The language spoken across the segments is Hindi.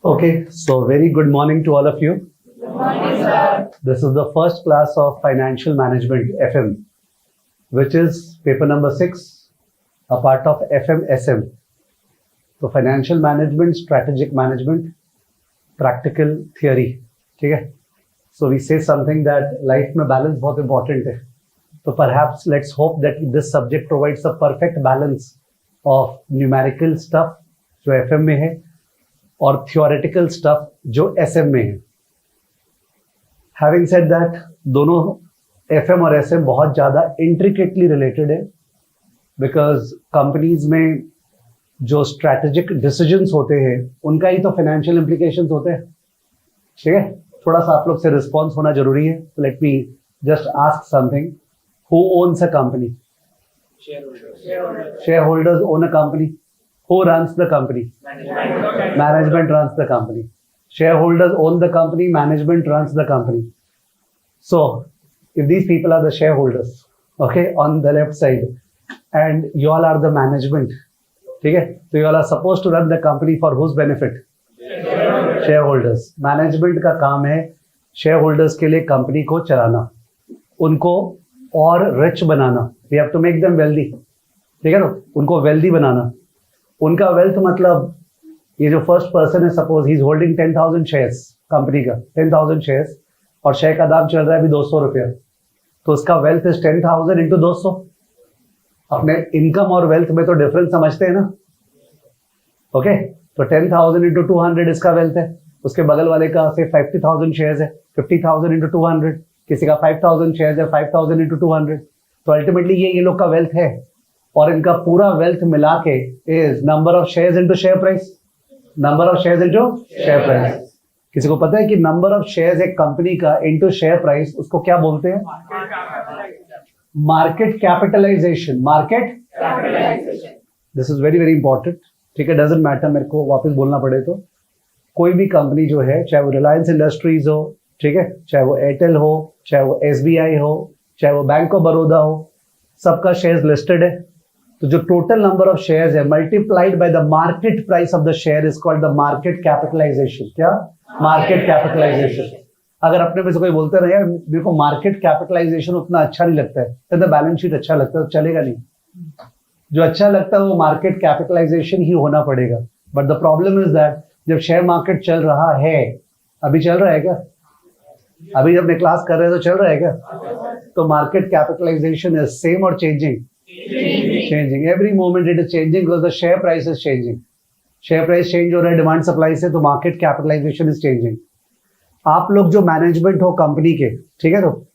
Okay, so very good morning to all of you. Good morning, sir. This is the first class of Financial Management FM, which is paper number 6, a part of FMSM. So Financial Management, Strategic Management, Practical Theory. ठीक है? So we say something that life में balance बहुत important है. So perhaps let's hope that this subject provides a perfect balance of numerical stuff जो FM में है और theoretical stuff जो SM में है. Having said that, दोनों FM और SM बहुत ज़्यादा intricately related है because companies में जो strategic decisions होते हैं उनका ही तो financial implications होते हैं. ठीक है, थोड़ा सा आप लोग से response होना जरूरी है. Let me just ask something. Who owns a company? Shareholders own a company. Who runs the company? Management runs the company. Shareholders own the company, management runs the company. So, if these people are the shareholders, okay, on the left side, and you all are the management, okay, so you all are supposed to run the company for whose benefit? Shareholders. Management का काम है shareholders के लिए company को चलाना, उनको और rich banana. We have to make them wealthy. ठीक है ना? उनको wealthy बनाना. उनका wealth मतलब ये जो फर्स्ट पर्सन है, suppose he is holding 10,000 shares company का, 10,000 शेयर्स और शेयर का दाम चल रहा है अभी 200 रुपया, तो उसका वेल्थ इज 10,000 इंटू 200. अपने इनकम और वेल्थ में तो डिफरेंस समझते हैं ना. ओके, तो 10,000 इंटू 200 इसका वेल्थ है. उसके बगल वाले का से 50,000 शेयर्स है, 50,000 इंटू 200. किसी का 5,000 शेयर्स है, 5,000 इंटू 200. तो अल्टीमेटली ये लोग का वेल्थ है और इनका पूरा वेल्थ मिला के is number of shares into share price. Number of shares into share price. किसी को पता है कि नंबर ऑफ शेयर्स एक कंपनी का इंटू शेयर प्राइस उसको क्या बोलते हैं? Market capitalization. Market this is very very important. ठीक है, डजंट मैटर मेरे को वापस बोलना पड़े तो. कोई भी कंपनी जो है, चाहे वो रिलायंस इंडस्ट्रीज हो, ठीक है, चाहे वो एयरटेल हो, चाहे वो SBI हो, चाहे वो बैंक ऑफ बड़ौदा हो, सबका शेयर्स लिस्टेड है. तो जो टोटल नंबर ऑफ शेयर्स है multiplied by the market price of the share is called the market capitalization. क्या? Market capitalization. अगर अपने में से कोई बोलते रहे यार मेरे को मार्केट कैपिटलाइजेशन उतना अच्छा नहीं लगता है, तो बैलेंस शीट अच्छा लगता है, तो चलेगा नहीं. जो अच्छा लगता है वो मार्केट कैपिटलाइजेशन ही होना पड़ेगा. But the problem is that जब शेयर मार्केट चल रहा है, अभी चल रहा है क्या? अभी जब क्लास कर रहे हैं तो चल रहा है क्या? तो मार्केट कैपिटलाइजेशन इज सेम और changing. Changing every moment it is changing because the share price is changing. Share price change हो रहा है डिमांड सप्लाई से, तो मार्केट कैपिटलाइजेशन इज चेंजिंग. आप लोग जो मैनेजमेंट हो कंपनी के, ठीक है, तो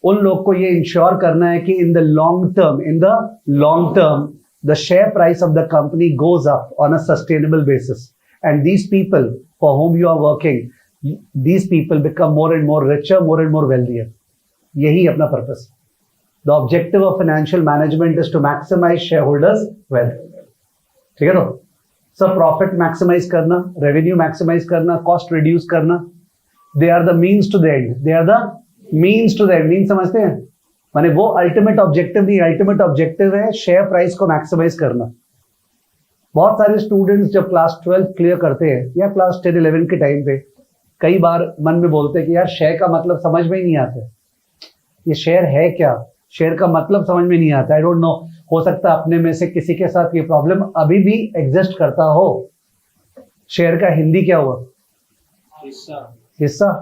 उन लोग को ये इंश्योर करना है कि in the long term the share price of the company goes up on a sustainable basis and these people for whom you are working, these people become more and more richer, more and more wealthier. यही अपना purpose. The objective of financial management is to maximize shareholders' wealth. ठीक है, तो सब प्रॉफिट मैक्सिमाइज करना, रेवेन्यू मैक्सिमाइज करना, कॉस्ट रिड्यूस करना. They are the means to the end. They are the means to the end. Mean समझते हैं? माने वो अल्टीमेट ऑब्जेक्टिव नहीं, अल्टीमेट ऑब्जेक्टिव है शेयर प्राइस को मैक्सिमाइज करना. बहुत सारे स्टूडेंट्स जब क्लास 12 क्लियर करते हैं या क्लास 10-11 के टाइम पे कई बार मन में बोलते हैं कि यार शेयर का मतलब समझ में ही नहीं आता. ये शेयर है क्या? शेयर का मतलब समझ में नहीं आता. आई डोंट नो, हो सकता है अपने में से किसी के साथ ये प्रॉब्लम अभी भी एग्जिस्ट करता हो. शेयर का हिंदी क्या हुआ? हिस्सा.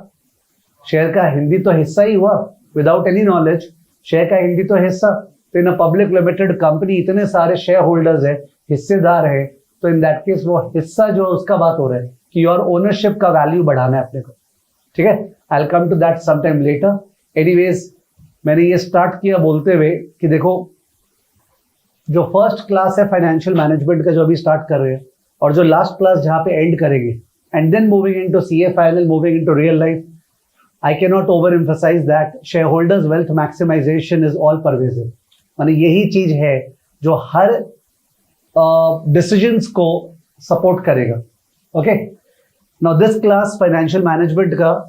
शेयर का हिंदी तो हिस्सा ही हुआ विदाउट एनी नॉलेज. शेयर का हिंदी तो हिस्सा. तो इन पब्लिक लिमिटेड कंपनी इतने सारे शेयर होल्डर्स है, हिस्सेदार है, तो इन दैट केस वो हिस्सा जो उसका बात हो रहा है कि योर ओनरशिप का वैल्यू बढ़ाना है अपने को. ठीक है, I will come to that some time later. Anyways, मैंने ये स्टार्ट किया बोलते हुए कि देखो जो फर्स्ट क्लास है फाइनेंशियल मैनेजमेंट का जो अभी स्टार्ट कर रहे हैं और जो लास्ट क्लास जहाँ पे एंड करेंगे and then moving into CA final, moving into real life, I can not over emphasize that share holders wealth maximization is all pervasive. माने यही चीज है जो हर डिसीजंस को सपोर्ट करेगा. Okay, now this class financial management का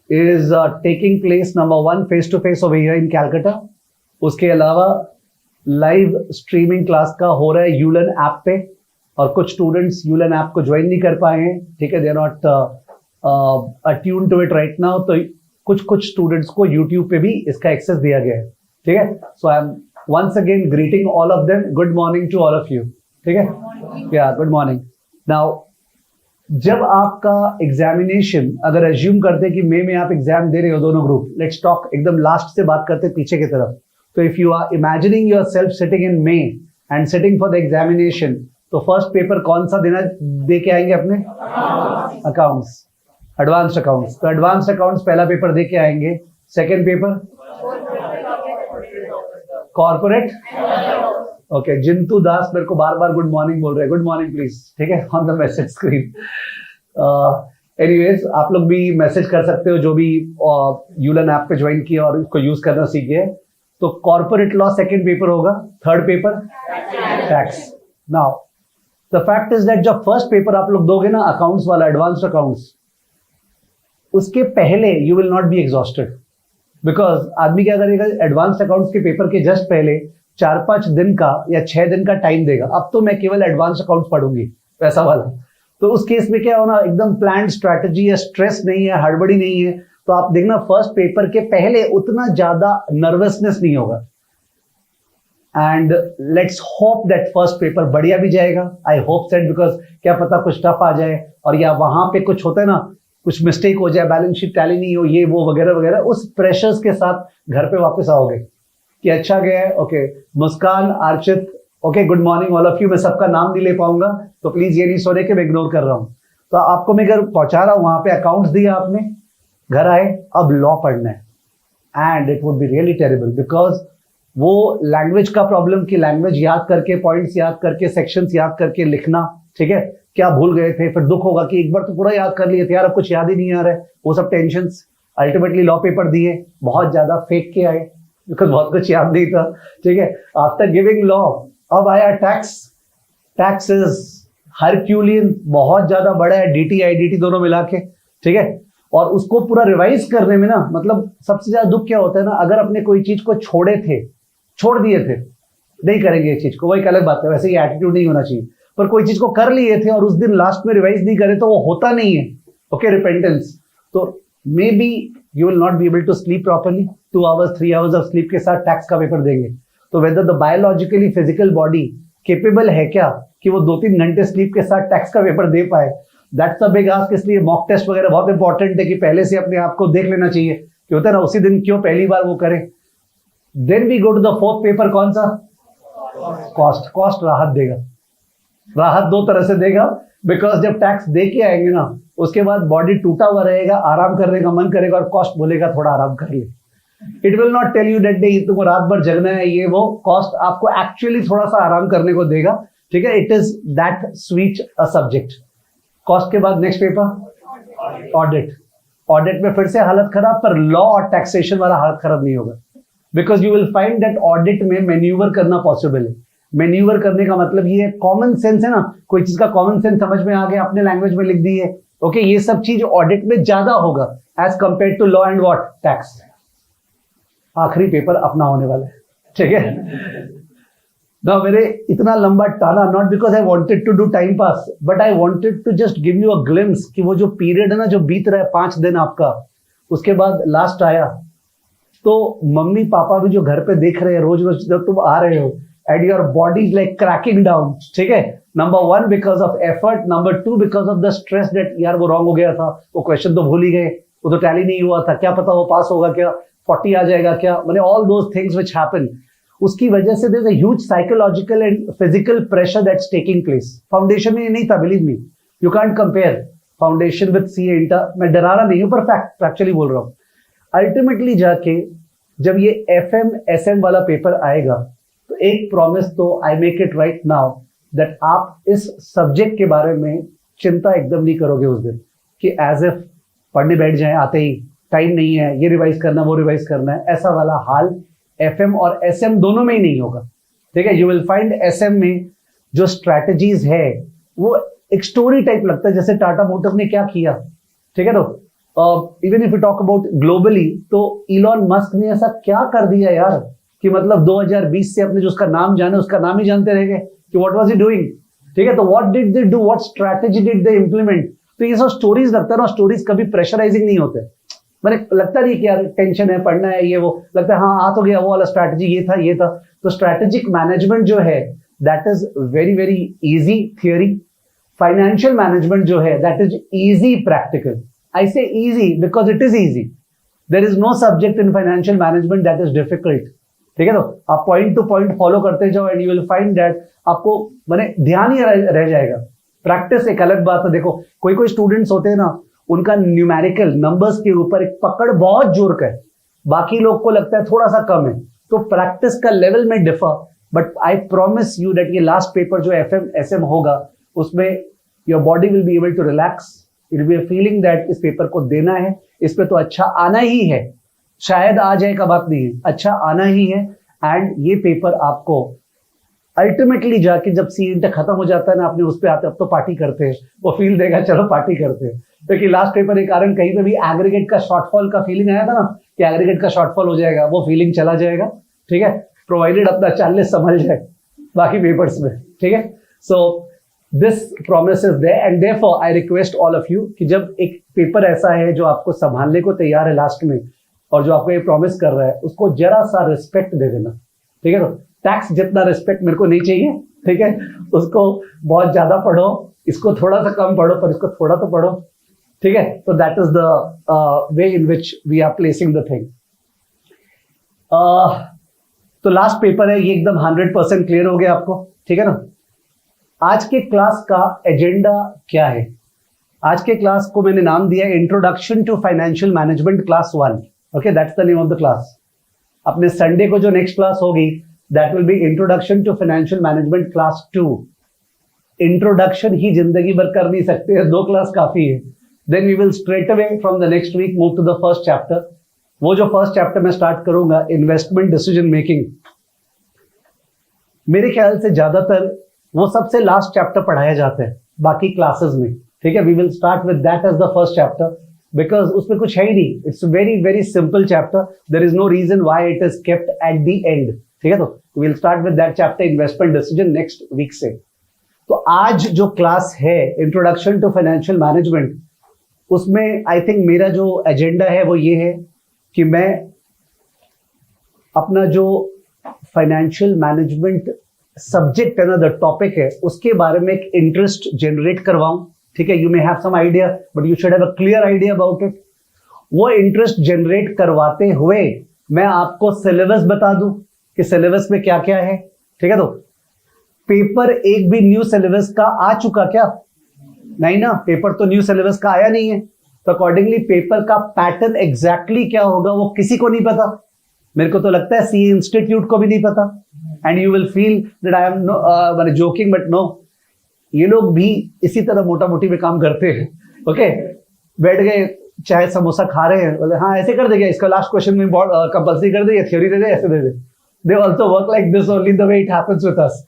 is taking place number 1 face to face over here in Calcutta. उसके अलावा लाइव स्ट्रीमिंग क्लास का हो रहा है यूलन ऐप पे. और कुछ स्टूडेंट्स यूलन ऐप को ज्वाइन नहीं कर पाए हैं, ठीक है, they are not attune to it right now, तो कुछ स्टूडेंट्स को यूट्यूब पे भी इसका एक्सेस दिया गया है, ठीक है। So I am once again greeting all of them, good morning to all of you, ठीक है, या गुड मॉर्निंग। नाउ जब आपका एग्जामिनेशन, अगर एज्यूम करते हैं कि मई में आप एग्जाम दे रहे हो दोनों ग्रुप, लेट्स टॉक एकदम लास्ट से बात करते पीछे की तरफ, तो if you are imagining yourself sitting in May and sitting for the examination, तो फर्स्ट पेपर कौन सा देना दे के आएंगे अपने? Accounts, advanced accounts. तो एडवांस्ड अकाउंट्स पहला पेपर दे के आएंगे। Second paper corporate, okay. Jintu Das मेरे को बार बार गुड मॉर्निंग बोल रहे हैं, गुड मॉर्निंग प्लीज, ठीक है, on the message screen. Anyways आप लोग भी मैसेज कर सकते हो जो भी यूलन ऐप पे ज्वाइन किया और इसको यूज करना सीख गए। तो कॉर्पोरेट लॉ सेकंड पेपर होगा, third paper tax. Now the fact is that जब फर्स्ट पेपर आप लोग दोगे ना अकाउंट्स वाला, एडवांस्ड अकाउंट्स, उसके पहले you will not be exhausted, because आदमी क्या करेगा, एडवांस्ड अकाउंट्स के पेपर के जस्ट पहले 4-5 दिन का या 6 दिन का टाइम देगा, अब तो मैं केवल एडवांस अकाउंट्स पढ़ूंगी वैसा वाला। तो उस केस में क्या होना, एकदम प्लान स्ट्रैटेजी है, स्ट्रेस नहीं है, हड़बड़ी नहीं है, तो आप देखना फर्स्ट पेपर के पहले उतना ज्यादा नर्वसनेस नहीं होगा। And let's hope that first paper बढ़िया भी जाएगा, आई होप दैट, बिकॉज क्या पता कुछ टफ आ जाए और या वहां पे कुछ होता है ना, कुछ मिस्टेक हो जाए, बैलेंस शीट टैली नहीं हो, ये वो वगैरह वगैरह, उस प्रेशर्स के साथ घर पे वापस आओगे कि अच्छा गया है। Okay, Muskan, Archit, okay, good morning all of you. मैं सबका नाम नहीं ले पाऊंगा तो प्लीज ये नहीं सोचे कि मैं इग्नोर कर रहा हूं। तो आपको मैं घर पहुंचा रहा हूं, वहां पे अकाउंट्स दिया आपने, घर आए, अब लॉ पढ़ना है and it would be really terrible, because वो लैंग्वेज का प्रॉब्लम कि लैंग्वेज याद करके, पॉइंट्स याद करके, सेक्शंस याद करके लिखना, ठीक है, क्या भूल गए थे, फिर दुख होगा कि एक बार तो पूरा याद कर लिए थे यार, अब कुछ याद ही नहीं आ रहा है, वो सब टेंशंस। अल्टीमेटली लॉ पेपर दिए, बहुत ज्यादा फेंक के आए बिकॉज बहुत कुछ याद नहीं था, ठीक है। आफ्टर गिविंग लॉ अब आया टैक्स। टैक्स इज हरक्यूलियन, बहुत ज्यादा बड़ा है, डीटी आईडीटी दोनों मिला के, ठीक है। और उसको पूरा रिवाइज करने में ना, मतलब सबसे ज्यादा दुख क्या होता है ना, अगर अपने कोई चीज को छोड़ दिए थे, नहीं करेंगे ये चीज को, वो एक अलग बात है, वैसे ये एटीट्यूड नहीं होना चाहिए, पर कोई चीज को कर लिए थे और उस दिन लास्ट में रिवाइज नहीं करे तो वो होता नहीं है, ओके, रिपेंटेंस। तो maybe you will not be able to sleep properly, 2 hours 3 hours of sleep के साथ टैक्स का पेपर देंगे, तो whether the biologically physical body capable है क्या कि वो 2-3 घंटे स्लीप के साथ टैक्स का पेपर दे पाए, दैट्स अ बिग आस्क। इसलिए मॉक टेस्ट वगैरह बहुत इंपॉर्टेंट है कि पहले से अपने आप को देख लेना चाहिए कि होता है ना, उसी दिन क्यों पहली बार वो करें। Then we go to the fourth paper, कौन सा? कॉस्ट राहत देगा, राहत 2 तरह से देगा, बिकॉज जब टैक्स दे के आएंगे ना, उसके बाद बॉडी टूटा हुआ रहेगा, आराम करने का मन करेगा और कॉस्ट बोलेगा थोड़ा आराम कर ले। It will not tell you that day तुमको रात भर जगना है, ये वो, कॉस्ट आपको एक्चुअली थोड़ा सा आराम करने को देगा, ठीक है। It is that sweet a subject. Cost के बाद नेक्स्ट पेपर ऑडिट। ऑडिट में फिर से हालत खराब, पर लॉ और टैक्सेशन वाला हालत खराब नहीं होगा, because you will find that audit में मैन्यूवर करना पॉसिबल है। मैन्यूवर करने का मतलब ये कॉमन सेंस है ना, कोई चीज का कॉमन सेंस समझ में आ गया, अपने लैंग्वेज में लिख दी है, ओके, ये सब चीज ऑडिट में ज्यादा होगा as compare to law and what, tax. आखिरी पेपर अपना होने वाला है, ठीक है ना। मेरे इतना लंबा टाला, not because I wanted to do time pass, but I wanted to just give you a glimpse कि वो जो पीरियड है ना, जो बीत रहा है 5 दिन आपका, उसके बाद लास्ट आया, तो मम्मी पापा भी जो घर पे देख रहे हैं रोज रोज जब तुम आ रहे हो, and your body is like cracking down, ठीक है। Number 1 because of effort, number 2 because of the stress that यार वो रॉन्ग हो गया था, वो क्वेश्चन तो भूल ही गए, वो तो टैली नहीं हुआ था, क्या पता वो पास होगा क्या, 40 आ जाएगा क्या, मैंने all those things which happen. उसकी वजह से there is a huge psychological and physical pressure that's taking place. Foundation में नहीं था, believe me, you can't compare foundation with CA inter. मैं डरा रहा नहीं हूं, पर फैक्चुअली बोल रहा हूं। अल्टीमेटली जाके जब ये FM SM वाला पेपर आएगा, तो एक प्रॉमिस तो I make it right now that आप इस सब्जेक्ट के बारे में चिंता एकदम नहीं करोगे उस दिन कि एज इफ पढ़ने बैठ जाएं आते ही, टाइम नहीं है, ये रिवाइज करना, वो रिवाइज करना है, ऐसा वाला हाल FM और SM दोनों में ही नहीं होगा, ठीक है। यू विल फाइंड SM में जो स्ट्रैटेजीज है वो एक स्टोरी टाइप लगता है, जैसे टाटा मोटर्स ने क्या किया, ठीक है। तो even if you talk about globally, तो इलॉन मस्क ने ऐसा क्या कर दिया यार कि मतलब 2020 से अपने जो उसका नाम जाने, उसका नाम ही जानते रह गए कि व्हाट वाज ही डूइंग। ठीक है, तो what did they do, what strategy did they implement. तो ये सब स्टोरीज लगता है ना, स्टोरीज कभी प्रेशराइजिंग नहीं होते, मैंने लगता नहीं कि यार टेंशन है, पढ़ना है, ये वो, लगता है हाँ आ तो गया, वो वाला स्ट्रैटेजी ये था ये था। तो स्ट्रैटेजिक मैनेजमेंट जो है that is very very easy theory. Financial management जो है that is easy practical. I say easy because it is easy, there is no subject in financial management that is difficult. ठीक है, तो आप पॉइंट टू पॉइंट फॉलो करते जाओ and you will find that आपको मैंने ध्यान ही रह जाएगा। प्रैक्टिस एक अलग बात है। देखो कोई कोई स्टूडेंट्स होते हैं ना, उनका न्यूमेरिकल नंबर्स के ऊपर एक पकड़ बहुत जोर का है, बाकी लोग को लगता है थोड़ा सा कम है, तो प्रैक्टिस का लेवल में differ. But I promise you that ये लास्ट पेपर जो FM SM होगा उसमें your body will be able to relax, it will be a feeling that इस पेपर को देना है, इस पे तो अच्छा आना ही है, शायद आ जाए का बात नहीं है, अच्छा आना ही है। एंड ये पेपर आपको अल्टीमेटली जाके जब सीएंट खत्म हो जाता है ना, अपने उस पे आते अब तो पार्टी करते हैं, वो फील देगा चलो पार्टी करते हैं। क्योंकि लास्ट पेपर के कारण कहीं पे भी एग्रीगेट का शॉर्टफॉल का फीलिंग आया था ना कि एग्रीगेट का शॉर्टफॉल हो जाएगा, वो फीलिंग चला जाएगा। ठीक है, प्रोवाइडेड अपना 40 संभल जाए बाकी पेपर्स में। ठीक है, so this promise is there and therefore I request all of you कि जब एक पेपर ऐसा है जो आपको संभालने को तैयार है लास्ट में और जो आपको ये प्रॉमिस कर रहा है, उसको जरा सा रिस्पेक्ट दे देना। ठीक है, तो टैक्स जितना रिस्पेक्ट मेरे को नहीं चाहिए, ठीक है, उसको बहुत ज्यादा पढ़ो, इसको थोड़ा सा कम पढ़ो, पर इसको थोड़ा तो पढ़ो। ठीक है, तो that is the way in which we are placing the thing. तो लास्ट पेपर है ये, एकदम 100% क्लियर हो गया आपको। ठीक है ना, आज के क्लास का एजेंडा क्या है? आज के क्लास को मैंने नाम दिया introduction to financial management class 1। Okay, that's the name of the class. अपने संडे को जो नेक्स्ट क्लास होगी that will be introduction to financial management class 2। Introduction ही जिंदगी भर कर नहीं सकते, 2 क्लास काफी है। Then we will straight away from the next week move to the first chapter. वो जो फर्स्ट चैप्टर मैं स्टार्ट करूंगा, इन्वेस्टमेंट डिसीजन मेकिंग, मेरे ख्याल से ज्यादातर वो सबसे लास्ट चैप्टर पढ़ाया जाता है बाकी क्लासेस में। ठीक है, we will start with that as the first chapter because उसमें कुछ है ही नहीं, it's very very simple chapter, there is no reason why it is kept at the end. ठीक है, तो we will start with that chapter investment decision next week से। तो आज जो क्लास है इंट्रोडक्शन टू फाइनेंशियल मैनेजमेंट, उसमें आई थिंक मेरा जो एजेंडा है वो ये है कि मैं अपना जो फाइनेंशियल मैनेजमेंट सब्जेक्ट है ना, द टॉपिक है, उसके बारे में एक इंटरेस्ट जनरेट करवाऊं। ठीक है, you may have some idea but you should have a clear idea about it. वो इंटरेस्ट जनरेट करवाते हुए मैं आपको सिलेबस बता दूं कि सिलेबस में क्या क्या है। ठीक है, तो पेपर एक भी न्यू सिलेबस का आ चुका क्या? नहीं ना, पेपर तो न्यू सिलेबस का आया नहीं है। तो अकॉर्डिंगली पेपर का पैटर्न एग्जैक्टली क्या होगा वो किसी को नहीं पता। मेरे को तो लगता है सीए इंस्टीट्यूट को भी नहीं पता। And you will feel that I am joking but no, ये लोग भी इसी तरह मोटा मोटी में काम करते हैं। ओके, बैठ गए चाहे समोसा खा रहे हैं, बोले हाँ ऐसे कर देगा, इसका लास्ट क्वेश्चन में कंपल्सरी कर दे, थ्योरी दे दे, ऐसे दे दे। They also work like this only the way it happens with us.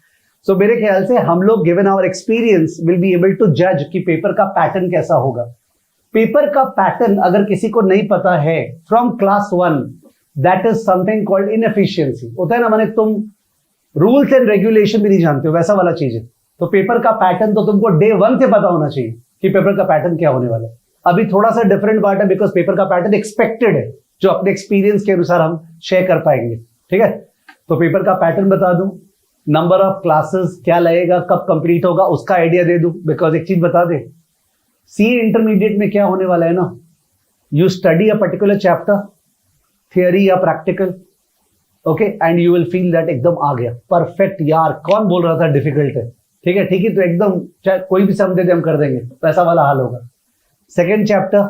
So मेरे ख्याल से हम लोग given our experience will be able to जज कि पेपर का पैटर्न कैसा होगा। पेपर का पैटर्न अगर किसी को नहीं पता है from class 1, that is something called inefficiency. होता है ना, माने तुम रूल्स एंड रेगुलेशन भी नहीं जानते हो, वैसा वाला चीज है। तो पेपर का पैटर्न तो तुमको डे 1 से पता होना चाहिए कि पेपर का पैटर्न क्या होने वाला है। अभी थोड़ा सा डिफरेंट बात है बिकॉज पेपर का पैटर्न एक्सपेक्टेड है, जो अपने एक्सपीरियंस के अनुसार हम शेयर कर पाएंगे। ठीक है, तो पेपर का पैटर्न बता दूं, नंबर ऑफ क्लासेस क्या लगेगा, कब कंप्लीट होगा उसका आइडिया दे दूं। बिकॉज एक चीज बता दे, सीए इंटरमीडिएट में क्या होने वाला है ना, you study a particular chapter, theory या practical, okay, and you will feel that एकदम आ गया परफेक्ट, यार कौन बोल रहा था डिफिकल्ट है। ठीक है, ठीक है, तो एकदम चाहे कोई भी सम दे दे हम कर देंगे, वैसा वाला हाल होगा। Second chapter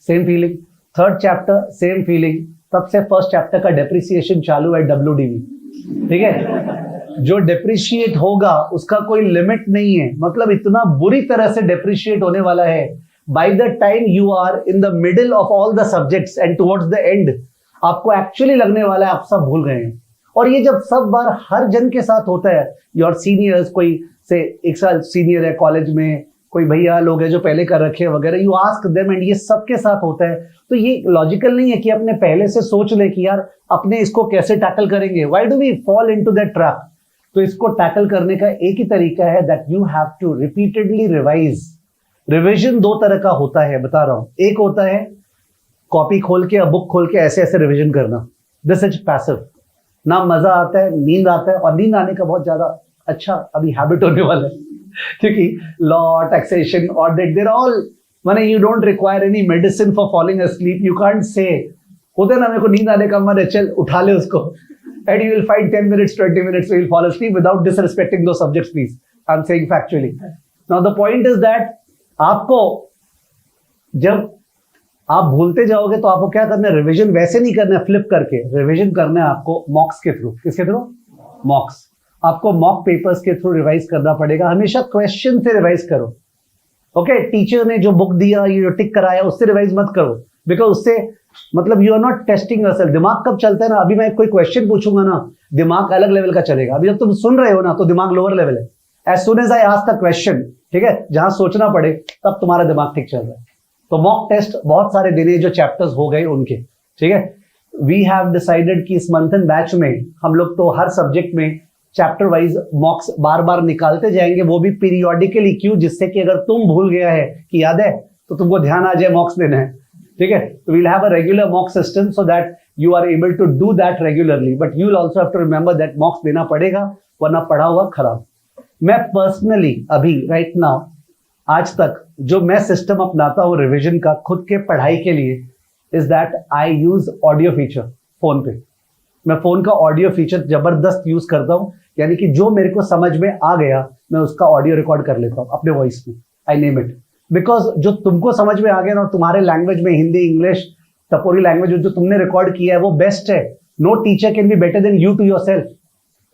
same feeling, third chapter same feeling, तब से फर्स्ट चैप्टर का डेप्रिसिएशन चालू है WDV। ठीक है, जो डेप्रिशिएट होगा उसका कोई लिमिट नहीं है, मतलब इतना बुरी तरह से डेप्रिशिएट होने वाला है। By the time you are in the middle of all the subjects and towards the end, आपको एक्चुअली लगने वाला है आप सब भूल गए हैं। और ये जब सब बार हर जन के साथ होता है, योर सीनियर्स, कोई से 1 साल सीनियर है कॉलेज में, कोई भैया लोग हैं जो पहले कर रखे हैं वगैरह, यू आस्क देम, एंड ये सबके साथ होता है। तो ये लॉजिकल नहीं है कि अपने पहले से सोच ले कि यार अपने इसको कैसे टैकल करेंगे। Why do we fall into that trap? तो इसको टैकल करने का एक ही तरीका है that you have to repeatedly revise. Revision दो तरह का होता है, बता रहा हूं। एक होता है कॉपी खोल के या बुक खोल के ऐसे ऐसे रिविजन करना, दिस इज पैसिव। ना मजा आता है, नींद आता है, और नींद आने का बहुत ज्यादा अच्छा अभी हैबिट होने वाला है, क्योंकि law, taxation, audit, there all, माने you don't require any medicine for falling asleep। You can't say होते ना मेरे को नींद आने का मन है, चल उठा ले उसको, and you will find 10 minutes, 20 minutes, you will fall asleep without disrespecting those subjects, please. I'm saying factually. Now the point is that आपको जब आप भूलते जाओगे तो आपको क्या करना है, रिवीजन वैसे नहीं करना है फ्लिप करके, रिवीजन करना है आपको मॉक्स के थ्रू। किसके थ्रू? मॉक्स। आपको मॉक पेपर्स के थ्रू रिवाइज करना पड़ेगा। हमेशा क्वेश्चन से रिवाइज करो। ओके, टीचर ने जो बुक दिया, ये जो टिक कराया, उससे रिवाइज मत करो, बिकॉज उससे मतलब you are not testing yourself. दिमाग कब चलता है ना, अभी मैं कोई क्वेश्चन पूछूंगा ना, दिमाग अलग लेवल का चलेगा। अभी जब तुम सुन रहे हो ना तो दिमाग लोअर लेवल है। As soon as I ask the question, ठीक है, जहां सोचना पड़े तब तुम्हारा दिमाग ठीक चल रहा है। तो मॉक टेस्ट बहुत सारे देने, जो चैप्टर्स हो गए उनके, ठीक है। वी हैव डिसाइडेड कि इस मंथन बैच में हम लोग तो हर सब्जेक्ट में चैप्टर वाइज मॉक्स बार बार निकालते जाएंगे, वो भी पीरियोडिकली। क्यों? जिससे कि अगर तुम भूल गया है कि याद है तो तुमको ध्यान आ जाए मॉक्स देना है, ठीक है। तो we'll have a regular mock system so that you are able to do that regularly, but you will also have to remember that mocks देना पड़ेगा, वरना पढ़ा हुआ खराब। मैं पर्सनली अभी राइट नाउ आज तक जो मैं सिस्टम अपनाता हूँ रिवीजन का खुद के पढ़ाई के लिए, is that I use audio feature phone पे। मैं फोन का ऑडियो फीचर जबरदस्त यूज करता हूँ, यानी कि जो मेरे को समझ में आ गया मैं उसका ऑडियो रिकॉर्ड कर लेता हूँ अपने वॉइस में। आई नेम इट, बिकॉज जो तुमको समझ में आ गया ना, और तुम्हारे लैंग्वेज में, हिंदी, इंग्लिश, टपोरी लैंग्वेज जो तुमने रिकॉर्ड किया है वो बेस्ट है। No teacher can be better than you to yourself.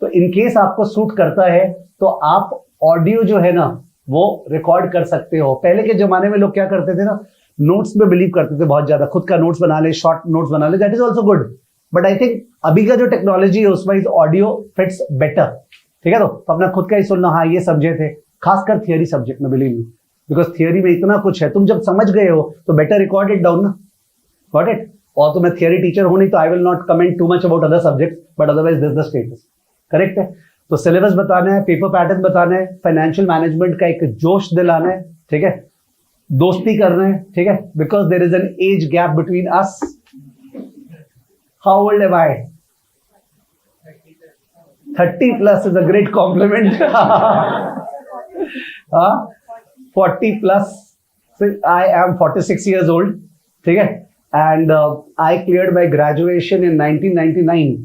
तो इन केस आपको सूट करता है तो आप ऑडियो जो है ना वो रिकॉर्ड कर सकते हो। पहले के जमाने में लोग क्या करते थे ना, नोट्स में बिलीव करते थे बहुत ज्यादा, खुद का नोट्स बना ले, शॉर्ट नोट्स बना ले, that is also good, but I think अभी का जो टेक्नोलॉजी है उसमें इज ऑडियो फिट्स बेटर, ठीक है। तो अपना खुद का ही सुनना, हाँ ये समझे थे, खासकर थियरी सब्जेक्ट में, बिलीव मी, बिकॉज थियरी में इतना कुछ है, तुम जब समझ गए हो तो बेटर रिकॉर्ड इट डाउन ना, गॉट इट। और तो मैं थियरी टीचर हूं नहीं, तो I will not comment too much about other subject, but otherwise this the status, correct है। तो सिलेबस बताना है, पेपर पैटर्न बताना है, फाइनेंशियल मैनेजमेंट का एक जोश दिलाना है, ठीक है, दोस्ती करना है, ठीक है, because there is an age gap between us. How old am I? 30 plus is a great compliment. 40 plus, I am 46 years old, ठीक है, and I cleared my graduation in 1999।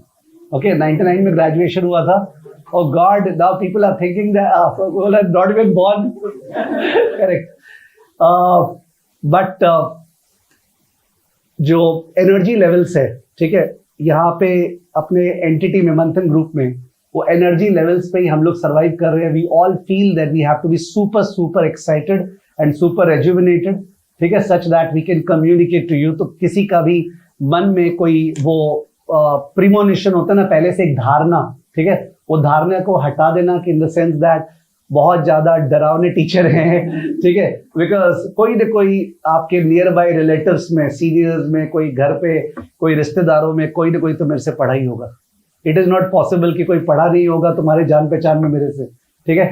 Okay, 99 में ग्रेजुएशन हुआ था। Oh God, now people are thinking that well, I'm not even born. Correct. But जो एनर्जी लेवल्स है, ठीक है, यहाँ पे अपने एंटिटी में, मंथन ग्रुप में, वो एनर्जी लेवल्स पे ही हम लोग सर्वाइव कर रहे हैं। We all feel that we have to be super super excited and super rejuvenated, ठीक है, such that we can communicate to you. तो किसी का भी मन में कोई वो प्रीमोनिशन होता है ना, पहले से एक धारणा, ठीक है, वो धारणा को हटा देना, कि इन द सेंस दैट बहुत ज्यादा डरावने टीचर हैं, ठीक है, बिकॉज कोई न कोई आपके नियर बाय रिलेटिव्स में, सीनियर्स में, कोई घर पे, कोई रिश्तेदारों में, कोई न कोई तो मेरे से पढ़ा ही होगा। इट इज नॉट पॉसिबल कि कोई पढ़ा नहीं होगा तुम्हारे जान पहचान में मेरे से, ठीक है।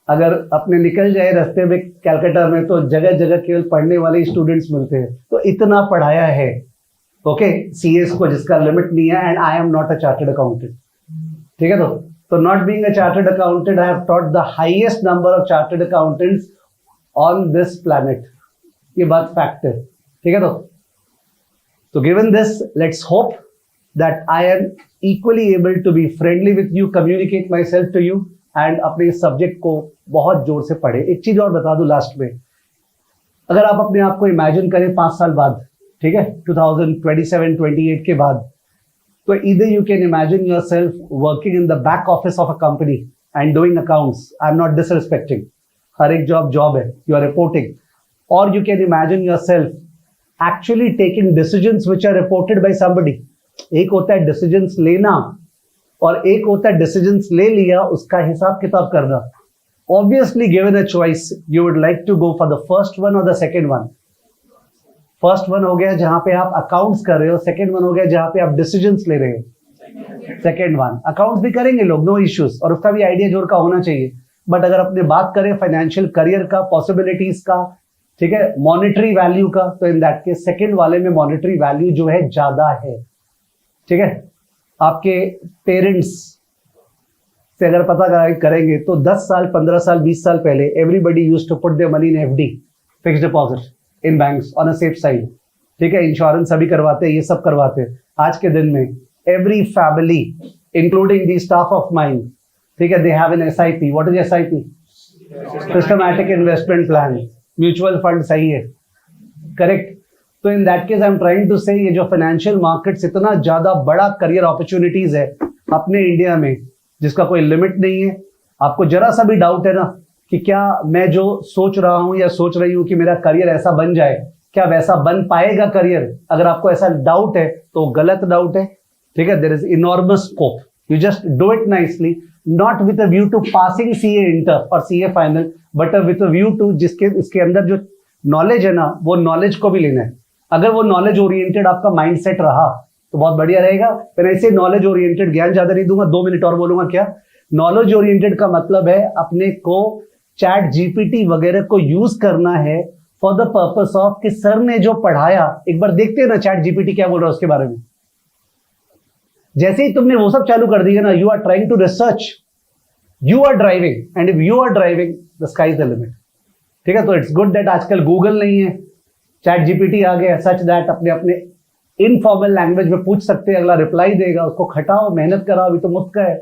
अगर अपने निकल जाए रास्ते में कैलकाटा में तो जगह जगह केवल पढ़ने वाले स्टूडेंट्स मिलते हैं। तो इतना पढ़ाया है, ओके, सीएस को, जिसका लिमिट नहीं है। And I am not a chartered accountant, ठीक है। तो not being a chartered accountant, I have taught the highest number of chartered accountants on this planet. ये बात फैक्ट है, ठीक है। तो given this, let's hope that I am equally able to be friendly with you, communicate myself to you, and अपने सब्जेक्ट को बहुत जोर से पढ़े। एक चीज और बता दूं लास्ट में, अगर आप अपने आप को इमेजिन करें 5 साल बाद, ठीक है, 2027-28 के बाद, तो either you can imagine yourself working in the back office of a company and doing accounts. I'm not disrespecting. हर एक जॉब है, you are reporting. Or you can imagine yourself actually taking decisions which are reported by somebody. एक होता है decisions लेना, और एक होता है decisions ले लिया उसका हिसाब किताब करना। Obviously, given a choice, you would like to go for the first one or the second one. First one हो गया जहां पे आप अकाउंट्स कर रहे हो, सेकंड वन हो गया जहां पे आप डिसीजंस ले रहे हो। Second one. अकाउंट्स भी करेंगे लोग, नो इश्यूज, और उसका भी आइडिया जोर का होना चाहिए। बट अगर अपने बात करें फाइनेंशियल करियर का, पॉसिबिलिटीज का, ठीक है, मॉनेटरी वैल्यू का, तो इन दैट केस सेकेंड वाले में मॉनेटरी वैल्यू जो है ज्यादा है। ठीक है, आपके पेरेंट्स से अगर पता करेंगे तो 10 साल, 15 साल, 20 साल पहले everybody used to put their money in FD, fixed deposit in banks on a safe side. ठीक है, इंश्योरेंस सभी करवाते हैं, ये सब करवाते हैं। आज के दिन में every family including the staff of mind, ठीक है, they have an SIP. What is SIP? Systematic investment plan, mutual fund, सही है, करेक्ट। तो in that case I am trying to say ये जो फाइनेंशियल मार्केट्स इतना ज्यादा बड़ा करियर अपॉर्चुनिटीज है अपने इंडिया में, जिसका कोई लिमिट नहीं है। आपको जरा सा भी डाउट है ना कि क्या मैं जो सोच रहा हूं या सोच रही हूं कि मेरा करियर ऐसा बन जाए, क्या वैसा बन पाएगा करियर? अगर आपको ऐसा डाउट है तो गलत डाउट है। ठीक है, there is enormous scope, you just do it nicely, not with a view to passing CA inter और CA final, but with a view to जिसके इसके अंदर जो नॉलेज है ना, वो नॉलेज को भी लेना है। अगर वो नॉलेज ओरिएंटेड आपका माइंडसेट रहा तो बहुत बढ़िया रहेगा। फिर ऐसे नॉलेज ओरिएंटेड, ज्ञान ज्यादा नहीं दूंगा, 2 मिनट और बोलूंगा। क्या नॉलेज ओरिएंटेड का मतलब है? अपने को चैट जीपीटी वगैरह को यूज करना है फॉर द पर्पस ऑफ कि सर ने जो पढ़ाया, एक बार देखते हैं ना चैट जीपीटी क्या बोल रहा है उसके बारे में। जैसे ही तुमने वो सब चालू कर दिया ना, you are trying to research, you are driving, and if you are driving the sky is the limit. ठीक है, तो इट्स गुड दैट आजकल गूगल नहीं है, चैट जीपीटी आ गया, सच दैट अपने अपने इनफॉर्मल लैंग्वेज में पूछ सकते हैं, अगला रिप्लाई देगा, उसको खटाओ, मेहनत कराओ, अभी तो मुफ्त का है।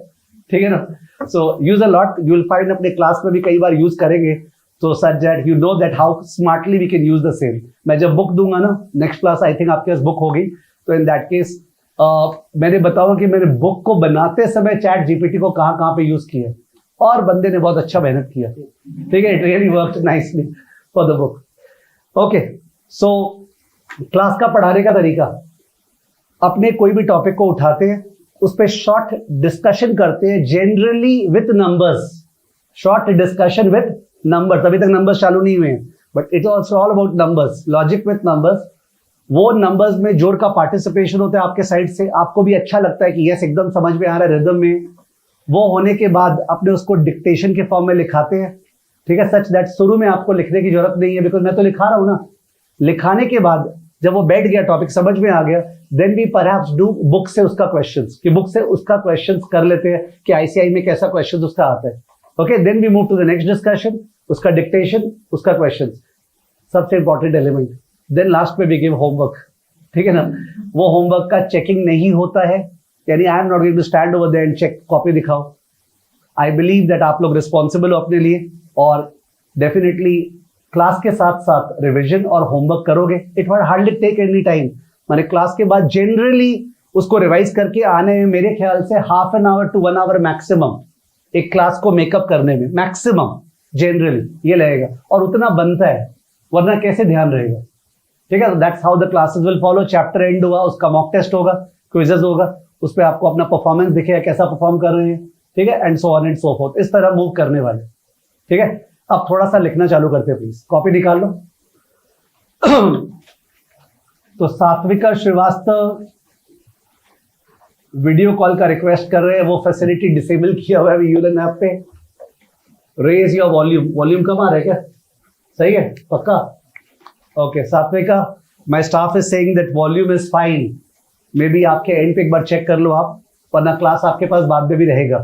ठीक है ना, so use a lot, you will find अपने क्लास में भी कई बार यूज करेंगे, तो such that you know that how smartly we can use the same. मैं जब बुक दूंगा ना, नेक्स्ट क्लास आई थिंक आपके पास बुक होगी, तो इन दैट केस मैंने बताऊंगा कि मैंने बुक को बनाते समय चैट जीपीटी को कहां कहां पे यूज किया, और बंदे ने बहुत अच्छा मेहनत किया। ठीक है, it really worked nicely for the book. Okay, so class का पढ़ाने का तरीका, अपने कोई भी टॉपिक को उठाते हैं, उस पर शॉर्ट डिस्कशन करते हैं, generally with numbers, short discussion with numbers. अभी तक नंबर्स चालू नहीं हुए हैं, but it also all about numbers, logic with numbers. वो नंबर्स में जोर का पार्टिसिपेशन होता है आपके साइड से, आपको भी अच्छा लगता है कि यस एकदम समझ में आ रहा है रिदम में। वो होने के बाद अपने उसको डिक्टेशन के फॉर्म में लिखाते हैं। ठीक है, सच दैट शुरू में आपको लिखने की जरूरत नहीं है, बिकॉज मैं तो लिखा रहा हूं ना। लिखाने के बाद जब वो बैठ गया, टॉपिक समझ में आ गया, then we perhaps do book से उसका क्वेश्चंस, कि बुक से उसका क्वेश्चंस कर लेते हैं कि आईसीआई में कैसा क्वेश्चन उसका आता है। Okay, then we move to the next discussion, उसका डिक्टेशन, उसका क्वेश्चन, सबसे इंपॉर्टेंट एलिमेंट। देन लास्ट में वी गिव होमवर्क। ठीक है ना, वो होमवर्क का चेकिंग नहीं होता है, यानी I am not going to stand over there and check, copy दिखाओ। आई बिलीव दैट आप लोग रिस्पॉन्सिबल हो अपने लिए, और डेफिनेटली क्लास के साथ साथ रिवीजन और होमवर्क करोगे, it will hardly take any time. माने क्लास के बाद जनरली उसको रिवाइज करके आने में मेरे ख्याल से half an hour to 1 hour maximum, एक क्लास को मेकअप करने में मैक्सिमम जनरली ये लगेगा, और उतना बनता है, वरना कैसे ध्यान रहेगा। ठीक है, that's how the classes will follow. Chapter and हुआ, उसका मॉक टेस्ट होगा, क्विजेस होगा, उस पर आपको अपना परफॉर्मेंस दिखेगा, कैसा परफॉर्म कर रहे हैं। ठीक है, and so on and so fourth, इस तरह मूव करने वाले। ठीक है, अब थोड़ा सा लिखना चालू करते हैं, प्लीज कॉपी निकाल लो। तो सात्विका श्रीवास्तव वीडियो कॉल का रिक्वेस्ट कर रहे हैं, वो फैसिलिटी डिसेबल किया हुआ है यूलन ऐप पे। रेज योर वॉल्यूम, वॉल्यूम कम आ रहा है क्या? सही है, पक्का? Okay, Satvika, my staff is saying that volume is fine, maybe आपके एंड पे एक बार चेक कर लो आप, वरना क्लास आपके पास बाद में भी रहेगा।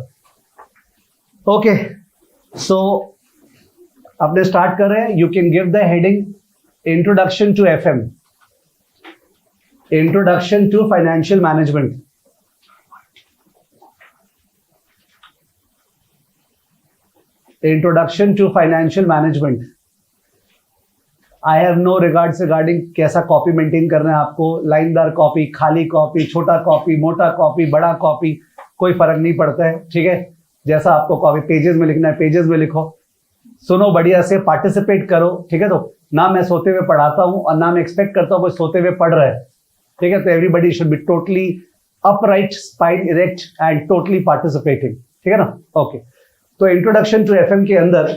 ओके, सो अपने स्टार्ट कर रहे हैं। You can give the heading introduction to FM, introduction to financial management. Introduction to financial management. I have no regards regarding कैसा कॉपी मेंटेन करना है आपको, लाइनदार कॉपी, खाली कॉपी, छोटा कॉपी, मोटा कॉपी, बड़ा कॉपी, कोई फर्क नहीं पड़ता है। ठीक है, जैसा आपको कॉपी पेजेस में लिखना है पेजेस में लिखो। सुनो बढ़िया से, पार्टिसिपेट करो। ठीक है, तो ना मैं सोते हुए पढ़ाता हूं और ना मैं एक्सपेक्ट करता हूं कोई सोते हुए पढ़ रहा है। ठीक है, तो everybody should be totally upright, spine erect and totally participating. ठीक है ना, ओके। तो इंट्रोडक्शन टू एफएम के अंदर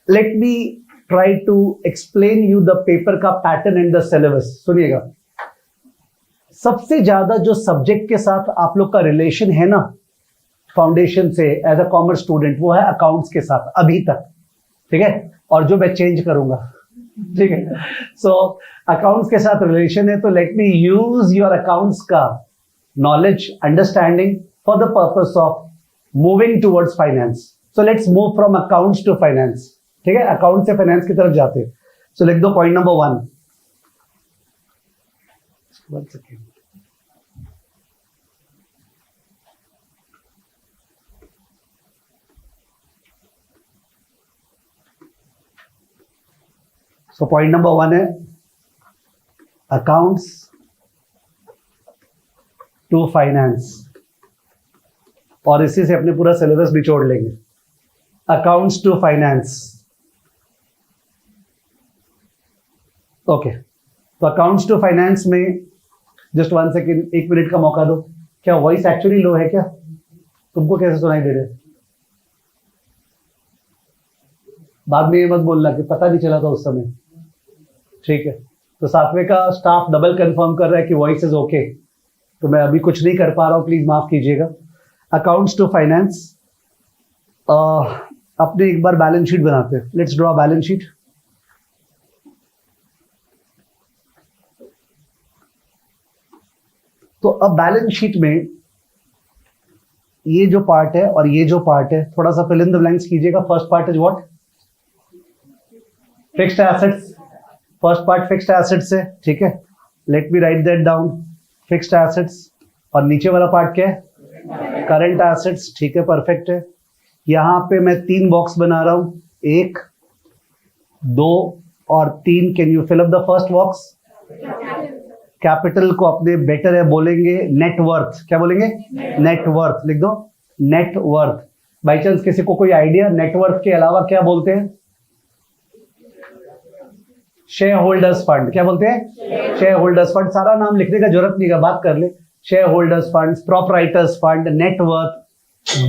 let me try to explain you the paper का पैटर्न एंड द सिलेबस। सुनिएगा, सबसे ज्यादा जो सब्जेक्ट के साथ आप लोग का रिलेशन है ना फाउंडेशन से एज अ कॉमर्स स्टूडेंट, वो है अकाउंट्स के साथ अभी तक, ठीक है, और जो मैं चेंज करूंगा, ठीक है। सो अकाउंट्स के साथ रिलेशन है, तो let me use your accounts का knowledge understanding for the purpose of moving towards finance. So let's move from accounts to finance, ठीक है, अकाउंट से फाइनेंस की तरफ जाते हैं। सो लिख दो point number 1। 1 second. So point number 1 है अकाउंट्स टू फाइनेंस, और इसी से अपने पूरा सिलेबस निचोड़ लेंगे। Accounts to finance, okay. तो अकाउंट्स टू फाइनेंस में जस्ट 1 सेकेंड, 1 मिनट का मौका दो। क्या वॉइस एक्चुअली लो है क्या? तुमको कैसे सुनाई दे रहे है? बाद में ये मत बोलना कि पता नहीं चला था उस समय, ठीक है। तो 7वें का स्टाफ डबल कंफर्म कर रहा है कि वॉइस इज ओके, तो मैं अभी कुछ नहीं कर पा रहा हूं, प्लीज माफ कीजिएगा। अकाउंट्स टू फाइनेंस, अपने एक बार बैलेंस शीट बनाते हैं। Let's draw balance sheet. तो अब बैलेंस शीट में ये जो पार्ट है और ये जो पार्ट है, थोड़ा सा फिल इन द ब्लैंक्स कीजिएगा। First part is what? Fixed assets. First part fixed assets है, ठीक है। Let me right that down, fixed assets. और नीचे वाला पार्ट क्या है? करंट एसेट्स, ठीक है, परफेक्ट है। यहां पे मैं 3 बॉक्स बना रहा हूं, 1, 2 और 3। Can you fill up the first box? Capital को अपने बेटर है बोलेंगे नेटवर्थ। क्या बोलेंगे? नेटवर्थ। लिख दो नेटवर्थ। बाई चांस किसी को कोई आइडिया नेटवर्थ के अलावा क्या बोलते हैं? Share holders fund. क्या बोलते हैं? Share holders fund. सारा नाम लिखने का जरूरत नहीं है, बात कर ले। Share holders fund, proprietors fund, net worth,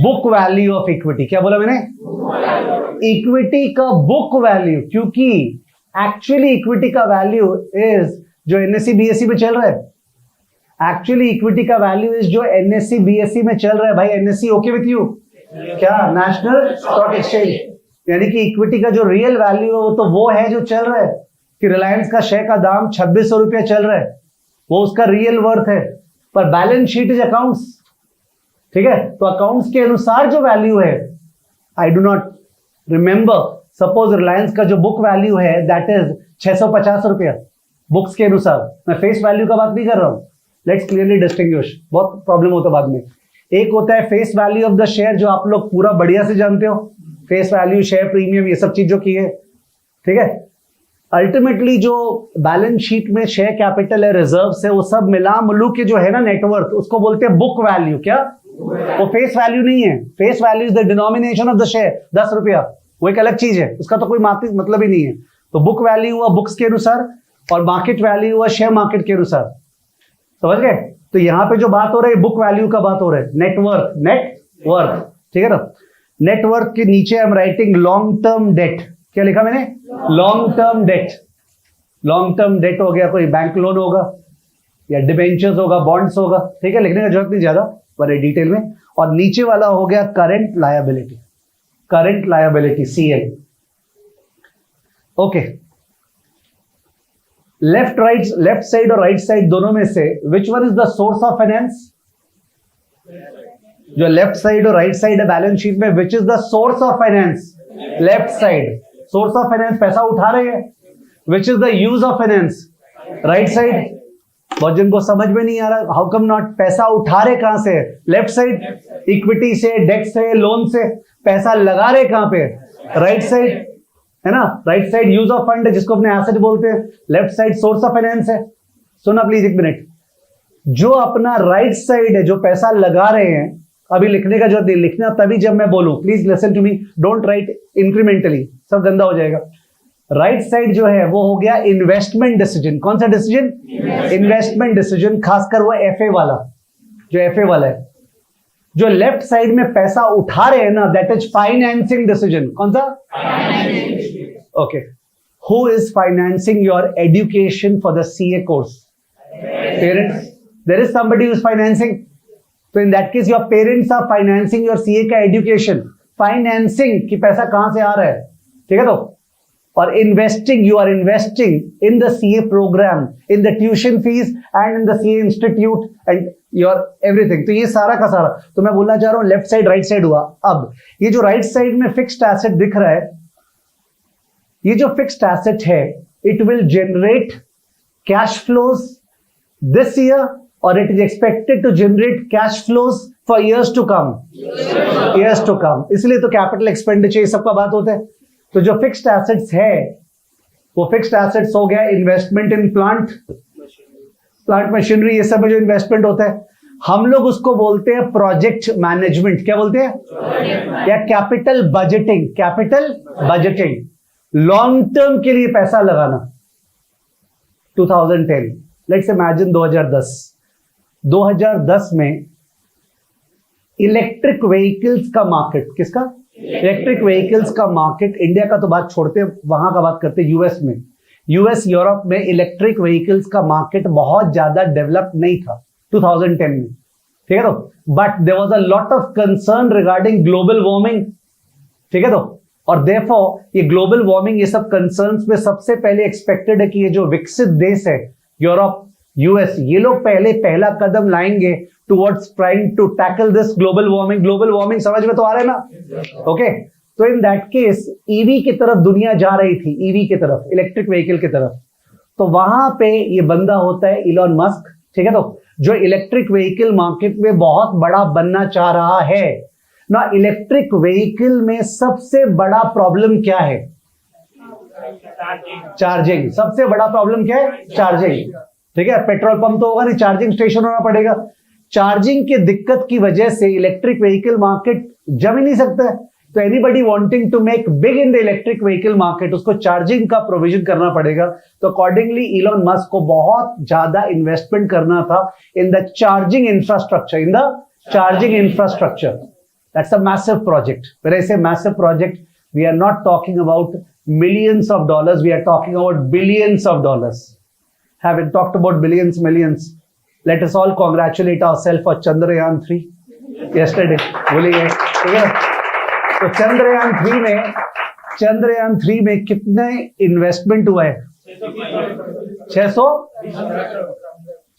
book value of equity. क्या बोला मैंने? इक्विटी का बुक वैल्यू, क्योंकि एक्चुअली इक्विटी का वैल्यू इज जो एनएससी बीएससी में चल रहा है। एक्चुअली इक्विटी का वैल्यू इज जो एनएससी बीएससी में चल रहा है। भाई एनएससी ओके विथ यू? क्या? National stock exchange. यानी कि इक्विटी का जो रियल वैल्यू है वो तो वो है जो चल रहा है, कि रिलायंस का शेयर का दाम 2600 रुपया चल रहा है, वो उसका रियल वर्थ है। पर बैलेंस शीट इज अकाउंट्स, ठीक है। तो अकाउंट्स के अनुसार जो वैल्यू है, I do not remember, suppose Reliance का जो बुक वैल्यू है दैट इज 650 रुपया बुक्स के अनुसार। मैं फेस वैल्यू का बात नहीं कर रहा हूं। लेट्स क्लियरली डिस्टिंग्विश, बहुत प्रॉब्लम होता है बाद में। एक होता है face value of the share, जो आप लोग पूरा बढ़िया से जानते हो, फेस वैल्यू, शेयर प्रीमियम, ये सब चीज जो की है, ठीक है। अल्टीमेटली जो बैलेंस शीट में शेयर कैपिटल है, रिजर्व्स है, वो सब मिला मिलू के जो है ना नेटवर्थ, उसको बोलते हैं बुक वैल्यू। क्या? वो फेस वैल्यू नहीं है। Face value is the denomination of the share, 10 रुपया, वो एक अलग चीज है, उसका तो कोई मतलब ही नहीं है। तो बुक वैल्यू हुआ बुक्स के अनुसार और मार्केट वैल्यू हुआ शेयर मार्केट के अनुसार। समझ गए? तो यहां पे जो बात हो रही है बुक वैल्यू का बात हो रहा है, नेटवर्थ, नेटवर्थ, ठीक है ना। नेटवर्थ के नीचे I am writing long term date. क्या लिखा मैंने? Long term date. Long term date हो गया, कोई बैंक लोन होगा या डिबेंचर्स होगा, बॉन्ड्स होगा, ठीक है, लिखने का जरूरत नहीं ज्यादा पर डिटेल में। और नीचे वाला हो गया current liability, current liability CL। Okay, left side और राइट साइड दोनों में से which one is the source of finance? जो लेफ्ट साइड और राइट साइड है बैलेंस शीट में, which is the source of finance? Left side. Source of finance, पैसा उठा रहे हैं। Which is the use of finance? Right side. बहुत जिनको समझ में नहीं आ रहा, हाउ कम नॉट, पैसा उठा रहे कहां से? Left side. इक्विटी से, डेट से, लोन से। पैसा लगा रहे कहां पे? राइट साइड, है ना। Right side use of fund है, जिसको अपने एसेट बोलते हैं। Left side source of finance है। सुना प्लीज एक मिनट, जो अपना राइट साइड है, जो पैसा लगा रहे हैं, अभी लिखने का जरूरत नहीं, लिखना तभी जब मैं बोलूं। Please listen to me, don't write incrementally, सब गंदा हो जाएगा। राइट साइड जो है वो हो गया इन्वेस्टमेंट डिसीजन। कौन सा डिसीजन? इन्वेस्टमेंट डिसीजन, खासकर वो FA वाला, जो FA वाला है। जो लेफ्ट साइड में पैसा उठा रहे हैं ना, दैट इज फाइनेंसिंग डिसीजन। कौन सा? Okay, who is financing your education for the CA course? Parents. There is somebody who is financing. So in that case, your parents are financing your CA का education. Financing कि पैसा कहां से आ रहा है, ठीक है? तो और investing, you are investing in the CA program, in the tuition fees and in the CA institute and your everything. तो ये सारा का सारा, तो मैं बोलना चाह रहा हूं लेफ्ट साइड राइट साइड हुआ. अब ये जो राइट साइड में फिक्स्ड एसेट दिख रहा है, ये जो फिक्स्ड एसेट है, it will generate cash flows this year or it is expected to generate cash flows for years to come. Years to come. इसलिए तो कैपिटल एक्सपेंडिचर ये सबका बात होता है. तो जो फिक्स्ड एसेट्स है वो फिक्स्ड एसेट्स हो गया इन्वेस्टमेंट इन प्लांट मशीनरी, ये सब में जो इन्वेस्टमेंट होता है हम लोग उसको बोलते हैं प्रोजेक्ट मैनेजमेंट. क्या बोलते हैं? या capital budgeting. Capital budgeting, long term के लिए पैसा लगाना. 2010, लेट्स इमेजिन 2010 में इलेक्ट्रिक व्हीकल्स का मार्केट, किसका? इलेक्ट्रिक व्हीकल्स का मार्केट, इंडिया का तो बात छोड़ते हैं, वहां का बात करते हैं. यूएस यूरोप में इलेक्ट्रिक व्हीकल्स का मार्केट बहुत ज्यादा डेवलप नहीं था 2010 में, ठीक है? तो but there was a lot of concern regarding global warming, ठीक है? तो और देयरफॉर ये ग्लोबल वार्मिंग, ये सब कंसर्न्स में सबसे पहले एक्सपेक्टेड है कि ये जो विकसित देश है यूरोप, यूएस, ये लोग पहला कदम लाएंगे towards trying to tackle this global warming. Global warming समझ में तो आ रहा है ना? ओके. तो इन दैट केस ईवी की तरफ दुनिया जा रही थी, ईवी की तरफ, इलेक्ट्रिक व्हीकल की तरफ. तो वहां पे ये बंदा होता है इलॉन मस्क, ठीक है? तो जो इलेक्ट्रिक व्हीकल मार्केट में बहुत बड़ा बनना चाह रहा है ना. इलेक्ट्रिक व्हीकल में सबसे बड़ा प्रॉब्लम क्या है? चार्जिंग. सबसे बड़ा प्रॉब्लम क्या है? चार्जिंग, ठीक है? पेट्रोल पंप तो होगा नहीं, चार्जिंग स्टेशन होना पड़ेगा. चार्जिंग की दिक्कत की वजह से इलेक्ट्रिक व्हीकल मार्केट जम ही नहीं सकता है. तो anybody wanting to make big in the electric vehicle market, उसको चार्जिंग का प्रोविजन करना पड़ेगा. तो अकॉर्डिंगली इलॉन मस्क को बहुत ज्यादा इन्वेस्टमेंट करना था in the charging infrastructure, in the charging infrastructure. That's a massive project. When I say massive project, we are not talking about millions of dollars, we are talking about billions of dollars. Having talked about billions, millions, let us all congratulate ourselves for Chandrayaan 3 yesterday. बोलिए, ठीक है? तो चंद्रयान 3 में कितने इन्वेस्टमेंट हुआ है?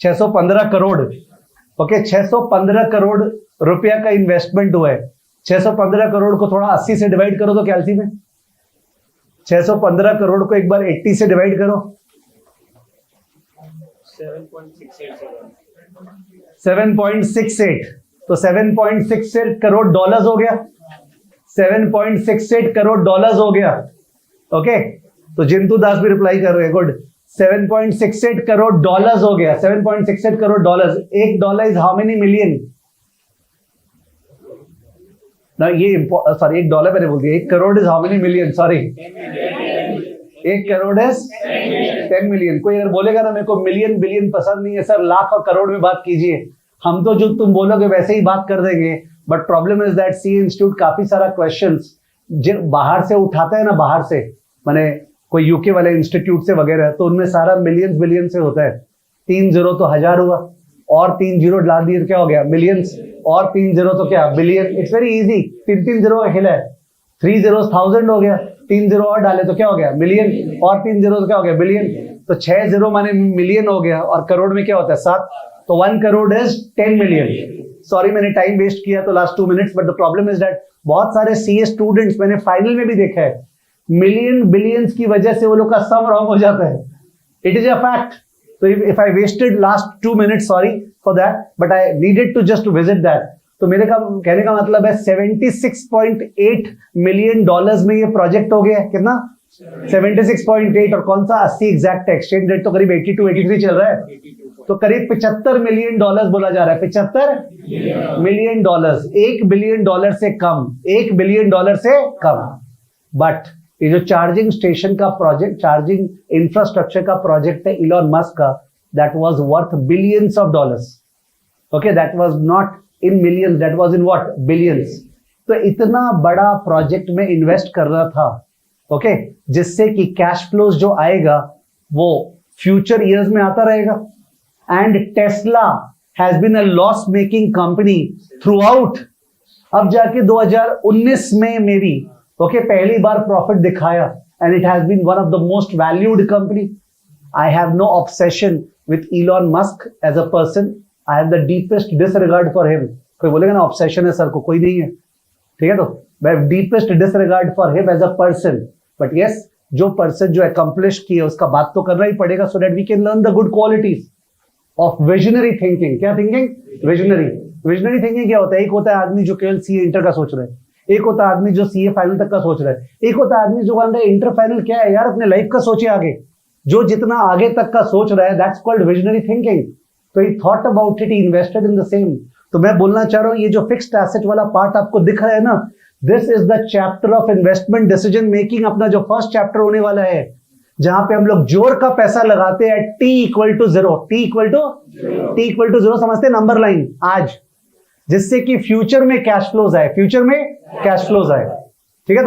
615 करोड़. ओके, 615 करोड़ रुपया का इन्वेस्टमेंट हुआ है. 615 करोड़ को थोड़ा 80 से डिवाइड करो तो कैलसी में 615 करोड़ को एक बार 80 से डिवाइड करो, 7.68. तो 7.68 करोड़ डॉलर्स हो गया. 7.68 करोड़ डॉलर्स हो गया. ओके, तो जिंतू दास भी रिप्लाई कर रहे हैं. गुड. 7.68 करोड़ डॉलर्स हो गया. 7.68 करोड़ डॉलर्स. एक dollar is how many million? ना ये सॉरी, एक डॉलर मैंने बोल दिया. 1 crore is how many million? Sorry, 1 crore is 10 million. कोई अगर बोलेगा ना मेरे को मिलियन बिलियन पसंद नहीं है सर, लाख और करोड़ में बात कीजिए, हम तो जो तुम बोलोगे वैसे ही बात कर देंगे. But problem is that C institute काफी सारा क्वेश्चंस बाहर से उठाता है ना, बाहर से माने कोई यूके वाले इंस्टीट्यूट से वगैरह, तो उनमें सारा मिलियंस बिलियन से होता है. 3 जीरो तो 1000 हुआ, और 3 जीरो डाल दिए तो क्या हो गया? मिलियंस. और 3 जीरो तो क्या? Billion. It's very easy. 3 zero का खेला है. 3 जीरो 1000 हो गया, 3 जीरो और डाले तो क्या हो गया? मिलियन. और 3 जीरो तो क्या हो गया? बिलियन. तो 6 जीरो माने मिलियन हो गया, और करोड़ में क्या होता है? 7. तो 1 करोड़ इज 10 मिलियन. सॉरी मैंने टाइम वेस्ट किया तो last 2 minutes, but the problem is that बहुत सारे सीए स्टूडेंट्स, मैंने फाइनल में भी देखा है, मिलियन बिलियंस की वजह से वो लोग का सम रॉन्ग हो जाता है. It is a fact. So if I wasted last 2 minutes, sorry for that, but I needed to just visit that. तो मेरे का कहने का मतलब है 76.8 मिलियन डॉलर्स में ये प्रोजेक्ट हो गया. कितना? 76.8. और कौन सा? 80 एग्जैक्ट. एक्सचेंज रेट तो करीब 82 83 चल रहा है. तो करीब 75 मिलियन डॉलर्स बोला जा रहा है. 75 मिलियन डॉलर्स. 1 बिलियन डॉलर से कम. 1 बिलियन डॉलर से कम. बट ये जो चार्जिंग स्टेशन का प्रोजेक्ट, चार्जिंग इंफ्रास्ट्रक्चर का प्रोजेक्ट है इलॉन मस्क का, that was worth billions of dollars. Okay, that was not in millions, that was in what? Billions. तो इतना बड़ा प्रोजेक्ट में इन्वेस्ट कर रहा था, ओके, जिससे कि कैश फ्लोज जो आएगा वो फ्यूचर ईयर्स में आता रहेगा. And Tesla has been a loss making company throughout, अब जाके 2019 में मेरी ओके पहली बार प्रॉफिट दिखाया, and it has been one of the most valued company. I have no obsession with Elon Musk as a person, I have the deepest disregard for him. कोई बोलेगा ना ऑब्सेशन है सर को, कोई नहीं है, ठीक है. तो मैं deepest disregard for him as a person, but yes जो पर्सन जो अकम्प्लिश किए उसका बात तो करना ही पड़ेगा, so that we can learn the good qualities of visionary thinking. क्या थिंकिंग? विजनरी. विजनरी थिंकिंग क्या होता है? एक होता है आदमी जो केवल सीए इंटर का सोच रहा है, एक होता है आदमी जो सीए फाइनल तक का सोच रहा है, एक होता है आदमी जो बोल रहा है इंटर फाइनल क्या है यार, अपने लाइफ का सोचे आगे. जो जितना आगे तक का सोच रहा है दैट्स कॉल्ड विजनरी थिंकिंग. तो he thought about it, he invested in the same. तो मैं बोलना चाह रहा हूं ये जो फिक्स्ड एसेट वाला पार्ट आपको दिख रहा है ना, this is the chapter of investment decision making. अपना जो फर्स्ट चैप्टर होने वाला है, जहां पे हम लोग जोर का पैसा लगाते हैं T equal to zero. T equal to zero समझते हैं, नंबर लाइन आज, जिससे कि फ्यूचर में कैश फ्लोज आए, फ्यूचर में कैश फ्लोज आए. ठीक है.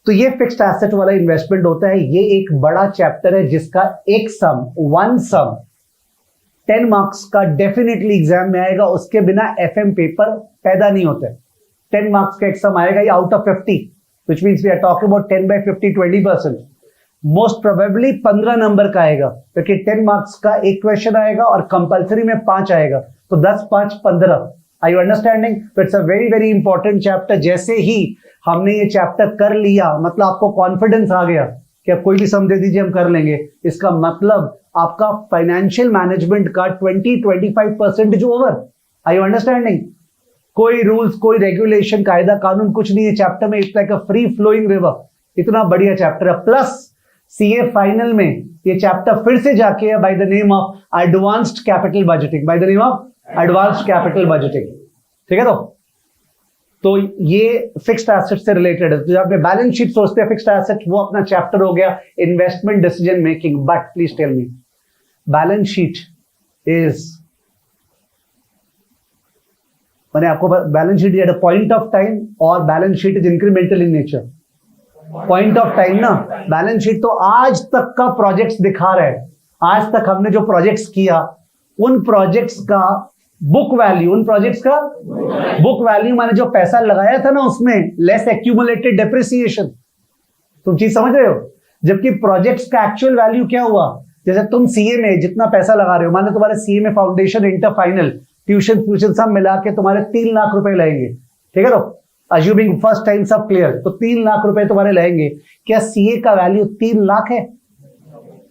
तो ये फिक्स्ड एसेट वाला इन्वेस्टमेंट होता है. ये एक बड़ा चैप्टर है जिसका एक सम, वन सम 10 मार्क्स का डेफिनेटली एग्जाम में आएगा. उसके बिना एफएम पेपर पैदा नहीं होता है. 10 मार्क्स का एक सम आएगा, ये out of 50, which means we are talking about 10 by 50, 20%. Most probably 15 number का आएगा, क्योंकि 10 मार्क्स का एक क्वेश्चन आएगा और कंपलसरी में 5 आएगा, तो 10 5 15. Are you understanding? तो it's a very very important chapter. जैसे ही हमने ये चैप्टर कर लिया, मतलब आपको कॉन्फिडेंस आ गया कि आप कोई भी सम दे दीजिए हम कर लेंगे, इसका मतलब आपका फाइनेंशियल मैनेजमेंट का 20-25% ओवर. Are you understanding? कोई रूल्स, कोई रेगुलेशन, कायदा कानून कुछ नहीं है चैप्टर में. It's like a free flowing river. इतना बढ़िया चैप्टर है. प्लस सीए फाइनल में ये चैप्टर फिर से जाके by the name of advanced capital budgeting, by the name of advanced capital budgeting. ठीक है. तो ये फिक्स्ड एसेट से रिलेटेड है. जब आप बैलेंस शीट सोचते हैं फिक्स्ड एसेट, वो अपना चैप्टर हो गया investment decision making. But please tell me, balance sheet is, मैंने आपको balance sheet at a point of time और balance sheet is incremental in nature. Point of time ना, बैलेंस शीट तो आज तक का प्रोजेक्ट्स दिखा रहा है. आज तक हमने जो प्रोजेक्ट्स किया उन प्रोजेक्ट्स का बुक वैल्यू, उन प्रोजेक्ट्स का बुक वैल्यू, माने जो पैसा लगाया था ना उसमें लेस एक्यूमुलेटेड डेप्रिसिएशन. तुम चीज समझ रहे हो? जबकि प्रोजेक्ट्स का एक्चुअल वैल्यू क्या हुआ, जैसे तुम सीए में जितना पैसा लगा रहे हो, माने तुम्हारे सीए में फाउंडेशन, इंटर, फाइनल, ट्यूशन सब मिला के तुम्हारे 3 लाख रुपए लगेंगे. ठीक है. तो अज्यूमिंग फर्स्ट टाइम सब क्लियर, तो 3 लाख रुपए तुम्हारे लगेंगे. क्या सीए का वैल्यू 3 लाख है?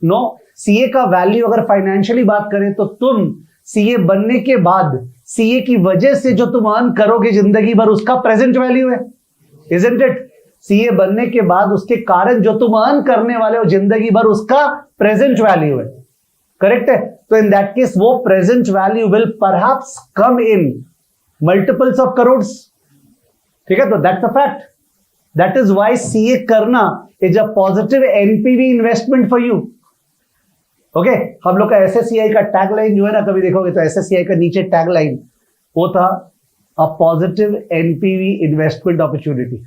नो. सीए का वैल्यू अगर फाइनेंशियली बात करें तो तुम सीए बनने के बाद सीए की वजह से जो तुम अर्न करोगे जिंदगी भर, उसका प्रेजेंट वैल्यू है. Isn't it? सीए बनने के बाद उसके कारण जो तुम अर्न करने वाले हो जिंदगी भर, उसका प्रेजेंट वैल्यू है. करेक्ट है. तो इन दैट केस वो present value will perhaps come in multiples of crores. ठीक है. तो that's a fact. That is why CA करना is a positive NPV investment for you. Okay. हम लोग का एसएससीआई का टैगलाइन जो है ना, कभी देखोगे तो एसएससीआई का नीचे टैगलाइन वो था अ positive NPV investment opportunity.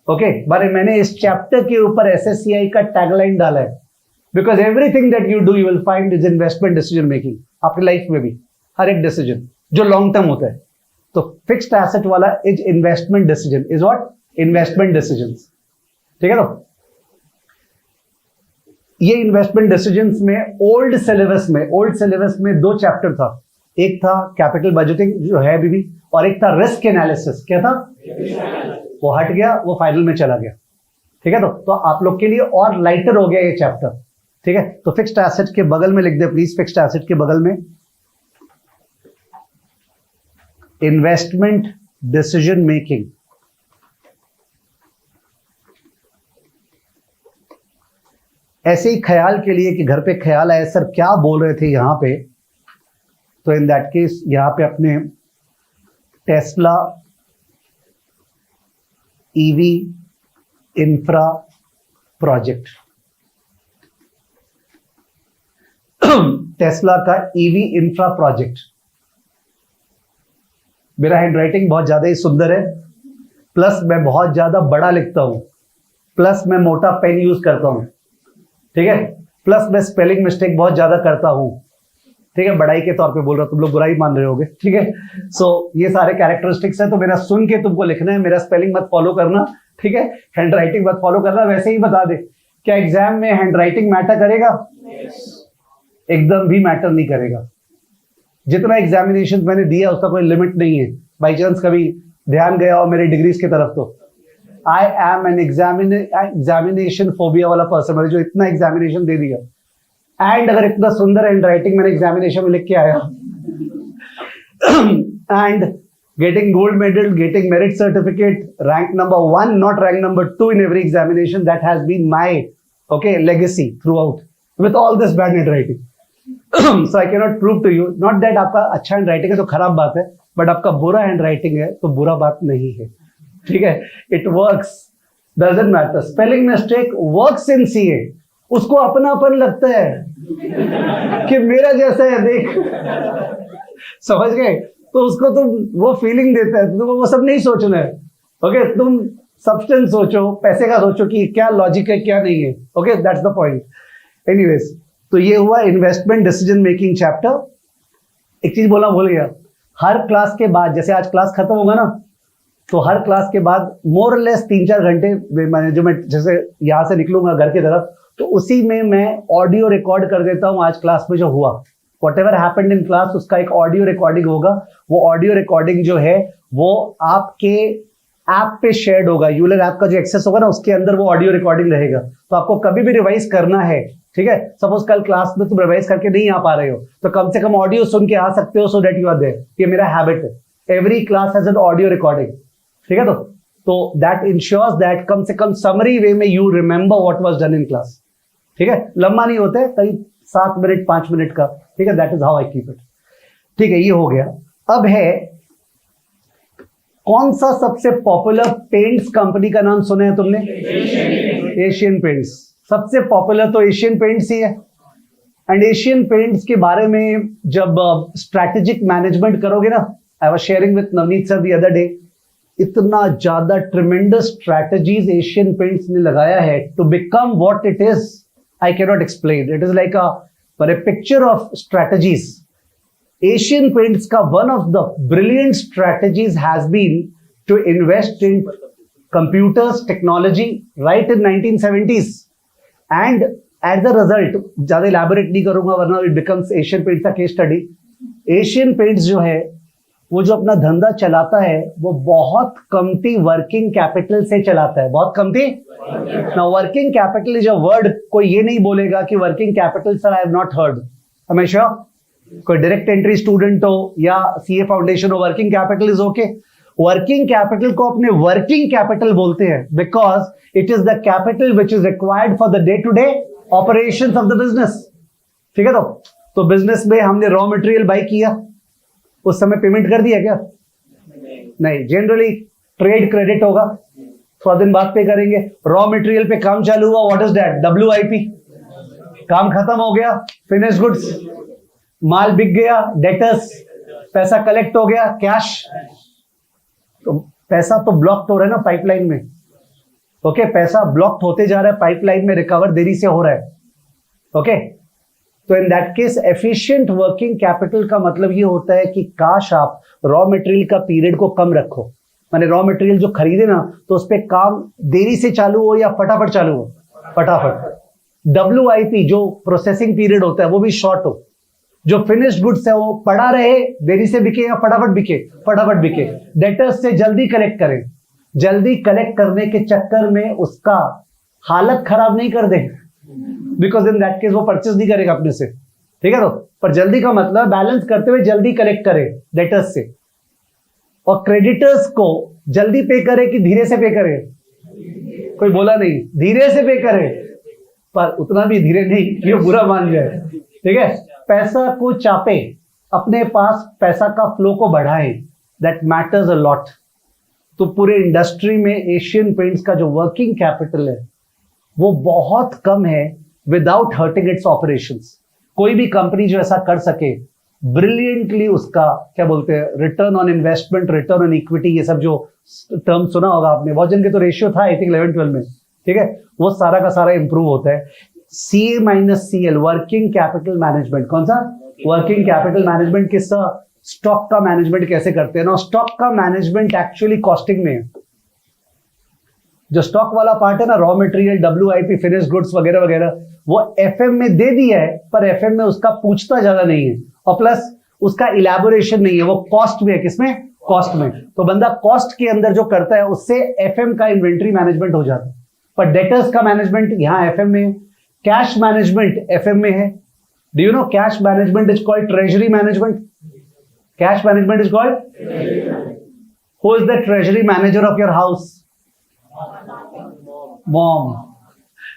Okay. बारे मैंने इस चैप्टर के ऊपर एसएससीआई का टैगलाइन डाला है, because everything that you do you will find is investment decision making. आपकी लाइफ में भी हर एक डिसीजन जो लॉन्ग टर्म होता है, तो फिक्स्ड एसेट वाला is investment decision, is what? Investment decisions. ठीक है. तो ये इन्वेस्टमेंट डिसीजंस में ओल्ड सिलेबस में 2 चैप्टर था. एक था कैपिटल बजटिंग जो है अभी भी, और एक था रिस्क एनालिसिस. क्या था? वो हट गया, वो फाइनल में चला गया. ठीक है. तो आप लोग के लिए और लाइटर हो गया ये चैप्टर. ठीक है. तो फिक्स्ड एसेट के बगल में लिख दे प्लीज, फिक्स्ड एसेट के बगल में इन्वेस्टमेंट डिसीजन मेकिंग. ऐसे ही ख्याल के लिए कि घर पे ख्याल आया सर क्या बोल रहे थे यहां पे, तो इन दैट केस यहां पे अपने Tesla EV infra project, Tesla का ईवी इंफ्रा प्रोजेक्ट. मेरा हैंडराइटिंग बहुत ज्यादा ही सुंदर है, प्लस मैं बहुत ज्यादा बड़ा लिखता हूं, प्लस मैं मोटा पेन यूज करता हूं. ठीक है. प्लस मैं स्पेलिंग मिस्टेक बहुत ज्यादा करता हूं. ठीक है, बड़ाई के तौर पे बोल रहा हूँ, तुम लोग बुराई मान रहे होगे, ठीक है। सो ये सारे कैरेक्टरिस्टिक्स है, तो मेरा सुन के तुमको लिखना है, मेरा स्पेलिंग मत फॉलो करना, ठीक है, हैंड राइटिंग मत फॉलो करना। वैसे ही बता दे, क्या एग्जाम में हैंड राइटिंग मैटर करेगा? एकदम भी मैटर नहीं करेगा। जितना एग्जामिनेशन मैंने दिया उसका कोई लिमिट नहीं है। बाई चांस कभी ध्यान गया हो मेरे डिग्रीज की तरफ, तो I M an examination phobia वाला पर्सन, मैंने जो इतना एग्जामिनेशन दे दिया, एंड अगर इतना सुंदर हैंड राइटिंग मैंने एग्जामिनेशन में लिख के आया and getting gold medal, getting merit certificate, rank number 1, not rank number 2 in every examination, that has been my legacy throughout with all this bad handwriting. So I cannot prove to you, not that आपका अच्छा हैंड राइटिंग है तो खराब बात है, बट आपका बुरा हैंड राइटिंग है तो बुरा बात नहीं है, ठीक है। It works, doesn't matter. Spelling mistake works in CA, उसको अपनापन लगता है कि मेरा जैसा है, देख, समझ गए? तो उसको तुम वो फीलिंग देता है, तुमको वो सब नहीं सोचना है, ओके। तुम सब्सटेंस सोचो, पैसे का सोचो कि क्या लॉजिक है क्या नहीं है, okay, that's the point. Anyways, तो ये हुआ इन्वेस्टमेंट डिसीजन मेकिंग चैप्टर। एक चीज बोलना भूल गया, हर क्लास के बाद, जैसे आज क्लास खत्म होगा ना, तो हर क्लास के बाद मोर लेस 3-4 घंटे मैं जैसे यहां से निकलूंगा घर की तरफ, तो उसी में मैं ऑडियो रिकॉर्ड कर देता हूं आज क्लास में जो हुआ, Whatever happened in class, उसका एक ऑडियो रिकॉर्डिंग होगा। वो ऑडियो रिकॉर्डिंग जो है वो आपके ऐप पे शेयर्ड होगा, यूलर ऐप का जो एक्सेस होगा ना, उसके अंदर वो ऑडियो रिकॉर्डिंग रहेगा। तो आपको कभी भी रिवाइज करना है, ठीक है, सपोज कल क्लास में तुम रिवाइज करके नहीं आ पा रहे हो, तो कम से कम ऑडियो सुन के आ सकते हो, so that you are there. ये मेरा हैबिट है, every class has an audio recording, ठीक है। तो दैट इंश्योर्स दैट कम से कम समरी वे में you remember what was done in class, ठीक है। लंबा नहीं होता है, कहीं 7 मिनट 5 मिनट का, ठीक है। That is how I keep it, ठीक है। ये हो गया। अब है कौन सा सबसे पॉपुलर पेंट्स कंपनी का नाम सुना है तुमने? Asian paints. सबसे पॉपुलर तो एशियन पेंट्स ही है। एंड एशियन पेंट्स के बारे में जब स्ट्रैटेजिक मैनेजमेंट करोगे ना, I was sharing with Navneet sir the other day, इतना ज्यादा ट्रिमेंडस स्ट्रैटेजीज एशियन पेंट्स ने लगाया है to become what it is. I cannot explain. It is like a picture of strategies. Asian Paints का one of the brilliant strategies has been to invest in computers, technology, right in 1970s. And as a result, ज़्यादा elaborate नहीं करूँगा वरना it becomes Asian Paints का case study. Asian Paints जो है, वो जो अपना धंधा चलाता है वो बहुत कमती वर्किंग कैपिटल से चलाता है, बहुत कमती। ना working capital is a word, कोई ये नहीं बोलेगा कि working capital sir I have not heard, हमेशा कोई डायरेक्ट एंट्री स्टूडेंट हो या सीए फाउंडेशन हो, working capital is okay. Working capital को अपने वर्किंग कैपिटल बोलते हैं because it is the capital which is required for the day to day operations of the business, ठीक है। तो बिजनेस में हमने रॉ मटेरियल बाय किया, उस समय पेमेंट कर दिया क्या? नहीं, जनरली ट्रेड क्रेडिट होगा, थोड़ा दिन बाद पे करेंगे। रॉ मटेरियल पे काम चालू हुआ, व्हाट इज दैट? WIP, काम खत्म हो गया, फिनिश गुड्स, माल बिक गया, डेटर्स, पैसा कलेक्ट हो गया, कैश। तो पैसा तो ब्लॉक हो रहा है ना पाइपलाइन में, ओके, पैसा ब्लॉक होते जा रहा है पाइपलाइन में, रिकवर देरी से हो रहा है, ओके। तो in that case efficient working capital का मतलब ये होता है कि काश आप रॉ मटेरियल का पीरियड को कम रखो, माने रॉ मटेरियल जो खरीदे ना तो उस पे काम देरी से चालू हो या फटाफट चालू हो, फटाफट। WIP जो प्रोसेसिंग पीरियड होता है वो भी शॉर्ट हो, जो फिनिश्ड गुड्स है वो पड़ा रहे, देरी से बिके या फटाफट बिके, फटाफट बिके। डेटर्स से जल्दी कलेक्ट करें, जल्दी कलेक्ट करने के चक्कर में उसका हालत खराब नहीं कर दे, बिकॉज इन दैट केस वो परचेज नहीं करेगा अपने से, ठीक है। तो पर जल्दी का मतलब बैलेंस करते हुए जल्दी कलेक्ट करे डेटर्स से, और क्रेडिटर्स को जल्दी पे करे कि धीरे से पे करे? कोई बोला नहीं, धीरे से पे करे, पर उतना भी धीरे नहीं कि वो बुरा मान जाए, ठीक है। पैसा को चापे, अपने पास पैसा का फ्लो को बढ़ाए, दैट मैटर्स अ लॉट। तो पूरे इंडस्ट्री में एशियन पेंट्स का जो वर्किंग कैपिटल है वो बहुत कम है विदाउट हर्टिंग इट्स ऑपरेशंस। कोई भी कंपनी जो ऐसा कर सके ब्रिलियंटली, उसका क्या बोलते हैं, return on investment, return on equity, ये सब जो टर्म सुना होगा आपने, बहुत जन के तो रेशियो था आई थिंक 11-12 में, ठीक है, वो सारा का सारा इंप्रूव होता है। CA - CL working capital management, कौन सा? वर्किंग कैपिटल मैनेजमेंट किसका? स्टॉक का मैनेजमेंट कैसे करते हैं ना। स्टॉक का मैनेजमेंट एक्चुअली कॉस्टिंग में है। जो स्टॉक वाला पार्ट है ना, raw material, WIP, finish goods वगैरह वगैरह, वो FM में दे दिया है, पर FM में उसका पूछता ज्यादा नहीं है, और प्लस उसका इलेबोरेशन नहीं है, वो कॉस्ट में है। किसमें? कॉस्ट में। तो बंदा कॉस्ट के अंदर जो करता है उससे FM का इन्वेंट्री मैनेजमेंट हो जाता है, पर डेटर्स का मैनेजमेंट यहां FM में है। कैश मैनेजमेंट FM में है। Do you know cash management is called treasury management. Cash management is called, who is the treasury manager of your house? Mom.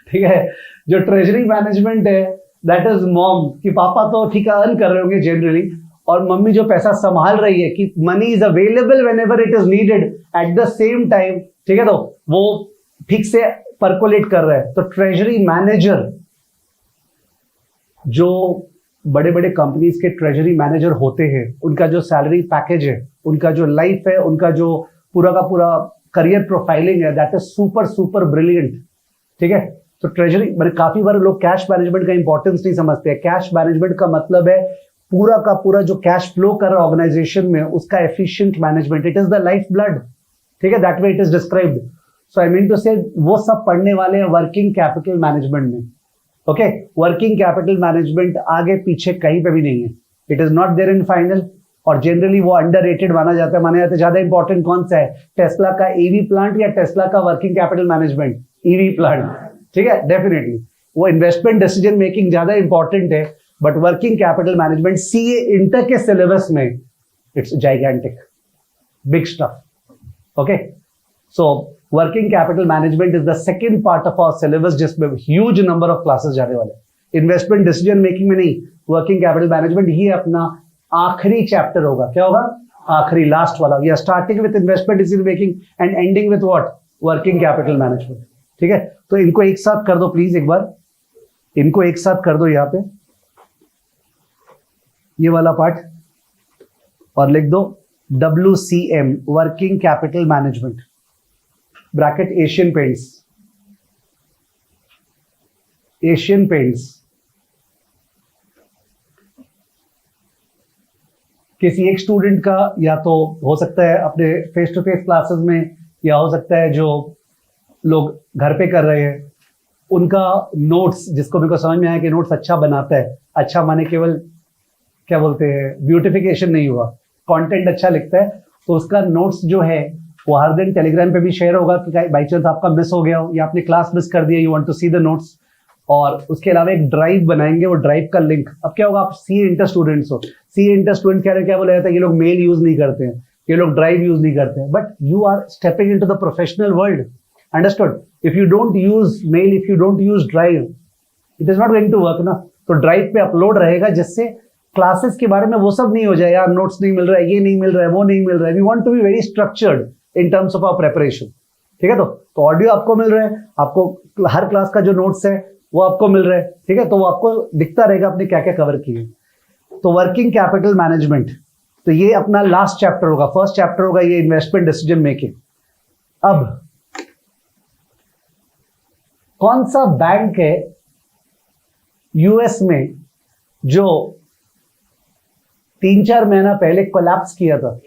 ठीक है, जो ट्रेजरी मैनेजमेंट है दैट इज मॉम। कि पापा तो ठीक है अर्न कर रहे होंगे जनरली, और मम्मी जो पैसा संभाल रही है कि money is available when ever it is needed eight the same time, ठीक है, तो वो ठीक से परकोलेट कर रहा है। तो ट्रेजरी मैनेजर, जो बड़े बड़े कंपनीज के ट्रेजरी मैनेजर होते हैं, उनका जो सैलरी पैकेज है, उनका जो लाइफ है, उनका जो पूरा का पूरा करियर प्रोफाइलिंग है, that is super super brilliant. ठीक है, तो ट्रेजरी, काफी बार लोग कैश मैनेजमेंट का इंपॉर्टेंस नहीं समझते हैं। कैश मैनेजमेंट का मतलब है पूरा का पूरा जो कैश फ्लो कर रहा है ऑर्गेनाइजेशन में, उसका efficient management. It is the life blood. ठीक है, that way it is described. So I mean to say वो सब पढ़ने वाले हैं वर्किंग कैपिटल मैनेजमेंट में। ओके, वर्किंग कैपिटल मैनेजमेंट आगे पीछे कहीं पे भी नहीं है। It is not there in final, और जनरली वो अंडररेटेड माना जाता है। ज्यादा इंपॉर्टेंट कौन सा है, टेस्ला का EV प्लांट या टेस्ला का working capital management? EV plant. ठीक है, डेफिनेटली वो इन्वेस्टमेंट डिसीजन मेकिंग ज्यादा इंपॉर्टेंट है, but working capital management CA inter के सिलेबस में it's gigantic, big stuff. Okay, so working capital management is the second part of our syllabus, जिसमें ह्यूज नंबर ऑफ क्लासेस जाने वाले। इन्वेस्टमेंट डिसीजन मेकिंग में नहीं, वर्किंग कैपिटल मैनेजमेंट ही अपना आखिरी चैप्टर होगा। क्या होगा? आखिरी, लास्ट वाला। We are starting with investment decision making and ending with what? Working capital management. ठीक है, तो इनको एक साथ कर दो प्लीज, एक बार इनको एक साथ कर दो यहां पे, ये वाला पार्ट, और लिख दो WCM, working capital management, bracket Asian paints. Asian paints किसी एक स्टूडेंट का, या तो हो सकता है अपने फेस टू फेस क्लासेस में, या हो सकता है जो लोग घर पे कर रहे हैं, उनका नोट्स, जिसको मेरे को समझ में आया कि नोट्स अच्छा बनाता है, अच्छा माने केवल क्या बोलते हैं, ब्यूटिफिकेशन नहीं हुआ, कंटेंट अच्छा लिखता है, तो उसका नोट्स जो है वो हर दिन टेलीग्राम पे भी शेयर होगा कि बाई चांस आपका मिस हो गया हो या आपने क्लास मिस कर दिया, you want to see the notes. और उसके अलावा एक ड्राइव बनाएंगे, वो ड्राइव का लिंक, अब क्या होगा, आप CA इंटर स्टूडेंट्स हो, CA इंटर स्टूडेंट क्या बोला जाता है, ये लोग मेल यूज नहीं करते हैं, ये लोग ड्राइव यूज नहीं करते हैं, but you are stepping into the professional world, understood? If you don't use mail, if you don't use drive, it is not going to work ना। तो ड्राइव पे अपलोड रहेगा, जिससे क्लासेस के बारे में वो सब नहीं हो जाए, यार नोट्स नहीं मिल रहा है, ये नहीं मिल रहा है, वो नहीं मिल रहा है। We want to be very structured in terms of our preparation. ठीक है, तो ऑडियो आपको मिल रहा है, आपको हर क्लास का जो नोट्स है वो आपको मिल रहा है। ठीक है, तो वो आपको दिखता रहेगा आपने क्या क्या कवर किए। तो वर्किंग कैपिटल मैनेजमेंट, तो ये अपना लास्ट चैप्टर होगा, फर्स्ट चैप्टर होगा ये इन्वेस्टमेंट डिसीजन मेकिंग। अब कौन सा बैंक है US में जो 3-4 महीना पहले कोलैप्स किया था?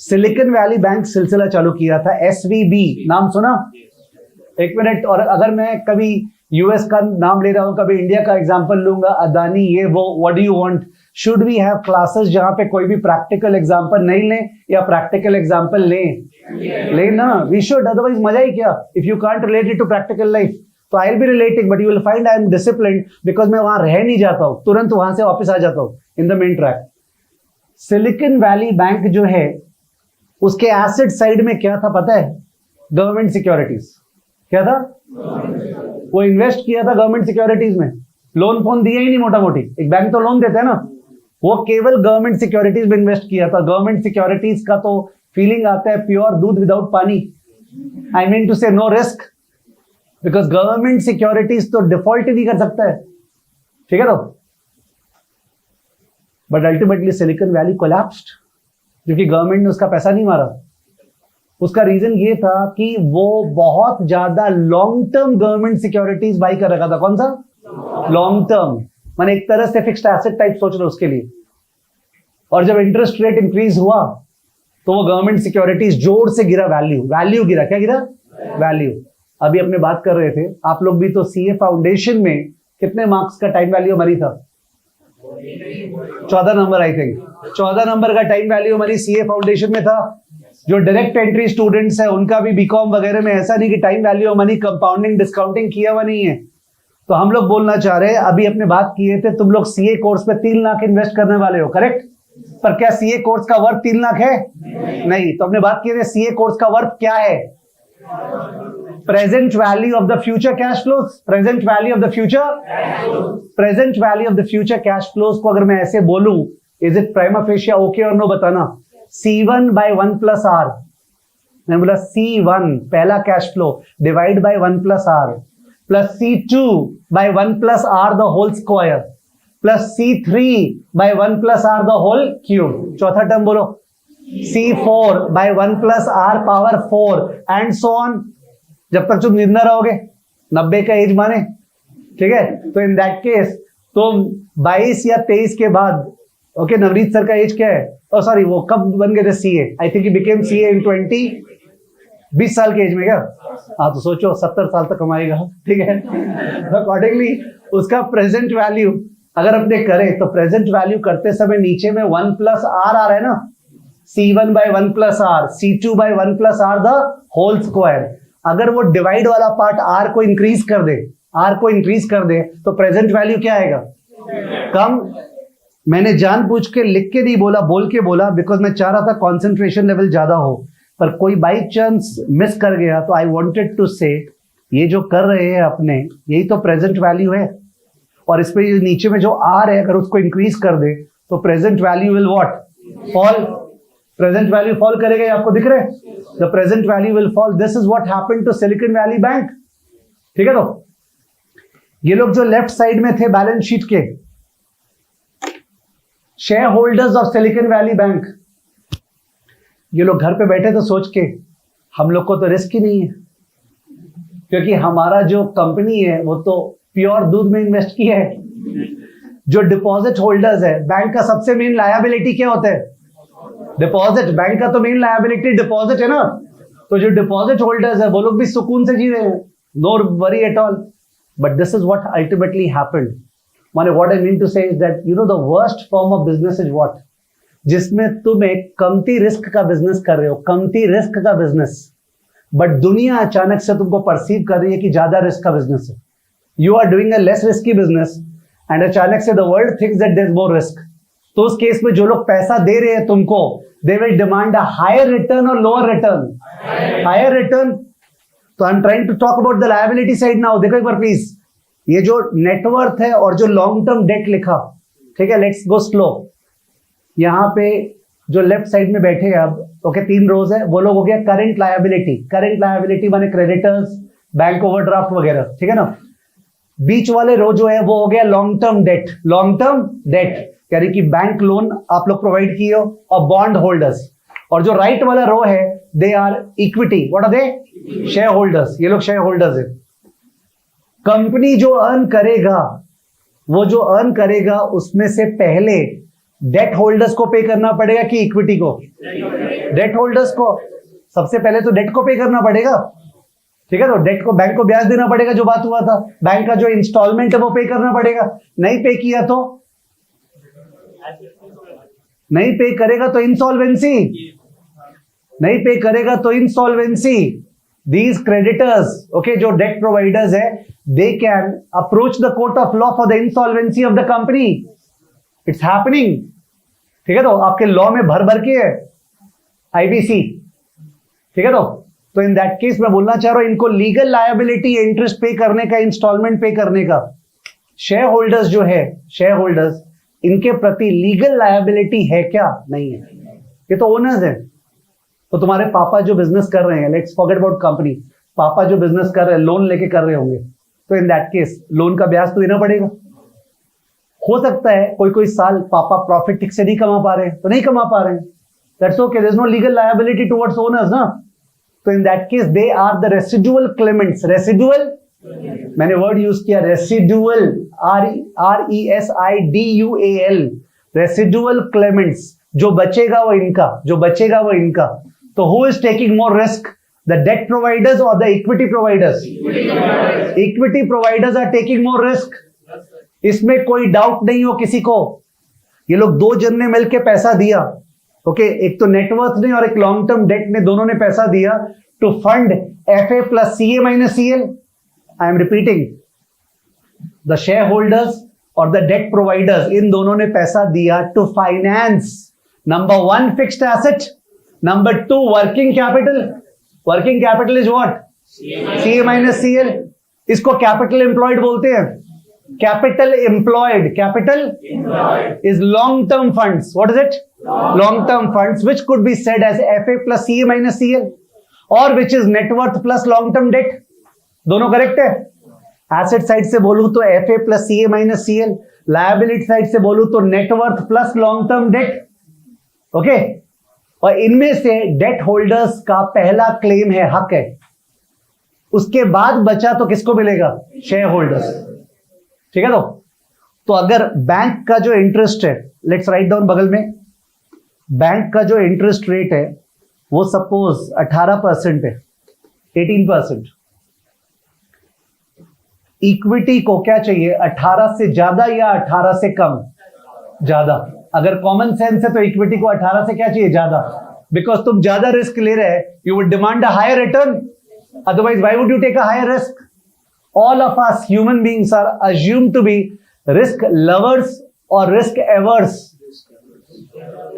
सिलिकॉन वैली बैंक सिलसिला चालू किया था, SVB, नाम सुना? एक मिनट, और अगर मैं कभी US का नाम ले रहा हूं, कभी इंडिया का एग्जांपल लूंगा, अदानी, ये वो, what do you want? Should we have classes जहां पे कोई भी प्रैक्टिकल एग्जांपल नहीं लें, या प्रैक्टिकल एग्जांपल लें ना? वी शुड, अदरवाइज मजा ही क्या if you can't relate it to practical life. तो I will be relating, but you will find I am disciplined, because मैं वहां रह नहीं जाता हूं, तुरंत वहां से वापस आ जाता हूं in the main track. Silicon Valley bank जो है, उसके एसेट साइड में क्या था पता है? Government securities. क्या था? वो इन्वेस्ट किया था गवर्नमेंट सिक्योरिटीज में, लोन फोन दिया ही नहीं, मोटा मोटी, एक बैंक तो लोन देता है ना, वो केवल गवर्नमेंट सिक्योरिटीज में इन्वेस्ट किया था। गवर्नमेंट सिक्योरिटीज का तो फीलिंग आता है प्योर दूध विदाउट पानी, I mean to say no risk, because government securities तो डिफॉल्ट ही नहीं कर सकता है। ठीक है, तो but ultimately Silicon Valley collapsed, क्योंकि गवर्नमेंट ने उसका पैसा नहीं मारा। उसका रीजन ये था कि वो बहुत ज्यादा long term government securities by कर रखा था। कौन सा? लॉन्ग टर्म, मैंने एक तरह से फिक्स्ड एसेट टाइप सोच लो उसके लिए। और जब इंटरेस्ट रेट इंक्रीज हुआ तो वो गवर्नमेंट सिक्योरिटीज जोर से गिरा, वैल्यू गिरा। क्या गिरा? वैल्यू। अभी अपने बात कर रहे थे, आप लोग भी तो सीए फाउंडेशन में कितने मार्क्स का टाइम वैल्यू मनी था? 14 नंबर आई थिंक। 14 नंबर का time value money CA foundation में था। जो डायरेक्ट एंट्री स्टूडेंट्स है उनका भी बीकॉम वगैरह में ऐसा नहीं कि time value money compounding discounting किया हुआ नहीं है। तो हम लोग बोलना चाह रहे हैं, अभी अपने बात किए थे, तुम लोग सीए कोर्स पे 3 लाख इन्वेस्ट करने वाले हो, करेक्ट? पर क्या सीए कोर्स का वर्थ 3 लाख है? नहीं। तो हमने बात की थी सीए कोर्स का वर्थ क्या है? Present value of the future cash flows. Present value of the future cash flows को अगर मैं ऐसे बोलूं, is it prima fascia okay और नो बताना? C1 by 1 plus R। मैंने बोला C1 पहला cash flow divide by 1 plus R plus C2 by 1 plus R the whole square plus C3 by 1 plus R the whole cube। चौथा टर्म बोलो C4 by 1 plus R power 4 and so on, जब तक तुम जिंदा रहोगे। 90 का एज माने, ठीक है? तो इन दैट केस तुम 22 या 23 के बाद, ओके, नवनीत सर का एज क्या है? ओ सॉरी, वो कब बन गए थे CA? I think he became CA इन 20 साल के एज में क्या? हाँ, तो सोचो 70 साल तक कमाएगा, ठीक है? अकॉर्डिंगली उसका प्रेजेंट वैल्यू अगर अपने करें तो प्रेजेंट वैल्यू करते समय नीचे में 1 plus R आ रहा है ना, C1 by 1 plus R, C2 by 1 plus R the whole square। अगर वो डिवाइड वाला पार्ट R को इंक्रीज कर दे तो प्रेजेंट वैल्यू क्या आएगा? कम। मैंने जानबूझ के लिख के नहीं बोला, बोल के बोला, बिकॉज मैं चाह रहा था कंसंट्रेशन लेवल ज्यादा हो, पर कोई बाई चांस मिस कर गया तो आई वांटेड टू से ये जो कर रहे हैं अपने, यही तो प्रेजेंट वैल्यू है। और इस पे नीचे में जो आर है, अगर उसको इंक्रीज कर दे तो present value will what? Fall. Present value fall करेगा, ये आपको दिख रहा है? The present value will fall. This is what happened to Silicon Valley bank, ठीक है? तो ये लोग जो लेफ्ट साइड में थे बैलेंस शीट के, share holders of silicon Valley bank, ये लोग घर पे बैठे तो सोच के, हम लोग को तो रिस्क ही नहीं है, क्योंकि हमारा जो कंपनी है वो तो प्योर दूध में इन्वेस्ट किया है। जो डिपॉजिट होल्डर्स है, बैंक का सबसे मेन लायबिलिटी क्या होता है? डिपॉजिट। बैंक का तो मेन लायबिलिटी डिपॉजिट है ना। तो जो डिपॉजिट होल्डर्स है वो लोग भी सुकून से जी रहे हैं, no worry at all. But this is what ultimately happened. माने what I mean to say is that you know the worst form of business is what? जिसमें तुम एक कमती रिस्क का बिजनेस कर रहे हो, कमती रिस्क का बिजनेस, बट दुनिया अचानक से तुमको परसीव कर रही है कि ज्यादा रिस्क का बिजनेस है। You are doing a less risky business and अचानक से the world thinks that there is more risk. तो उस केस में जो लोग पैसा दे रहे हैं तुमको, they will demand a higher return और लोअर रिटर्न? Higher return. तो I am trying to talk about the liability side now. देखो एक बार प्लीज, ये जो नेटवर्थ है और जो लॉन्ग टर्म डेट लिखा, ठीक है? Let's go slow. यहां पे जो लेफ्ट साइड में बैठे हैं अब, ओके, 3 रोज है, वो लोग हो गया करंट लायबिलिटी। करंट लायबिलिटी माने क्रेडिटर्स, बैंक ओवरड्राफ्ट वगैरह, ठीक है ना? बीच वाले रो जो है वो हो गया long term date. Long term date यानी कि बैंक लोन आप लोग प्रोवाइड किए हो और बॉन्ड होल्डर्स। और जो राइट वाला रो है, they are equity. What are they? Share holders. ये लोग शेयर होल्डर्स है। कंपनी जो अर्न करेगा, वो जो अर्न करेगा उसमें से पहले डेट होल्डर्स को पे करना पड़ेगा कि इक्विटी को? डेट होल्डर्स को। सबसे पहले तो डेट को पे करना पड़ेगा, ठीक है? तो डेट को, बैंक को ब्याज देना पड़ेगा, जो बात हुआ था। बैंक का जो इंस्टॉलमेंट है वो पे करना पड़ेगा। नहीं पे किया तो, नहीं पे करेगा तो इंसॉल्वेंसी, नहीं पे करेगा तो इंसॉल्वेंसी। These creditors, okay, जो डेट प्रोवाइडर्स है, they can approach the court of law for the insolvency of the company. It's happening, ठीक है? तो आपके लॉ में भर भर के है आईबीसी, ठीक है? तो इन दैट केस मैं बोलना चाह रहा हूं, इनको लीगल लायबिलिटी, इंटरेस्ट पे करने का, इंस्टॉलमेंट पे करने का। शेयर होल्डर्स जो है, शेयर होल्डर्स, इनके प्रति लीगल लायबिलिटी है क्या? नहीं है। ये तो ओनर्स है। तो तुम्हारे पापा जो बिजनेस कर रहे हैं, लेट्स फॉरगेट अबाउट कंपनी, पापा जो बिजनेस कर रहे हैं, लोन लेके कर रहे होंगे, तो इन दैट केस लोन का ब्याज तो देना पड़ेगा। हो सकता है कोई कोई साल पापा प्रॉफिट ठीक से नहीं कमा पा रहे हैं, तो नहीं कमा पा रहे हैं, that's okay, there is no legal liability towards owners ना। तो in that case they are the residual claimants. Residual मैंने वर्ड यूज किया रेसिडुअल, RESIDUAL, रेसिडुअल क्लेमेंट्स, जो बचेगा वो इनका, जो बचेगा वो इनका। तो who is taking more risk, the debt providers और the equity providers? Equity providers are taking more risk, इसमें कोई डाउट नहीं हो किसी को। ये लोग दो जन ने मिलकर पैसा दिया, ओके, एक तो नेटवर्थ ने और एक लॉन्ग टर्म डेट ने, दोनों ने पैसा दिया to fund FA plus CA minus CL। I am repeating, the share holders और द डेट प्रोवाइडर्स, इन दोनों ने पैसा दिया to finance number 1 fixed asset, number 2 working capital. Working capital is what? CA minus CL। इसको कैपिटल एम्प्लॉयड बोलते हैं। Capital employed, capital is long term funds. What is it? Long term funds which could be said as FA plus CA minus CL और which is net worth plus long term date. दोनों करेक्ट है। एसेट साइड से बोलूं तो FA plus CA minus CL, liability side से बोलूं तो net worth plus long term date, okay. और इनमें से डेट होल्डर्स का पहला क्लेम है, हक है, उसके बाद बचा तो किसको मिलेगा? शेयर होल्डर्स, ठीक है। तो अगर बैंक का जो इंटरेस्ट है, लेट्स राइट डाउन बगल में, बैंक का जो इंटरेस्ट रेट है वो सपोज 18% है, 18%। इक्विटी को क्या चाहिए? 18 से ज्यादा या 18 से कम? ज्यादा। अगर कॉमन सेंस है तो इक्विटी को 18 से क्या चाहिए? ज्यादा, बिकॉज तुम ज्यादा रिस्क ले रहे हैं, you would demand a higher return, otherwise why would you take a higher risk? All of us human beings are assumed to be risk lovers or risk averse.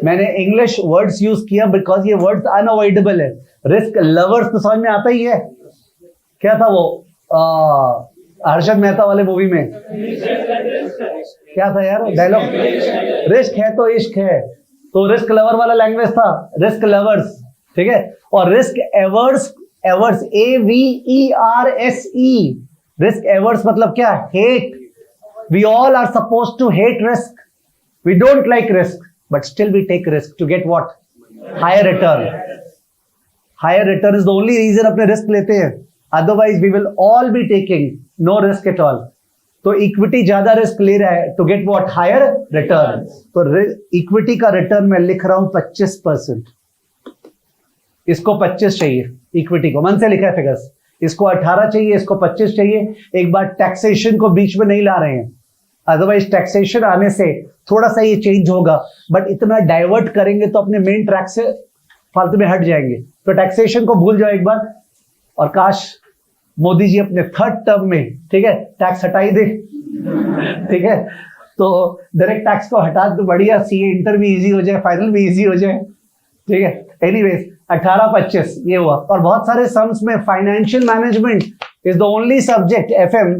मैंने इंग्लिश वर्ड्स यूज किया बिकॉज ये वर्ड्स अनअवॉइडेबल है। रिस्क लवर्स तो समझ में आता ही है। क्या था वो हर्षद मेहता वाले मूवी में, क्या था यार डायलॉग? रिस्क है तो इश्क है, तो रिस्क लवर वाला लैंग्वेज था, रिस्क लवर्स, ठीक है। और risk averse, averse AVERSE, risk averse मतलब क्या? Hate. We all are suppose to hate risk, we don't like risk, but still we take risk to get what? Higher return. Higher return is the only reason अपने रिस्क लेते हैं, otherwise we will all be taking no risk at all. तो इक्विटी ज्यादा रिस्क ले रहा है to get what? Higher return. तो इक्विटी का रिटर्न मैं लिख रहा हूं 25%, इसको 25 चाहिए, इक्विटी को मन से लिखा है फिगर्स। इसको 18 चाहिए, इसको 25 चाहिए। एक बार टैक्सेशन को बीच में नहीं ला रहे हैं, अदरवाइज टैक्सेशन आने से थोड़ा सा ये चेंज होगा, बट इतना डाइवर्ट करेंगे तो अपने मेन ट्रैक से फालतू में हट जाएंगे। तो टैक्सेशन को भूल जाओ एक बार, और काश मोदी जी अपने 3rd टर्म में, ठीक है, टैक्स हटाई दे, ठीक है। तो डायरेक्ट टैक्स को हटा दो, बढ़िया CA इंटर भी इजी हो जाए, फाइनल भी इजी हो जाए, ठीक है। एनीवेज 18-25 ये हुआ। और बहुत सारे सम्स में financial management is the only subject FM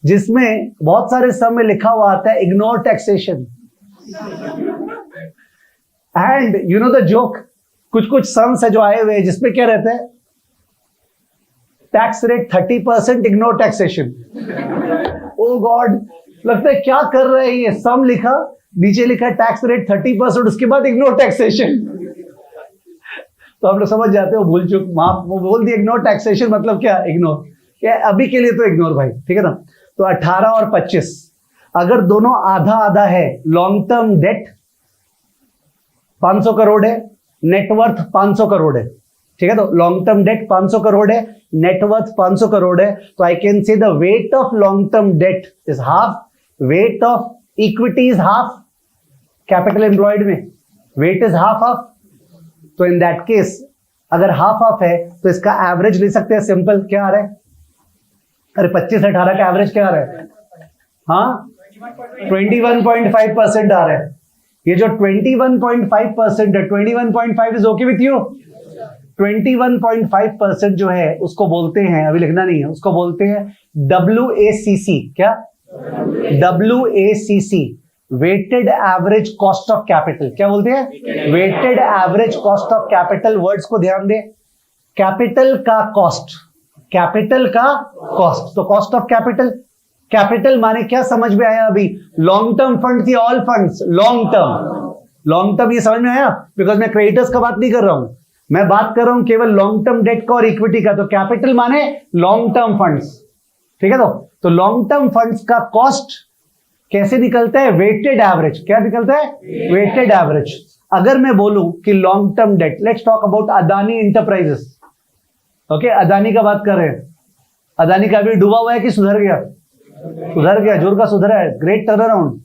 जिसमें बहुत सारे सम में लिखा हुआ आता है ignore taxation. And you know the joke, कुछ कुछ सम्स है जो आए हुए हैं जिसमें क्या रहता है? Tax rate 30%, ignore taxation. Oh God, लगता है क्या कर रहे हैं ये? सम लिखा, नीचे लिखा टैक्स रेट 30%, उसके बाद इग्नोर टैक्सेशन। तो आप लोग समझ जाते हो, भूल चुक माफ, वो बोल दिया इग्नोर टैक्सेशन मतलब क्या? इग्नोर, क्या अभी के लिए तो इग्नोर भाई, ठीक है ना। तो 18 और 25 अगर दोनों आधा आधा है, लॉन्ग टर्म डेट 500 करोड़ है, नेटवर्थ 500 करोड़ है, ठीक है। तो लॉन्ग टर्म डेट 500 करोड़ है, नेटवर्थ 500 करोड़ है, तो I can say the weight of long term date is half, weight of equity is half. Capital employed में वेट इज हाफ ऑफ, तो इन दैट केस अगर हाफ ऑफ है तो इसका एवरेज ले सकते हैं। सिंपल क्या आ रहा है? अरे 25 से 18 का एवरेज क्या आ रहा है? हाँ 21.5% आ रहा है। ये जो 21.5% है, 21.5 इज ओके विथ यू? 21.5% जो है उसको बोलते हैं, अभी लिखना नहीं है, उसको बोलते हैं WACC। क्या? WACC, weighted average cost of capital. क्या बोलते हैं? Weighted average cost of capital. Words को ध्यान दे, कैपिटल का कॉस्ट, कैपिटल का कॉस्ट, तो कॉस्ट ऑफ कैपिटल। कैपिटल माने क्या समझ में आया अभी? लॉन्ग टर्म फंड थी, all funds long term. Long term ये समझ में आया? बिकॉज मैं क्रेडिटर्स का बात नहीं कर रहा हूं, मैं बात कर रहा हूं केवल लॉन्ग टर्म डेट का और इक्विटी का। तो कैपिटल माने लॉन्ग टर्म फंड्स, ठीक है। तो लॉन्ग टर्म फंड्स का कॉस्ट कैसे निकलता है? Weighted average. क्या निकलता है? Weighted average. अगर मैं बोलूं कि long term debt, let's talk about Adani Enterprises. Okay, Adani का बात कर रहे हैं। अदानी का भी डूबा हुआ है कि सुधर गया? सुधर गया, जोर का सुधरा है। Great turn around.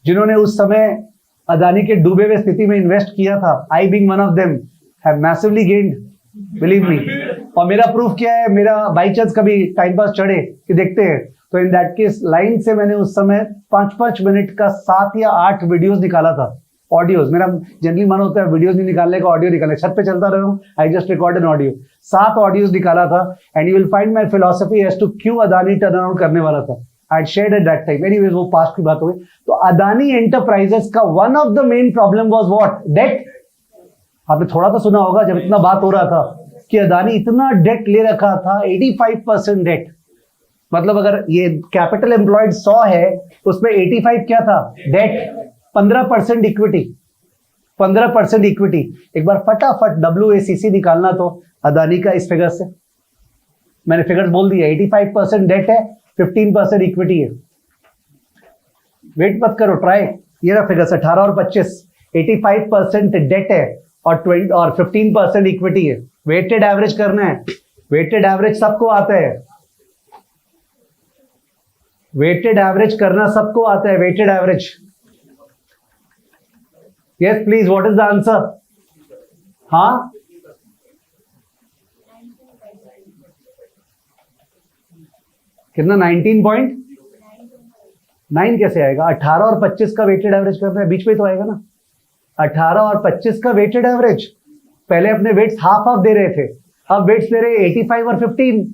जिन्होंने उस समय अदानी के डूबे हुए स्थिति में इन्वेस्ट किया था, I being one of them, have massively gained, believe me. और मेरा प्रूफ क्या है? मेरा बाई चांस कभी टाइम पास चढ़े कि देखते हैं, तो इन दैट केस लाइन से मैंने उस समय 5-5 मिनट का 7 या 8 वीडियोस निकाला था। ऑडियोज, मेरा जनरली मन होता है वीडियोस नहीं निकालने का, ऑडियो निकालने। छत पे चलता रहा हूँ, I just record an audio. 7 audios निकाला था। And you will find my philosophy as to क्यों अदानी टर्न अराउंड करने वाला था। I shared at that time. Anyways, वो पास्ट की बात हो गई। तो अदानी एंटरप्राइजेस का one of the main problem was what? Debt. आपने थोड़ा तो सुना होगा जब इतना बात हो रहा था कि अदानी इतना डेट ले रखा था, 85% डेट। मतलब अगर ये कैपिटल एम्प्लॉयड 100 है, उसमें 85 क्या था? डेट। 15% इक्विटी। 15% इक्विटी। एक बार फटाफट WACC निकालना तो अदानी का इस फिगर से। मैंने फिगर्स बोल दिया, 85% डेट है, 15% इक्विटी है। वेट मत करो, ट्राई। ये रहा फिगर्स 18 और 25। 85% डेट है और 15% इक्विटी है। वेटेड एवरेज करना है। वेटेड एवरेज सबको आता है। वेटेड एवरेज करना सबको आता है। Weighted average. Yes please, what is the answer? हाँ, कितना? 19.9 कैसे आएगा? 18 और 25 का वेटेड एवरेज करना है, बीच में तो आएगा ना। 18 और 25 का वेटेड एवरेज। पहले अपने वेट्स हाफ हाफ दे रहे थे, अब वेट्स दे रहे 85 और 15।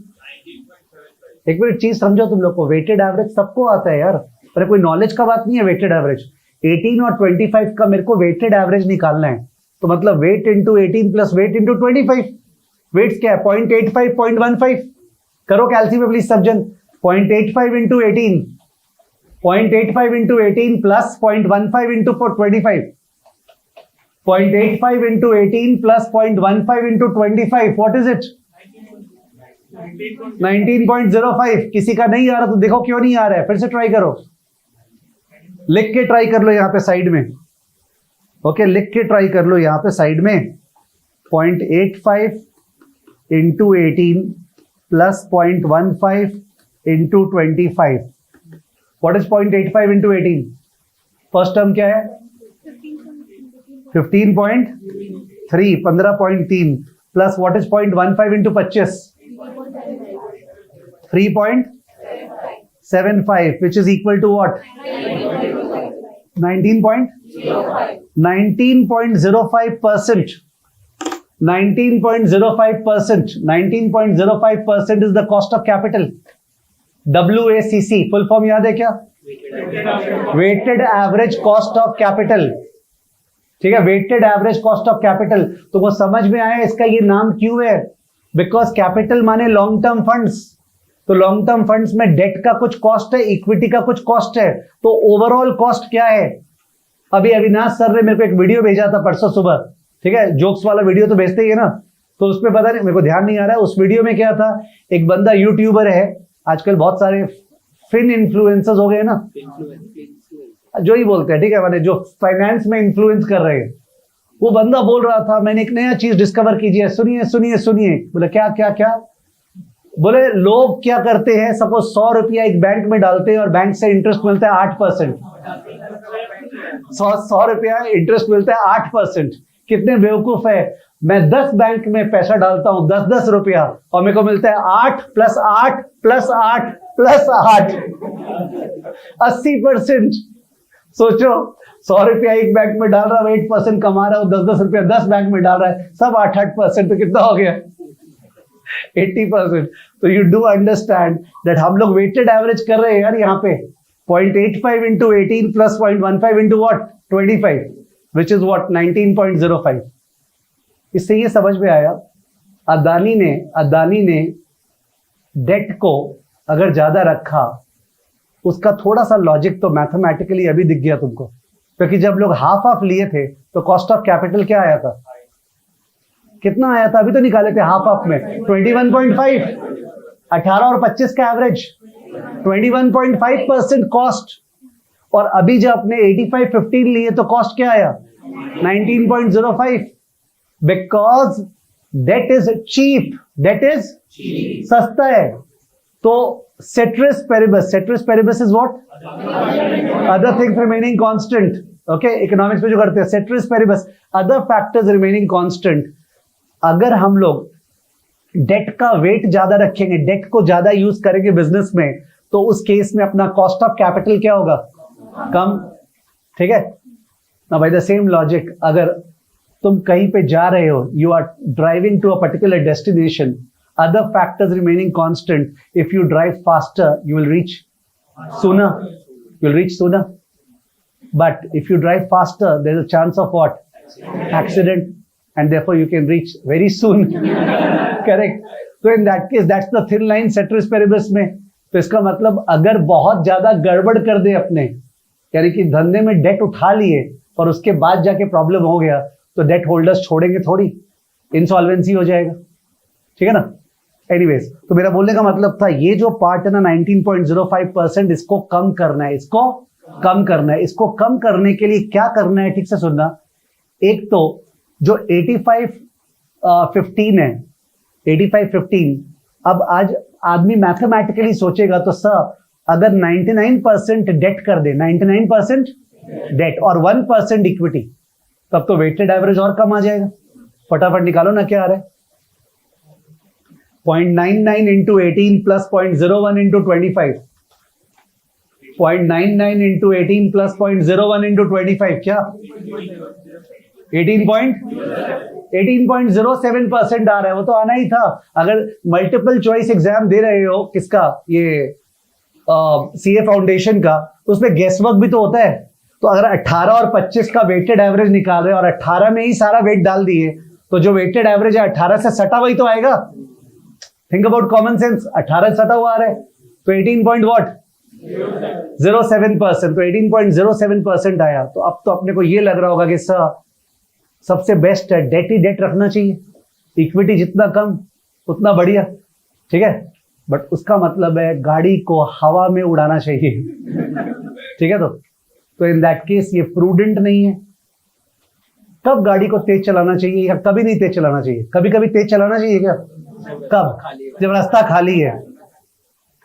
एक मिनट, चीज समझो तुम लोग को। वेटेड एवरेज सबको आता है यार, पर कोई नॉलेज का बात नहीं है। वेटेड एवरेज 18 और 25 का मेरे को वेटेड एवरेज निकालना है। तो मतलब weight into 18 plus weight into 25। Weights क्या है? 0.85, 0.15। करो कैलसी में प्लीज सब जन। 0.85 into 18, 0.85 into 18 plus 0.15 into 25। 0.85 into 18 plus 0.15 into 25, what is it? 19.05। किसी का नहीं आ रहा तो देखो क्यों नहीं आ रहा है, फिर से ट्राई करो। लिख के ट्राई कर लो यहां पे साइड में। ओके, लिख के ट्राई कर लो यहां पे साइड में। 0.85 into 18 plus 0.15 into 25। What is 0.85 into 18? First term क्या है? 15.3, 15.3 plus what is 0.15 into 25? 3.75, which is equal to what? 19.05%. 19.05%. 19.05% is the cost of capital. WACC full form याद है क्या? Weighted average cost of capital. ठीक है, weighted average cost of capital. तुमको समझ में आया इसका ये नाम क्यों है? बिकॉज कैपिटल माने लॉन्ग टर्म फंड्स। तो लॉन्ग टर्म फंड्स में डेट का कुछ कॉस्ट है, इक्विटी का कुछ कॉस्ट है। तो ओवरऑल कॉस्ट क्या है? अभी अविनाश सर ने मेरे को एक वीडियो भेजा था परसों सुबह। ठीक है, जोक्स वाला वीडियो तो भेजते ही है ना, तो उसमें पता नहीं, मेरे को ध्यान नहीं आ रहा है उस वीडियो में क्या था। एक बंदा यूट्यूबर है, आजकल बहुत सारे फिन इन्फ्लुएंसर्स हो गए ना, जो ही बोलते हैं, ठीक है, माने जो फाइनेंस में इन्फ्लुएंस कर रहे हैं। वो बंदा बोल रहा था मैंने एक नया चीज डिस्कवर कीजिए, सुनिए सुनिए सुनिए। बोले क्या क्या क्या? बोले लोग क्या करते हैं, सपोज 100 रुपया एक बैंक में डालते हैं और बैंक से इंटरेस्ट मिलता है 8%। 100 रुपया इंटरेस्ट मिलता है 8%। कितने बेवकूफ है। मैं 10 बैंक में पैसा डालता हूं, 10-10 रुपया, और मेरे को मिलता है 8 प्लस 8 प्लस 8 प्लस 8, 80%। सोचो, 100 रुपया एक बैंक में डाल रहा है, 8% कमा रहा है, 10-10 रुपया 10 बैंक में डाल रहा है, सब 8-8%, तो कितना हो गया? 80%। तो यू डू अंडरस्टैंड दैट हम लोग वेटेड एवरेज कर रहे हैं यार यहाँ पे। 0.85 into 18 plus 0.15 into what? 25, which is what? 19.05। इससे ये समझ में आया अदानी ने डेट को अगर ज्यादा रखा, उसका थोड़ा सा लॉजिक तो मैथमेटिकली अभी दिख गया तुमको। क्योंकि जब लोग हाफ हाफ लिए थे तो कॉस्ट ऑफ कैपिटल क्या आया था? कितना आया था? अभी तो निकाले थे हाफ हाफ में 21.5। 18 और 25 का एवरेज 21.5% कॉस्ट, और अभी जब अपने 85-15 लिए तो कॉस्ट क्या आया 19.05, because debt is cheap, debt is सस्ता है। तो ceteris paribus is what? Other things remaining constant. Okay, economics में जो करते हैं ceteris paribus, other factors remaining constant. अगर हम लोग डेट का वेट ज्यादा रखेंगे, डेट को ज्यादा यूज करेंगे बिजनेस में, तो उस केस में अपना कॉस्ट ऑफ कैपिटल क्या होगा, कम। ठीक है ना, बाय द सेम लॉजिक, अगर तुम कहीं पे जा रहे हो, you are driving to a particular destination, other factors remaining constant, if you drive faster you will reach sooner, but if you drive faster there is a chance of what, accident, and therefore you can reach very soon correct? So in that case that's the thin line ceteris paribus में। तो इसका मतलब अगर बहुत ज्यादा गड़बड़ कर दे अपने, यानी कि धंधे में डेट उठा लिए और उसके बाद जाके प्रॉब्लम हो गया, तो डेट होल्डर्स छोड़ेंगे थोड़ी, इंसॉल्वेंसी हो जाएगा। ठीक है ना। एनीवेज, तो मेरा बोलने का मतलब था ये जो पार्ट है ना 19.05%, इसको कम करना है, इसको कम करना है। इसको कम करने के लिए क्या करना है, ठीक से सुनना। एक तो जो 85-15 है, 85-15, अब आज आदमी मैथमेटिकली सोचेगा तो सर अगर 99% डेट कर दे, 99% डेट और 1% इक्विटी, तब तो वेटेड एवरेज और कम आ जाएगा। फटाफट निकालो ना क्या आ रहा है, 0.99 into 18 plus 0.01 into 25, 0.99 into 18 plus 0.01 into 25 क्या 18.07% आ रहा है। वो तो आना ही था। अगर मल्टीपल चॉइस एग्जाम दे रहे हो, किसका, ये सीए फाउंडेशन का, तो उसमें गेस वर्क भी तो होता है। तो अगर 18 और 25 का वेटेड एवरेज निकाल रहे हैं और 18 में ही सारा वेट डाल दिए, तो जो वेटेड एवरेज है 18 से सटा वही तो आएगा। थिंक अबाउट कॉमन सेंस, 18 सटा हुआ आ रहा है, तो 18.07%, तो 18.07% आया। तो अब तो अपने को ये लग रहा होगा कि सर सबसे बेस्ट है डेट ही डेट रखना चाहिए, इक्विटी जितना कम उतना बढ़िया। ठीक है, बट उसका मतलब है गाड़ी को हवा में उड़ाना चाहिए ठीक है, तो इन दैट केस ये प्रूडेंट नहीं है। कब गाड़ी को तेज चलाना चाहिए या कभी नहीं तेज चलाना चाहिए? कभी कभी तेज चलाना चाहिए क्या? कब? जब रास्ता खाली है,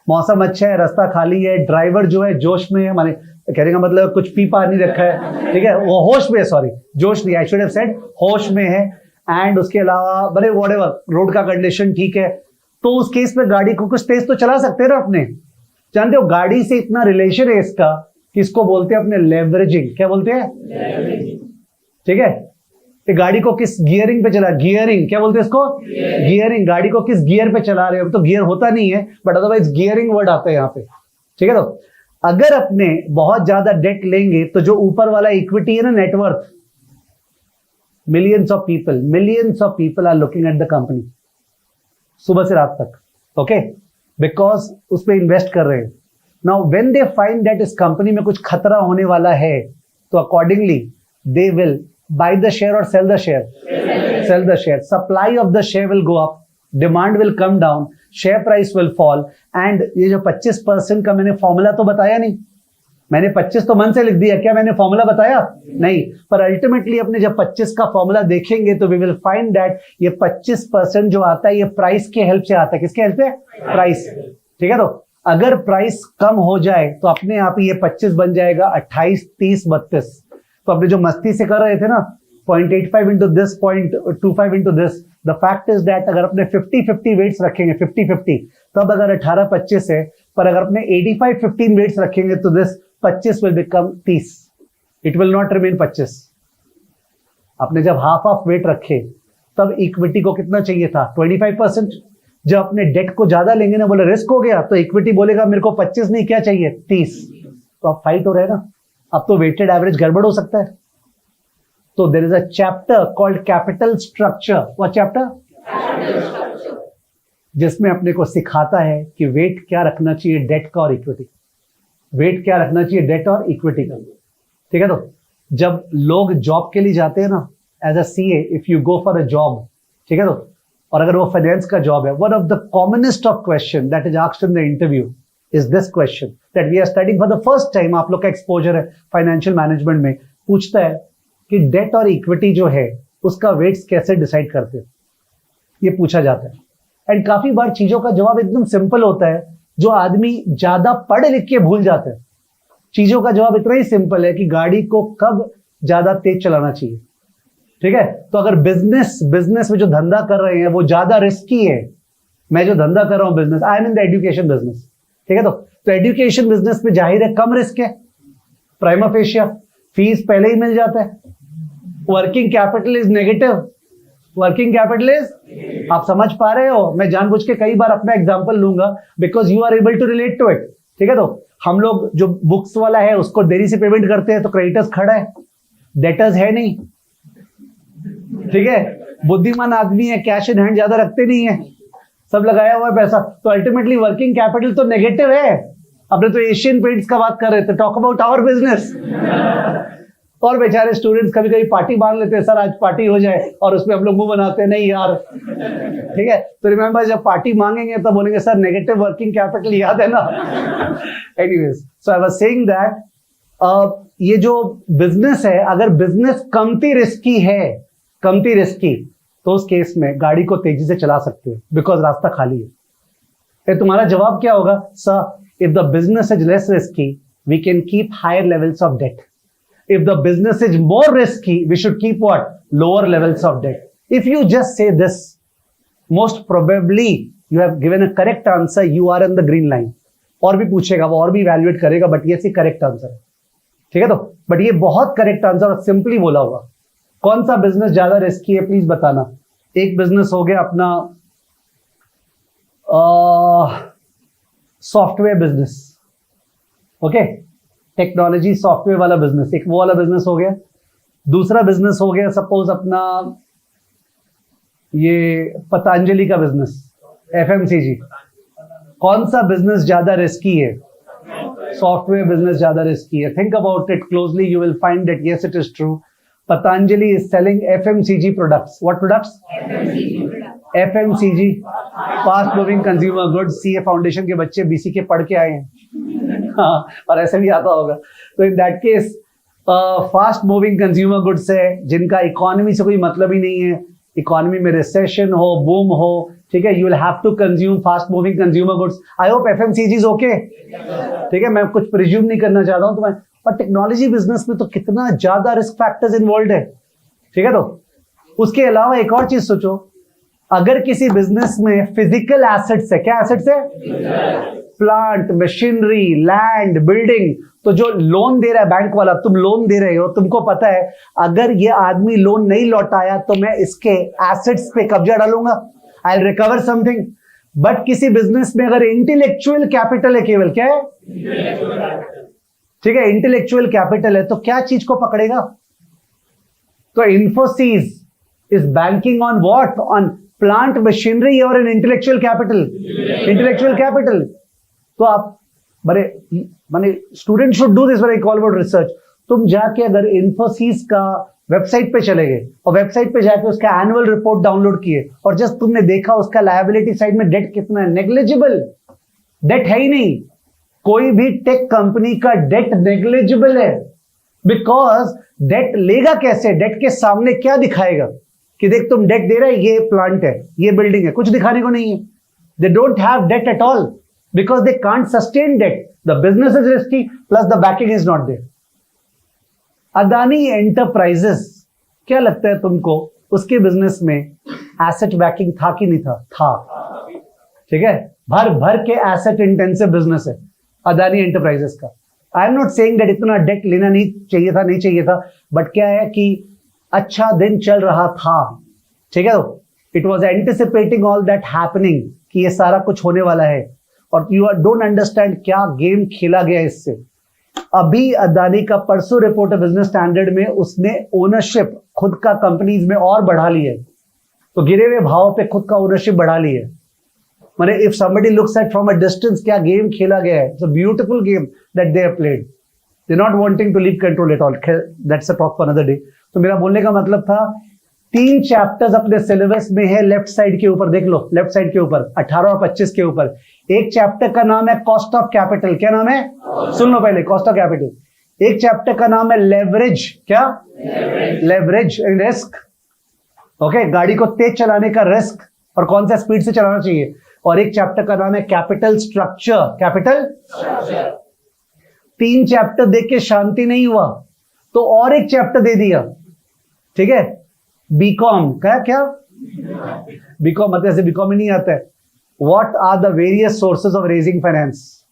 मौसम अच्छा है, रास्ता खाली है, ड्राइवर जो है जोश में है, माने कहने का मतलब कुछ पी पा नहीं रखा है, ठीक है, वो होश में, सॉरी जोश नहीं, आई शुड हैव सेड होश में है, एंड उसके अलावा भले व्हाटएवर रोड का कंडीशन ठीक है, तो उस केस में गाड़ी को कुछ तेज तो चला सकते हैं ना अपने। जानते हो गाड़ी से इतना रिलेशन है इसका कि इसको बोलते हैं अपने लेवरेजिंग। क्या बोलते हैं? ठीक है, तो गाड़ी को किस गियरिंग पे चला, गियरिंग क्या बोलते हैं इसको? गियरिंग। गाड़ी को किस गियर पे चला रहे हो, तो गियर होता नहीं है बट अदरवाइज गियरिंग वर्ड आता है यहाँ पे। ठीक है, तो अगर अपने बहुत ज्यादा डेट लेंगे तो जो ऊपर वाला इक्विटी है ना, net worth, millions of people are looking at the company सुबह से रात तक, ओके, बिकॉज उस पर इन्वेस्ट कर रहे हैं। Now when they find that इस कंपनी में कुछ खतरा होने वाला है, तो accordingly they will buy the share or sell the share? Sell the share. Supply of the share will go up, demand will come down, share price will fall, and ये जो 25% का मैंने फॉर्मूला तो बताया नहीं, मैंने 25 तो मन से लिख दिया, क्या मैंने फॉर्मूला बताया? नहीं, पर अल्टीमेटली अपने जब 25 का फॉर्मूला देखेंगे तो वी विल फाइंड दैट ये 25% जो आता है ये प्राइस के हेल्प से आता है। किसके हेल्प से? प्राइस। ठीक है, तो अगर प्राइस कम हो जाए तो अपने आप ही ये 25 बन जाएगा 28, 30, 32। तो अपने जो मस्ती से कर रहे थे ना 0.85 into this, 0.25 into this, the fact is that अगर अपने 50-50 वेट्स रखेंगे, 50-50, तब अगर 18-25 है, पर अगर अपने 85-15 वेट्स रखेंगे तो this 25 will become 30, it will not remain 25। आपने जब हाफ ऑफ वेट रखे तब इक्विटी को कितना चाहिए था? 25%। जब अपने डेट को ज्यादा लेंगे ना, बोले रिस्क हो गया, तो इक्विटी बोलेगा मेरे को 25 नहीं, क्या चाहिए? 30। तो अब फाइट हो रहा है ना, अब तो वेटेड एवरेज गड़बड़ हो सकता है। तो there is a chapter called capital structure. What chapter? जिसमें अपने को सिखाता है कि वेट क्या रखना चाहिए डेट का और इक्विटी, वेट क्या रखना चाहिए डेट और इक्विटी का। ठीक है, तो जब लोग जॉब के लिए जाते हैं ना, as a CA, if you go for a job, ठीक है, तो और अगर वो फाइनेंस का जॉब है, one of the commonest of question that is asked in the interview is this question that we are studying for the first time. आप लोग का एक्सपोजर है फाइनेंशियल मैनेजमेंट में. पूछता है कि डेट और इक्विटी जो है उसका वेट्स कैसे डिसाइड करते हैं, ये पूछा जाता है. एंड काफी बार चीजों का जवाब एकदम सिंपल होता है, जो आदमी ज्यादा पढ़ लिख के भूल जाते हैं. चीजों का जवाब इतना ही सिंपल है कि गाड़ी को कब ज्यादा तेज चलाना चाहिए. ठीक है, तो अगर बिजनेस में जो धंधा कर रहे हैं वो ज्यादा रिस्की है. मैं जो धंधा कर रहा हूं business, I am in the education business. ठीक है, तो एजुकेशन बिजनेस में जाहिर है कम रिस्क है. प्राइमा फेशिया फीस पहले ही मिल जाता है. Working capital is negative. Working capital is, आप समझ पा रहे हो, मैं जानबूझ के कई बार अपना एग्जांपल लूंगा because you are able to relate to it. ठीक है, तो हम लोग जो बुक्स वाला है उसको देरी से पेमेंट करते हैं तो क्रेडिटर्स खड़ा है, डेटर्स है नहीं. ठीक है, बुद्धिमान आदमी है, कैश इन हैंड ज्यादा रखते नहीं है, सब लगाया हुआ है पैसा, तो अल्टीमेटली वर्किंग कैपिटल तो नेगेटिव है. अपने तो एशियन पेंट्स का बात कर रहे थे, टॉक अबाउट आवर बिजनेस. और बेचारे स्टूडेंट्स कभी कभी पार्टी मांग लेते हैं, सर आज पार्टी हो जाए, और उसमें हम लोग मुंह बनाते हैं नहीं यार. ठीक है, तो रिमेंबर जब पार्टी मांगेंगे तो बोलेंगे सर नेगेटिव वर्किंग कैपिटल, याद है ना. Anyways, so I was saying that ये जो बिजनेस है, अगर बिजनेस कमती रिस्की तो उस केस में गाड़ी को तेजी से चला सकते हो बिकॉज रास्ता खाली है. फिर तुम्हारा जवाब क्या होगा? Sir if the business is less risky we can keep higher levels of debt. If the business is more risky, we should keep what? Lower levels of debt. If you just say this, most probably you have given a correct answer, you are in the green line. और भी पूछेगा वो, और भी evaluate करेगा, but ये सी correct answer है. ठीक है, तो but ये बहुत correct answer और simply बोला होगा. कौन सा business ज्यादा risky है प्लीज बताना. एक business हो गया अपना software business. Okay, technology software वाला बिजनेस, एक वो वाला बिजनेस हो गया. दूसरा बिजनेस हो गया सपोज अपना ये पतंजलि का बिजनेस, एफएमसीजी. कौन सा बिजनेस ज्यादा रिस्की है? सॉफ्टवेयर बिजनेस ज्यादा रिस्की है. Think about it closely, you will find that yes it is true. Patanjali is selling FMCG products. What products? FMCG, fast moving consumer goods. CA foundation के बच्चे बीसीके पढ़ के आए हैं. हाँ, और ऐसे भी आता होगा. तो in that case fast moving consumer goods है जिनका इकोनॉमी से कोई मतलब ही नहीं है. इकोनॉमी में रिसेशन हो, बूम हो, ठीक है, you will have to consume fast moving consumer goods. I hope FMCG is okay. ठीक है, मैं कुछ प्रिज्यूम नहीं करना चाहता हूं तुम्हें, पर टेक्नोलॉजी बिजनेस में तो कितना ज्यादा रिस्क फैक्टर्स इन्वॉल्व है. ठीक है, तो उसके अलावा एक और चीज सोचो, अगर किसी बिजनेस में फिजिकल एसेट्स है, क्या एसेट्स है? Plant, machinery, land, building. तो जो लोन दे रहा है बैंक वाला, तुम लोन दे रहे हो, तुमको पता है अगर ये आदमी लोन नहीं लौटाया तो मैं इसके एसेट्स पे कब्जा डालूंगा, I will recover something. But किसी बिजनेस में अगर इंटेलेक्चुअल कैपिटल है, केवल क्या है? ठीक है, इंटेलेक्चुअल कैपिटल है, तो क्या चीज को पकड़ेगा? तो Infosys is banking on what? On plant, machinery और एन इंटेलेक्चुअल कैपिटल. तो आप माने student should do this when I call about research. तुम जाके अगर इन्फोसिस का वेबसाइट पे चले गए और वेबसाइट पे जाके उसका एनुअल रिपोर्ट डाउनलोड किए और जस्ट तुमने देखा उसका लायबिलिटी साइड में डेट कितना है, नेग्लिजिबल. डेट है ही नहीं. कोई भी टेक कंपनी का डेट नेग्लिजिबल है बिकॉज डेट लेगा कैसे? डेट के सामने क्या दिखाएगा कि देख तुम डेट दे रहे है, ये प्लांट है, ये बिल्डिंग है, कुछ दिखाने को नहीं है. They don't have debt at all because they can't sustain debt. The business is risky plus the backing is not there. Adani enterprises, क्या लगता है तुमको उसके बिजनेस में एसेट बैकिंग था कि नहीं था? था. ठीक है, भर भर के एसेट इंटेंसिव बिजनेस है अदानी एंटरप्राइजेस का. आई एम नॉट सेइंग दैट इतना डेट लेना नहीं चाहिए था, बट क्या है कि अच्छा दिन चल रहा था. ठीक है, it was anticipating all that happening कि ये सारा कुछ होने वाला है. और यू डोंट अंडरस्टैंड क्या गेम खेला गया इससे. अभी अदानी का परसों रिपोर्ट है बिजनेस स्टैंडर्ड में, उसने ओनरशिप खुद का कंपनीज में और बढ़ा ली है. तो गिरे हुए भाव पे खुद का ओनरशिप बढ़ा ली है. माने if somebody looks at from a distance, क्या गेम खेला गया है. It's a beautiful game that they have played. They not wanting to leave control at all. That's a talk for another day. तो मेरा बोलने का मतलब था 3 चैप्टर्स अपने सिलेबस में है, लेफ्ट साइड के ऊपर देख लो, लेफ्ट साइड के ऊपर 18 और 25 के ऊपर। एक चैप्टर का नाम है कॉस्ट ऑफ कैपिटल, क्या नाम है? सुन लो पहले, कॉस्ट ऑफ कैपिटल। एक चैप्टर का नाम है लेवरेज, क्या? Leverage risk. ओके, गाड़ी को तेज चलाने का रिस्क और कौन सा स्पीड से चलाना चाहिए। और एक चैप्टर का नाम है कैपिटल स्ट्रक्चर, कैपिटल। 3 चैप्टर देख के शांति नहीं हुआ तो और एक चैप्टर दे दिया, ठीक है? बीकॉम का क्या? बीकॉम मतलब ऐसे बीकॉम ही नहीं आता है। What are the various sources of raising finance?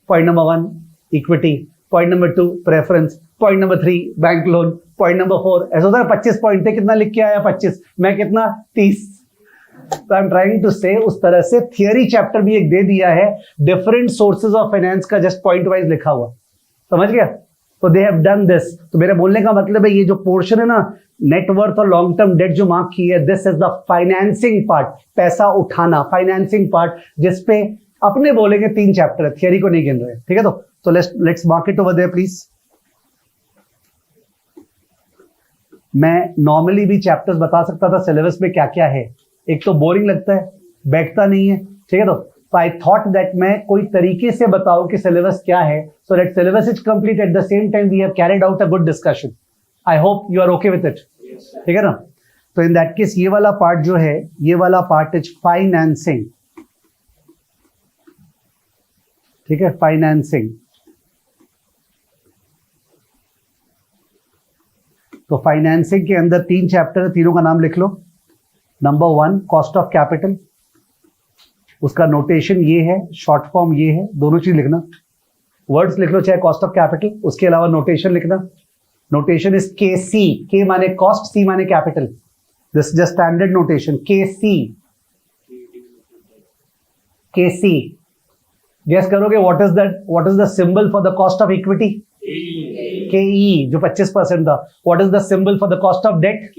Point number 1 equity, point number 2 preference, point number 3 bank loan, point number 4 ऐसा होता है। 25 पॉइंट थे, कितना लिख के आया? 25, मैं कितना? 30। तो आई एम ट्राइंग टू से उस तरह से थियरी चैप्टर भी एक दे दिया है, डिफरेंट सोर्सेज ऑफ फाइनेंस का जस्ट पॉइंट वाइज लिखा हुआ, समझ गया? तो दे हैव डन दिस। तो मेरे बोलने का मतलब है ये जो पोर्शन है ना, नेटवर्थ और लॉन्ग टर्म डेट जो मार्क की है, this is the financing part, पैसा उठाना, फाइनेंसिंग पार्ट, जिसपे अपने बोलेंगे 3 चैप्टर है, थियरी को नहीं गिन रहे, ठीक है? तो let's mark it over there please. मैं नॉर्मली भी चैप्टर्स बता सकता था सिलेबस में क्या क्या है, एक तो बोरिंग लगता है, बैठता नहीं है, ठीक है? तो आई थॉट दैट मैं कोई तरीके से बताऊं कि सिलेबस क्या है, so that syllabus is complete, at the same time we have carried out a good discussion. I hope you are okay with it, ठीक है ना? तो इन दैट केस ये वाला पार्ट जो है, ये वाला पार्ट इज फाइनेंसिंग, ठीक है? फाइनेंसिंग। तो फाइनेंसिंग के अंदर 3 चैप्टर है, तीनों का नाम लिख लो। नंबर 1 कॉस्ट ऑफ कैपिटल, उसका नोटेशन ये है, शॉर्ट फॉर्म ये है, दोनों चीज लिखना, वर्ड्स लिख लो चाहे कॉस्ट ऑफ कैपिटल, उसके अलावा नोटेशन लिखना। नोटेशन इज के सी, के माने कॉस्ट, सी माने capital, this is standard notation, K C. K C guess करोगे what is the symbol for the cost of equity? K E, जो 25% था। What is the symbol for the cost of debt?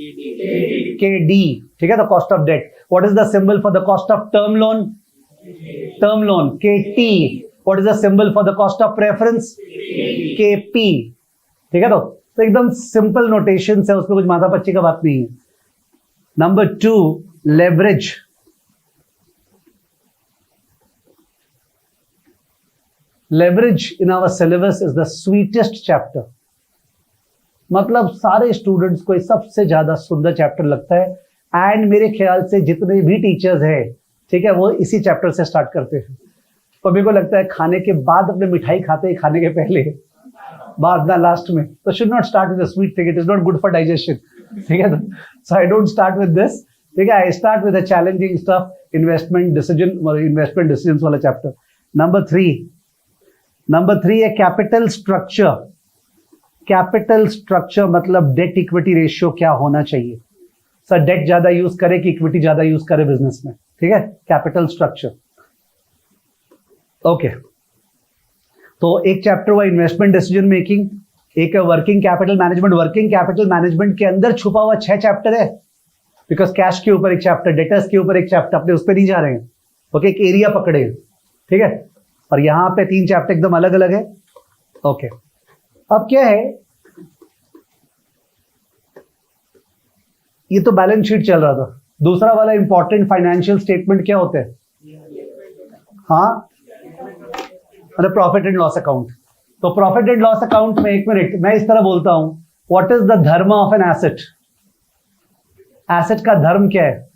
K D, ठीक है? The cost of debt. What is the symbol for the cost of term loan? Term loan, K T. What is the symbol for the cost of preference? के पी, ठीक है? तो एकदम सिंपल नोटेशन है, उसमें कुछ माथापच्ची का बात नहीं है। Number 2 leverage. Leverage in our syllabus is the sweetest chapter. मतलब सारे स्टूडेंट्स को सबसे ज्यादा सुंदर चैप्टर लगता है, एंड मेरे ख्याल से जितने भी टीचर्स हैं, ठीक है, वो इसी चैप्टर से स्टार्ट करते हैं। तो मेरे को लगता है खाने के बाद अपने मिठाई खाते हैं, खाने के पहले, बाद ना लास्ट में। तो should not start with the sweet thing, it is not good for digestion, ठीक है? So I don't start with this, ठीक है? I start with the challenging stuff, investment decision वाला चैप्टर। नंबर 3 है कैपिटल स्ट्रक्चर। कैपिटल स्ट्रक्चर मतलब डेट इक्विटी रेशियो क्या होना चाहिए। सर डेट ज्यादा यूज करे कि इक्विटी ज्यादा यूज करे बिजनेस में, ठीक है? Capital structure, okay. तो एक चैप्टर हुआ इन्वेस्टमेंट डिसीजन मेकिंग, एक है working capital management. Working capital management के अंदर छुपा हुआ 6 चैप्टर है, बिकॉज कैश के ऊपर एक चैप्टर, डेटर्स के ऊपर एक चैप्टर, अपने उस पर नहीं जा रहे हैं, ओके? एक एरिया पकड़े, ठीक है? और यहां पे 3 चैप्टर एकदम अलग अलग है, ओके। अब क्या है, ये तो बैलेंस शीट चल रहा था। दूसरा वाला इंपॉर्टेंट फाइनेंशियल स्टेटमेंट क्या होते हैं? हाँ, अरे प्रॉफिट एंड लॉस अकाउंट। तो प्रॉफिट एंड लॉस अकाउंट में, एक मिनट, मैं इस तरह बोलता हूं, व्हाट इज द धर्म ऑफ एन एसेट? एसेट का धर्म क्या है?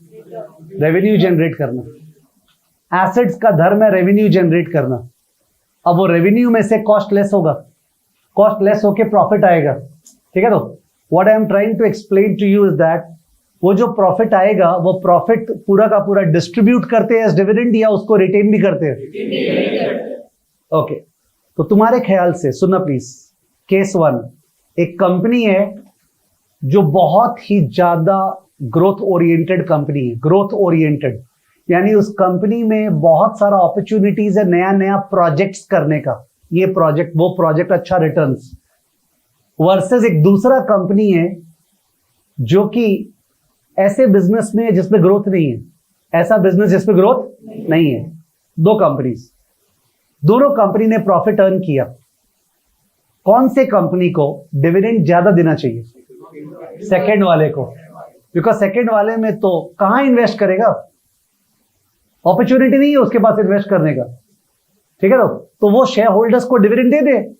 रेवेन्यू जनरेट करना। एसेट्स का धर्म है रेवेन्यू जनरेट करना। अब वो रेवेन्यू में से कॉस्ट लेस होगा, कॉस्ट लेस होके प्रॉफिट आएगा, ठीक है? तो what I am trying to explain to you is that वो जो प्रॉफिट आएगा, वो प्रॉफिट पूरा का पूरा डिस्ट्रीब्यूट करते हैं एज डिविडेंड, या उसको रिटेन भी करते हैं? ओके। तो तुम्हारे ख्याल से सुनना प्लीज, केस 1, एक कंपनी है जो बहुत ही ज्यादा ग्रोथ ओरिएंटेड कंपनी है। ग्रोथ ओरिएंटेड यानी उस कंपनी में बहुत सारा अपॉर्चुनिटीज है नया नया प्रोजेक्ट्स करने का, ये प्रोजेक्ट वो प्रोजेक्ट, अच्छा रिटर्न्स। वर्सेस एक दूसरा कंपनी है जो कि ऐसे बिजनेस में है जिसमें ग्रोथ नहीं है, ऐसा बिजनेस जिसमें ग्रोथ नहीं है। 2 कंपनीज, दोनों कंपनी ने प्रॉफिट अर्न किया। कौन से कंपनी को डिविडेंड ज्यादा देना चाहिए? सेकेंड वाले को, बिकॉज सेकंड वाले में तो कहां इन्वेस्ट करेगा, अपॉर्चुनिटी नहीं है उसके पास इन्वेस्ट करने का, ठीक है। तो वो शेयर होल्डर्स को डिविडेंड दे दे।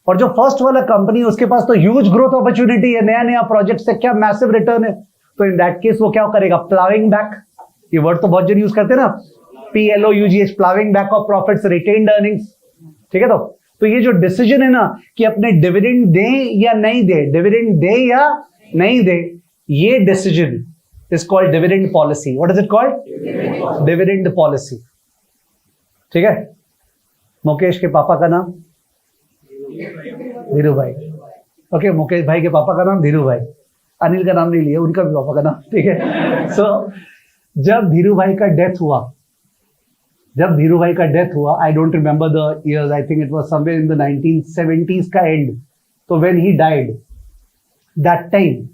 और जो फर्स्ट वाला कंपनी है उसके पास तो ह्यूज ग्रोथ अपॉर्चुनिटी है, नया नया प्रोजेक्ट से क्या मैसिव रिटर्न है, तो इन दैट केस वो क्या करेगा, प्लाविंग बैक, ये वर्ड तो बहुत जन यूज करते हैं ना, PLOUGH, ploughing back of profits, retained earnings, ठीक है। तो ये जो डिसीजन है ना कि अपने डिविडेंड दें या नहीं दे, डिविडेंड दे या नहीं दे, ये decision is called dividend policy. What is it called? Dividend policy, ठीक है। मुकेश के पापा का नाम धीरू भाई, ओके, मुकेश भाई के पापा का नाम धीरू भाई, अनिल का नाम नहीं लिया, उनका भी पापा का नाम, ठीक है। सो जब धीरू भाई का डेथ हुआ, आई don't remember the years, I think it was somewhere in the 1970s का एंड, तो when he died, that time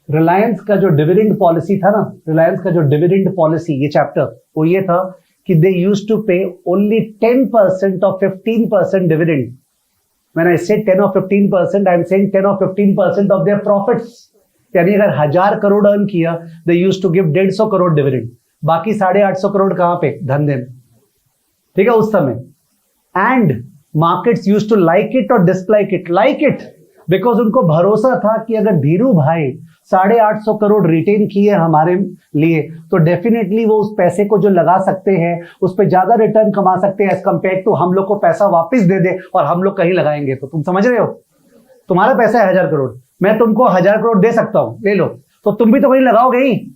Reliance का जो डिविडेंड पॉलिसी था ना, रिलायंस का जो डिविडेंड पॉलिसी, ये चैप्टर वो ये था कि दे यूज्ड टू पे only 10% or 15% dividend. When I say 10 or 15%, I am saying 10 or 15% of their profits. यानी अगर 1000 करोड़ अर्न किया, they used to give 150 crore dividend, बाकी 850 करोड़ कहां पे, धंधे में, ठीक है, उस समय। And markets used to like it और dislike it, like it because उनको भरोसा था कि अगर धीरू भाई 850 करोड़ रिटेन किए हमारे लिए, तो डेफिनेटली वो उस पैसे को जो लगा सकते हैं उस पर ज्यादा रिटर्न कमा सकते हैं एज कंपेयर टू हम लोग को पैसा वापस दे दे और हम लोग कहीं लगाएंगे। तो तुम समझ रहे हो, तुम्हारा पैसा है 1000 करोड़, मैं तुमको 1000 करोड़ दे सकता हूं, ले लो, तो तुम भी तो कहीं लगाओगे ही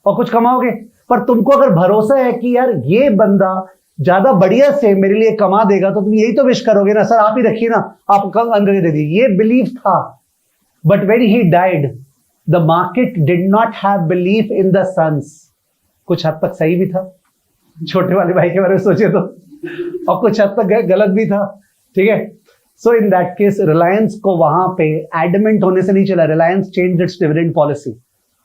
और कुछ कमाओगे। पर तुमको अगर भरोसा है कि यार ये बंदा ज्यादा बढ़िया से मेरे लिए कमा देगा, तो तुम यही तो विश करोगे ना, सर आप ही रखिए ना, आप कल अंदर दे दीजिए, ये बिलीफ था। But when he died, the market did not have belief in the sons. कुछ हद तक सही भी था, छोटे वाले भाई के बारे में सोचे तो, और कुछ हद तक गलत भी था, ठीक है। सो इन दैट केस रिलायंस को वहां पे एडमेंट होने से नहीं चला, Reliance change it's dividend policy.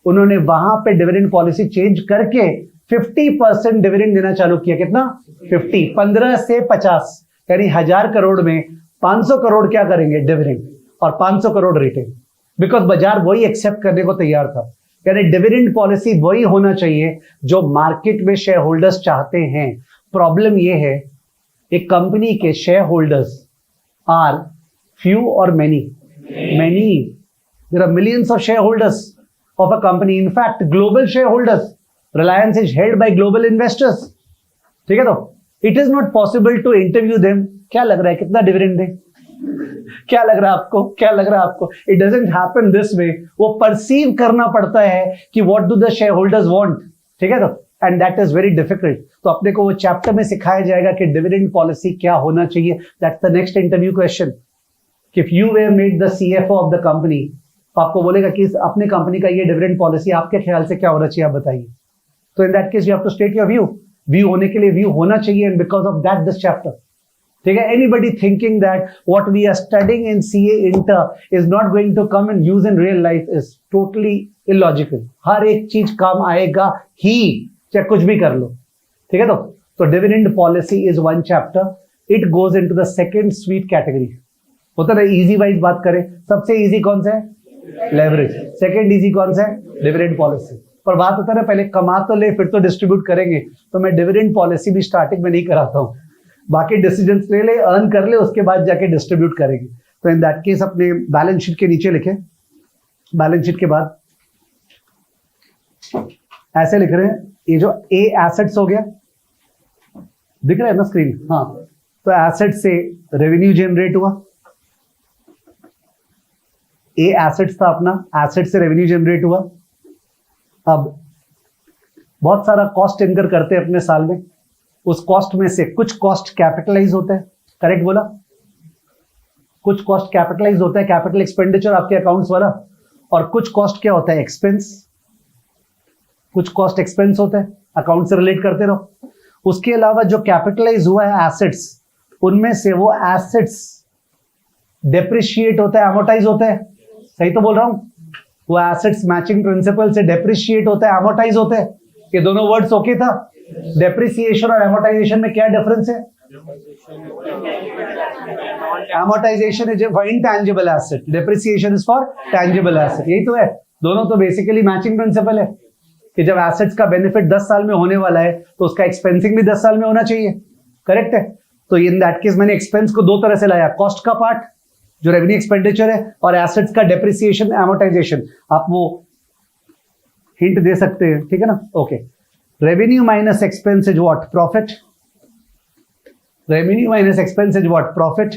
उन्होंने वहां पे डिविडेंड पॉलिसी चेंज करके 50% डिविडेंड देना चालू किया। कितना? 50, 15 से 50, यानी 1000 करोड़ में 500 करोड़ क्या करेंगे, डिविडेंड, और 500 करोड़ रिटेन, बिकॉज बाजार वही एक्सेप्ट करने को तैयार था। यानी डिविडेंड पॉलिसी वही होना चाहिए जो मार्केट में शेयर होल्डर्स चाहते हैं। प्रॉब्लम ये है, एक कंपनी के शेयर होल्डर्स आर फ्यू और many, there are millions of share holders of a company, in fact global shareholders, Reliance is held by global investors, ठीक है। तो it is not possible to interview them, क्या लग रहा है कितना डिविडेंड दें, क्या लग रहा है आपको, क्या लग रहा है आपको, it doesn't happen this way। वो परसीव करना पड़ता है कि what do the shareholders want, ठीक है। तो and that is very difficult। तो अपने को वो चैप्टर में सिखाया जाएगा कि डिविडेंड पॉलिसी क्या होना चाहिए। That's the next interview question। If you were made the CFO of the company, आपको बोलेगा कि अपने कंपनी का ये डिविडेंड पॉलिसी आपके ख्याल से क्या होना चाहिए, आप बताइए। तो in that case you have to state your view होने के लिए व्यू होना चाहिए, and because of that this chapter, ठीक है। Anybody thinking that what we are studying in CA inter is not going to come in use in real life is totally illogical. हर एक चीज काम आएगा ही, चाहे कुछ भी कर लो, ठीक है। तो dividend policy is one chapter, it goes into the second sweet category. होता ना, इजी वाइज बात करें, सबसे इजी कौन सा है, लेवरेज। सेकेंड इजी कौन सा है, डिविडेंड पॉलिसी। पर बात होता है ना, पहले कमा तो ले फिर तो डिस्ट्रीब्यूट करेंगे, तो मैं डिविडेंड पॉलिसी भी स्टार्टिंग में नहीं कराता हूं, बाकी डिसीजंस ले ले, अर्न कर ले, उसके बाद जाके डिस्ट्रीब्यूट करेंगे। तो इन दैट केस अपने बैलेंस शीट के नीचे लिखे, बैलेंस शीट के बाद ऐसे लिख रहे हैं, ये जो ए एसेट्स हो गया, दिख रहा है ना स्क्रीन, हाँ। तो एसेट से रेवेन्यू जनरेट हुआ, ए एसेट्स था अपना, एसेट से रेवेन्यू जनरेट हुआ। अब बहुत सारा कॉस्ट इनकर करते हैं अपने साल में, उस कॉस्ट में से कुछ कॉस्ट कैपिटलाइज होता है, करेक्ट बोला, कुछ कॉस्ट कैपिटलाइज होता है, कैपिटल एक्सपेंडिचर आपके अकाउंट्स वाला, और कुछ कॉस्ट क्या होता है, एक्सपेंस, कुछ कॉस्ट एक्सपेंस होता है, अकाउंट से रिलेट करते रहो। उसके अलावा जो कैपिटलाइज हुआ है एसेट्स, उनमें से वो एसेट्स डेप्रिशिएट होता है, एमोटाइज होता है, सही तो बोल रहा हूं, वो एसेट्स मैचिंग प्रिंसिपल से डेप्रिशिएट होता है, एमोटाइज होता है। ये दोनों वर्ड्स ओके था? डेप्रिसिएशन और एमोटाइजेशन में क्या डिफरेंस है? Amortization is for intangible asset, depreciation is for tangible asset, यही तो है। दोनों तो बेसिकली मैचिंग प्रिंसिपल है कि जब एसेट्स का बेनिफिट 10 साल में होने वाला है तो उसका एक्सपेंसिंग भी 10 साल में होना चाहिए, करेक्ट है। तो इन दैट केस मैंने एक्सपेंस को दो तरह से लाया, कॉस्ट का पार्ट जो रेवेन्यू एक्सपेंडिचर है और एसेट्स का डेप्रिसिएशन एमोर्टाइजेशन। आप वो हिंट दे सकते हैं, ठीक है ना। Okay, revenue minus expense is what? Profit. Revenue minus expense is what? Profit.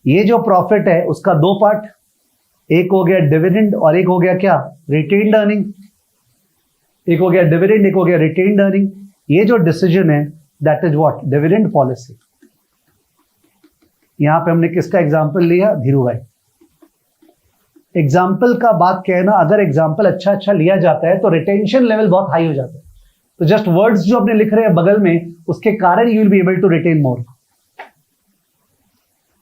ये जो प्रॉफिट है उसका दो पार्ट, एक हो गया डिविडेंड और एक हो गया क्या? Retained earning. एक हो गया डिविडेंड, एक हो गया रिटेन्ड अर्निंग। ये जो डिसीजन है that is what? Dividend policy. यहां पे हमने किसका एग्जांपल लिया? धीरू भाई। एग्जाम्पल का बात कहना, अगर एग्जाम्पल अच्छा अच्छा लिया जाता है तो रिटेंशन लेवल बहुत हाई हो जाता है। तो जस्ट वर्ड्स जो अपने लिख रहे हैं बगल में, उसके कारण you will be able to retain more.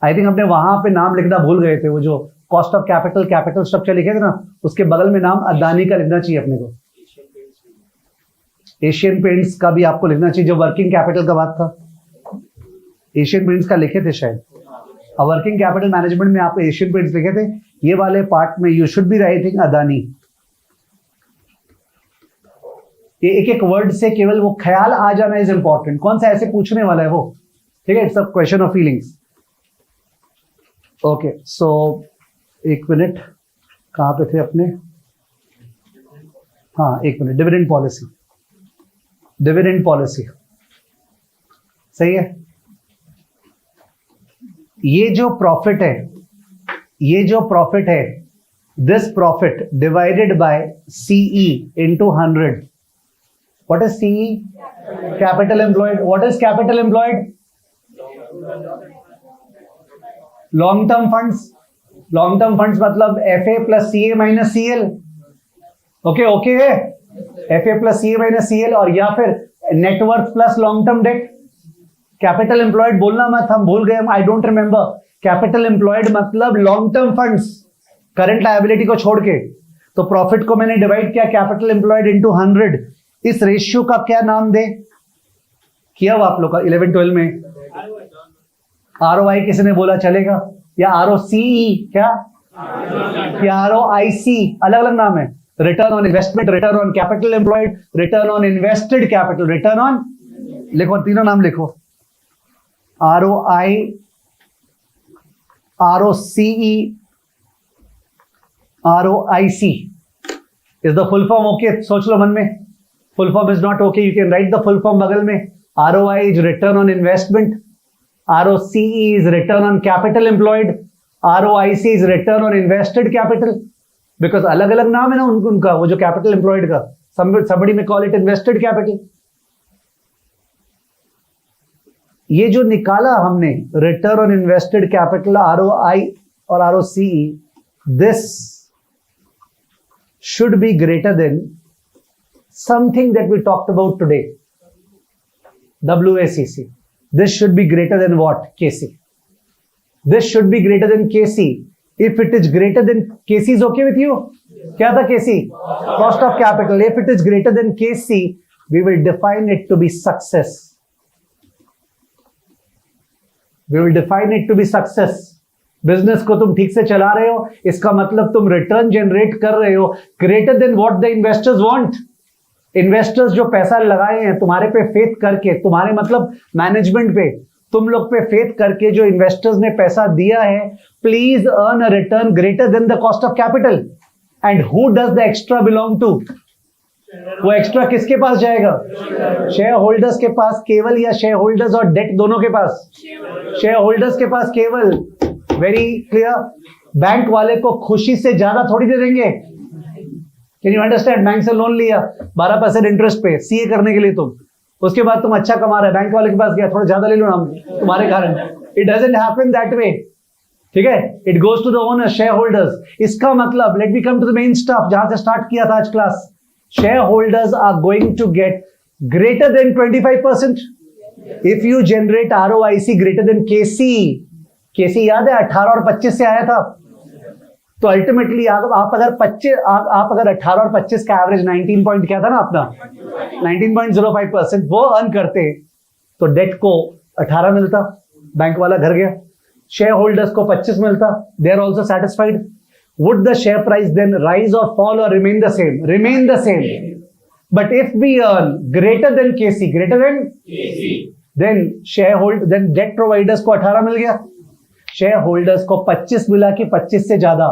I think हमने वहां पे नाम लिखना भूल गए थे, वो जो cost of capital, capital structure लिखे थे ना, उसके बगल में नाम अदानी का लिखना चाहिए अपने को। एशियन पेंट्स का भी आपको लिखना चाहिए, जो वर्किंग कैपिटल का बात था। एशियन पेंट्स का लिखे थे शायद, और वर्किंग कैपिटल मैनेजमेंट में आप एशियन पेंट्स लिखे थे। ये वाले पार्ट में you should be writing Adani. ये एक एक वर्ड से केवल वो ख्याल आ जाना इज इंपॉर्टेंट, कौन सा ऐसे पूछने वाला है वो, ठीक है। It's a question of feelings. Okay, so एक मिनट, कहां पे थे अपने? हाँ, एक minute. Dividend policy, dividend policy सही है। ये जो प्रॉफिट है, ये जो प्रॉफिट है, this profit divided by CE into 100। What is CE? Capital employed. What is capital employed? Long term funds. Long term funds मतलब F A plus C A minus C L. Okay, okay है, F A plus C A minus C L, और या फिर net worth plus long term debt. Capital employed बोलना मत, हम भूल गए, I don't remember. Capital employed मतलब long term funds, current liability को छोड़ के। तो प्रॉफिट को मैंने डिवाइड किया कैपिटल एम्प्लॉयड इनटू 100। इस रेशियो का क्या नाम दे? किया हुआ आप लोग का 11-12 में। आरओआई किसी ने बोला चलेगा, या आरओसीई क्या, या आरओआईसी, अलग अलग नाम है। Return on investment, return on capital employed, return on invested capital, return on, लिखो तीनों नाम लिखो। ROI, ROCE, ROIC is the full form. Okay, सोच लो मन में। Full form is not okay, you can write the full form बगल में। ROI is return on investment, ROCE is return on capital employed, ROIC is return on invested capital, because अलग अलग नाम है ना उनका, वो जो कैपिटल एम्प्लॉयड का, somebody may call it invested capital। ये जो निकाला हमने return on invested capital, ROI और ROCE, this should be greater than something that we talked about today, WACC। This should be greater than what? KC. This should be greater than KC. If it is greater than KC is okay with you? क्या था KC? Cost of capital. If it is greater than KC, we will define it to be success. We will define it to be success. Business को तुम ठीक से चला रहे हो, इसका मतलब तुम रिटर्न जनरेट कर रहे हो greater than what the investors want. Investors जो पैसा लगाए हैं तुम्हारे पे फेथ करके, तुम्हारे मतलब मैनेजमेंट पे, तुम लोग पे फेथ करके जो इन्वेस्टर्स ने पैसा दिया है, please earn a return greater than the cost of capital. And who does the extra belong to? वो एक्स्ट्रा किसके पास जाएगा? शेयर होल्डर्स के पास केवल, या शेयर होल्डर्स और डेट दोनों के पास? शेयर होल्डर्स के पास केवल। Very clear. बैंक वाले को खुशी से ज्यादा थोड़ी दे देंगे। Can you understand? बैंक से लोन लिया 12% इंटरेस्ट पे सीए करने के लिए, तुम उसके बाद तुम अच्छा कमा रहे, बैंक वाले के पास गया थोड़ा ज्यादा ले लो ना तुम्हारे कारण। It doesn't happen that way, ठीक है। It goes to the owner, share holders. इसका मतलब, let me come to the main stuff जहां से स्टार्ट किया था आज class. Share holders are going to get greater than 25%। If you generate ROIC greater than KC, KC याद है 18 और 25 से आया था। तो अल्टीमेटली आप अगर 18 और 25 का एवरेज 19 पॉइंट क्या था ना अपना, 19.05% वो अर्न करते, तो डेट को 18 मिलता, बैंक वाला घर गया। शेयर होल्डर्स को 25 मिलता, they are also satisfied. would the share price then rise or fall or remain the same? Remain the same. But if we earn greater than KC, then then debt providers को 18 मिल गया, शेयर होल्डर्स को 25 मिला कि 25 से ज्यादा?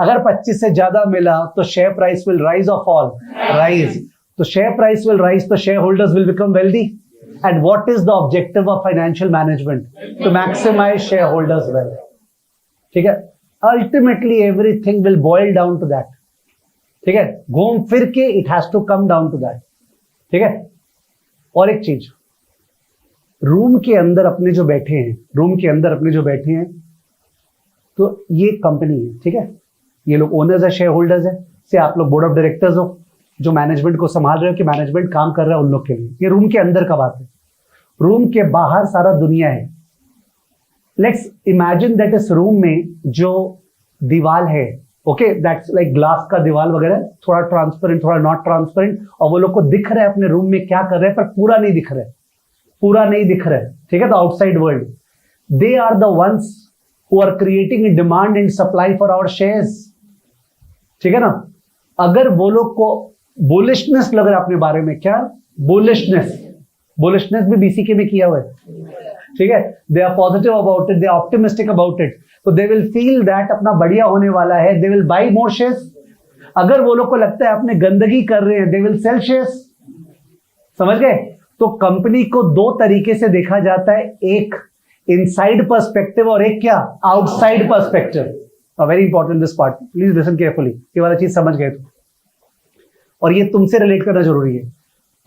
अगर 25 से ज्यादा मिला तो शेयर प्राइस विल राइज और फॉल? राइज. तो शेयर प्राइस विल राइज, तो share holders will become wealthy. And what is the objective of financial management? To maximize share holders wealth. ठीक है. Ultimately everything will boil down to that. ठीक है. घूम फिर के it has to come down to that. ठीक है. और एक चीज, रूम के अंदर अपने जो बैठे हैं, तो ये कंपनी है. ठीक है. ये लोग ओनर्स है, शेयर होल्डर्स है. से आप लोग बोर्ड ऑफ डायरेक्टर्स हो जो मैनेजमेंट को संभाल रहे हो कि मैनेजमेंट काम कर रहा है उन लोग के लिए. ये रूम के अंदर का बात है. रूम के बाहर सारा दुनिया है. लेट्स इमेजिन दैट इस रूम में जो दीवार है, ओके, दैट्स लाइक ग्लास का दीवार वगैरह, थोड़ा ट्रांसपेरेंट, थोड़ा नॉट ट्रांसपेरेंट, और वो लोग को दिख रहा है अपने रूम में क्या कर रहे हैं, पर पूरा नहीं दिख रहा है. ठीक है. तो outside world, they are the ones who are creating demand and supply for our shares. ठीक है ना. अगर वो लोग को बुलिशनेस लग रहा है अपने बारे में, क्या बुलिशनेस भी बीसीके में किया हुआ है. ठीक है. They are positive about it, they are optimistic about it, तो दे विल फील दैट अपना बढ़िया होने वाला है, they will by more shares. अगर वो लोग को लगता है अपने गंदगी कर रहे हैं, दे विल सेल शेयर्स. समझ गए. तो कंपनी को दो तरीके से देखा जाता है, एक इनसाइड पर्सपेक्टिव और एक क्या, outside perspective. Very important this part, please listen carefully. ये वाला चीज समझ गए तो, और ये तुमसे रिलेट करना जरूरी है.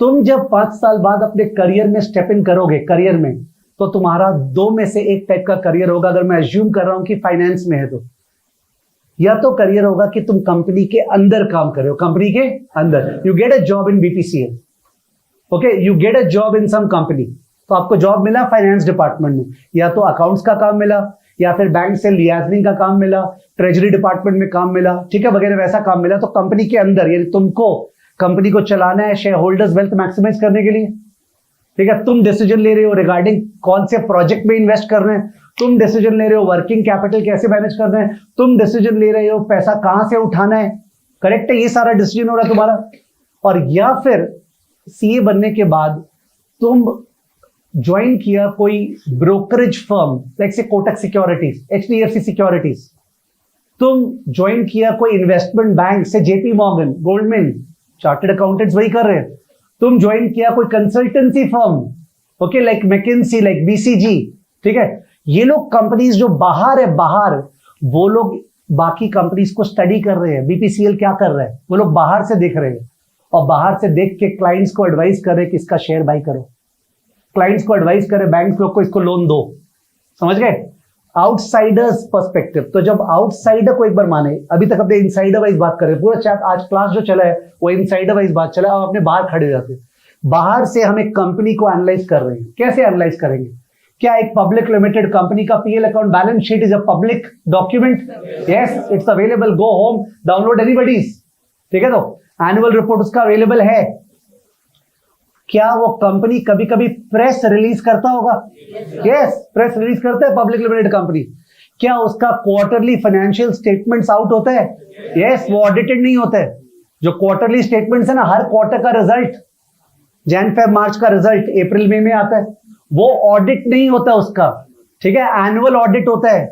तुम जब 5 साल बाद अपने करियर में स्टेप इन करोगे, करियर में, तो तुम्हारा 2 में से एक टाइप का करियर होगा. अगर मैं अज्यूम कर रहा हूं कि फाइनेंस में है, तो या तो करियर होगा कि तुम कंपनी के अंदर काम कर रहे हो, कंपनी के अंदर, you get a job in BPCL. Okay, you get a job in some company. तो आपको जॉब मिला फाइनेंस डिपार्टमेंट में, या तो अकाउंट्स का काम मिला, या फिर बैंक से लियाजनिंग का काम मिला, ट्रेजरी डिपार्टमेंट में काम मिला. ठीक है, वगैरह वैसा काम मिला. तो कंपनी के अंदर, यानी तुमको कंपनी को चलाना है शेयर होल्डर्स वेल्थ मैक्सिमाइज करने के लिए. ठीक है. तुम डिसीजन ले रहे हो रिगार्डिंग कौन से प्रोजेक्ट में इन्वेस्ट करना है, तुम डिसीजन ले रहे हो वर्किंग कैपिटल कैसे मैनेज करना है, तुम डिसीजन ले रहे हो पैसा कहां से उठाना है. करेक्ट है. ये सारा डिसीजन हो रहा है तुम्हारा. और या फिर सीए बनने के बाद तुम ज्वाइन किया कोई brokerage firm, like say Kotak securities, HDFC securities. तुम ज्वाइन किया कोई इन्वेस्टमेंट बैंक से JP Morgan, Goldman, chartered accountants वही कर रहे हैं. तुम ज्वाइन किया कोई consultancy firm, okay, like McKinsey, like BCG. ठीक है. ये लोग कंपनीज जो बाहर है, बाहर, वो लोग बाकी कंपनीज को स्टडी कर रहे हैं. बीपीसीएल क्या कर रहा है, वो लोग बाहर से देख रहे हैं, और बाहर से देख के क्लाइंट्स को एडवाइस कर रहे हैं कि इसका शेयर बाई करो. क्लाइंट्स को एडवाइस करे, बैंक लोग को इसको लोन दो. समझ गए. Outsiders perspective. तो जब आउटसाइडर को एक बार माने, अभी तक अपने इनसाइडर वाइज बात करें, पूरा चैट आज क्लास जो चला है वो इनसाइडर वाइज बात चला. अब अपने बाहर खड़े हो जाते हैं. बाहर से हम एक कंपनी को एनालाइज कर रहे हैं. कैसे एनालाइज करेंगे? क्या एक पब्लिक लिमिटेड कंपनी का PL account balance sheet is a public document? Yes, it's available. Go home, download anybody's. ठीक है. तो एनुअल रिपोर्ट उसका अवेलेबल है. क्या वो कंपनी कभी कभी प्रेस रिलीज करता होगा? यस, प्रेस रिलीज करता है पब्लिक लिमिटेड कंपनी. क्या उसका क्वार्टरली फाइनेंशियल स्टेटमेंट्स आउट होता है? यस, वो ऑडिटेड नहीं होता है. जो क्वार्टरली स्टेटमेंट्स है ना, हर क्वार्टर का रिजल्ट, जैन फेब मार्च का रिजल्ट अप्रैल मई में आता है, वो ऑडिट नहीं होता उसका. ठीक है. एनुअल ऑडिट होता है,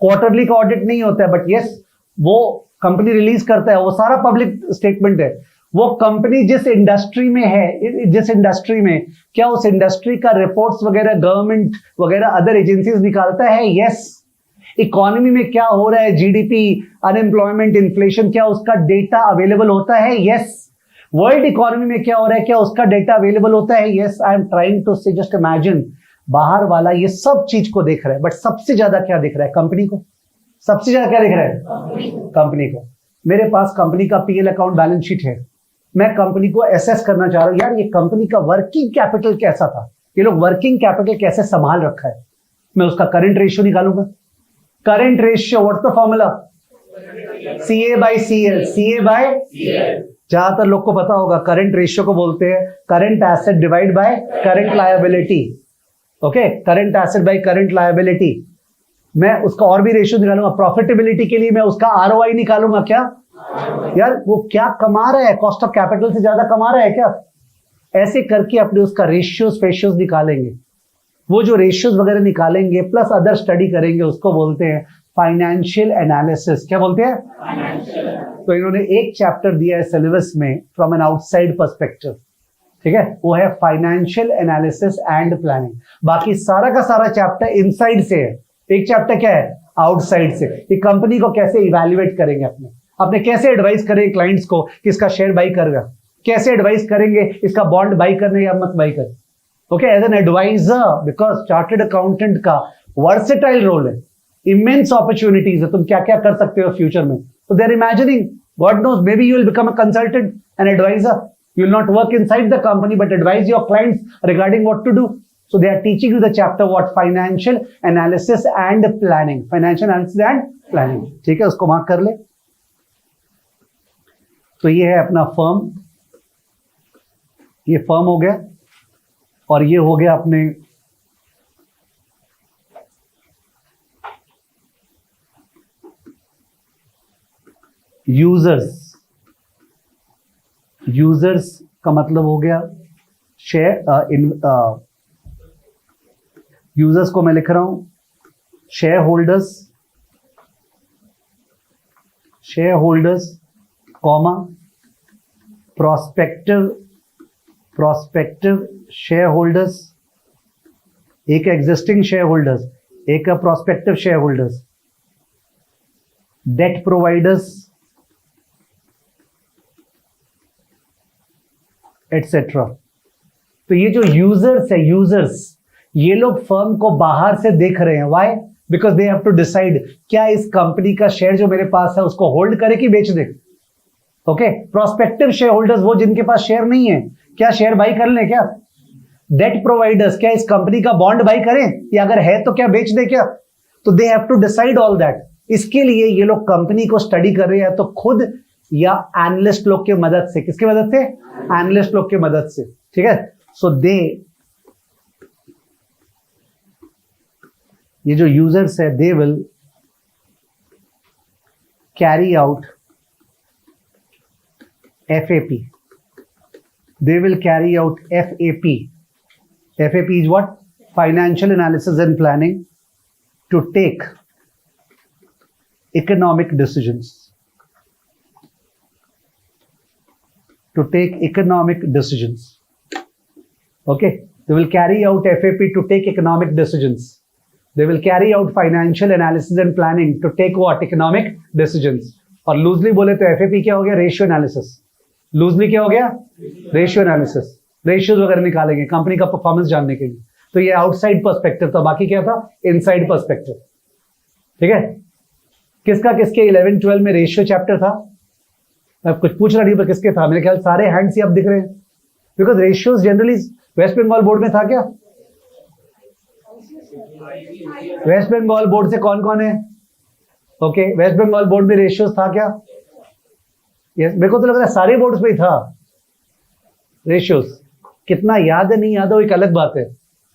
क्वार्टरली का ऑडिट नहीं होता है. बट यस, वो कंपनी रिलीज करता है, वो सारा पब्लिक स्टेटमेंट है. वो कंपनी जिस इंडस्ट्री में है, जिस इंडस्ट्री में, क्या उस इंडस्ट्री का रिपोर्ट्स वगैरह गवर्नमेंट वगैरह अदर एजेंसीज निकालता है? यस. इकोनॉमी में क्या हो रहा है, जीडीपी, अनएम्प्लॉयमेंट, इन्फ्लेशन, क्या उसका डेटा अवेलेबल होता है? यस. वर्ल्ड इकोनॉमी में क्या हो रहा है, क्या उसका डेटा अवेलेबल होता है? Yes. I am trying to say just imagine, बाहर वाला ये सब चीज को देख रहा है, बट सबसे ज्यादा क्या दिख रहा है? कंपनी को. सबसे ज्यादा क्या दिख रहा है? कंपनी को. मेरे पास कंपनी का पीएल अकाउंट बैलेंस शीट है. मैं कंपनी को एसेस करना चाह रहा हूं, यार ये कंपनी का वर्किंग कैपिटल कैसा था, ये लोग वर्किंग कैपिटल कैसे संभाल रखा है. मैं उसका करंट रेशियो निकालूंगा. Current ratio, what's the formula? CA by CL. CA by, ज्यादातर लोग को पता होगा, करंट रेशियो को बोलते हैं current asset divide by current liability. Okay, current asset by current liability. मैं उसका और भी रेशियो निकालूंगा, प्रॉफिटेबिलिटी के लिए मैं उसका आरओआई निकालूंगा। क्या यार वो क्या कमा रहा है, कॉस्ट ऑफ कैपिटल से ज्यादा कमा रहा है क्या, ऐसे करके अपने उसका रेशियोज फेशियोज निकालेंगे। वो जो रेशियोज वगैरह निकालेंगे प्लस अदर स्टडी करेंगे, उसको बोलते हैं फाइनेंशियल एनालिसिस। क्या बोलते हैं? तो इन्होंने एक चैप्टर दिया है सिलेबस में फ्रॉम एन आउटसाइड पर्सपेक्टिव, ठीक है, वो है फाइनेंशियल एनालिसिस एंड प्लानिंग। बाकी सारा का सारा चैप्टर इनसाइड से है, एक चैप्टर क्या है, आउटसाइड से। ये कंपनी को कैसे इवैल्यूएट करेंगे, अपने कैसे एडवाइस करेंगे क्लाइंट्स को कि इसका शेयर बाई करेगा, कैसे एडवाइस करेंगे इसका बॉन्ड बाई करने या मत बाई करे। Okay, as an advisor, because chartered accountant का वर्सेटाइल रोल है, इमेंस अपॉर्चुनिटीज है, तुम क्या क्या कर सकते हो फ्यूचर में। तो they are imagining, God knows, maybe you will become a consultant and advisor, you will not work inside the company but advise your clients regarding what to do. So they are teaching you the chapter what, financial analysis and planning, financial analysis and planning, ठीक है, उसको मार्क कर ले। तो ये है अपना फर्म, ये फर्म हो गया, और ये हो गया अपने यूजर्स। यूजर्स का मतलब हो गया शेयर, यूजर्स को मैं लिख रहा हूं shareholders, shareholders comma prospective, prospective shareholders, एक एग्जिस्टिंग शेयर होल्डर्स, एक prospective shareholders, debt providers et cetera. तो ये जो यूजर्स है, यूजर्स, ये लोग फर्म को बाहर से देख रहे हैं। Why? Because they have to decide क्या इस कंपनी का शेयर जो मेरे पास है उसको होल्ड करे कि बेच दे। ओके, प्रोस्पेक्टिव शेयर होल्डर्स वो जिनके पास शेयर नहीं है, क्या शेयर बाई कर ले क्या। डेट प्रोवाइडर्स, क्या इस कंपनी का बॉन्ड बाई करें, या अगर है तो क्या बेच दे क्या। तो they have to decide all that. इसके लिए ये लोग कंपनी को स्टडी कर रहे हैं, तो खुद या एनालिस्ट लोग की मदद से। किसकी मदद से? एनालिस्ट लोग की मदद से, ठीक है। सो दे, ये जो यूजर्स है, they will carry out FAP, they will carry out FAP. FAP is what? Financial analysis and planning, to take economic decisions. To take economic decisions. Okay, they will carry out FAP to take economic decisions. They will carry out financial analysis and planning to take what? Economic decisions. और लूजली बोले तो FAP क्या हो गया? Ratio analysis. लूजली क्या हो गया? Ratio analysis. रेशियोज वगैरह निकालेंगे कंपनी का परफॉर्मेंस जानने के लिए। तो ये आउटसाइड पर्सपेक्टिव था, बाकी क्या था? इनसाइड पर्सपेक्टिव, ठीक है। किसका किसके 11-12 में रेशियो चैप्टर था? मैं कुछ पूछ रहा नहीं, पर किसके था? मेरे ख्याल सारे हैंड्स ही अब दिख रहे हैं, because ratios generally West Bengal board में था। क्या वेस्ट बंगाल बोर्ड से कौन कौन है? ओके, वेस्ट बंगाल बोर्ड में रेशियोज था क्या? यस, मेरे को तो लग रहा है सारे बोर्ड्स में ही था रेशियोज। कितना याद है नहीं याद है वो एक अलग बात है,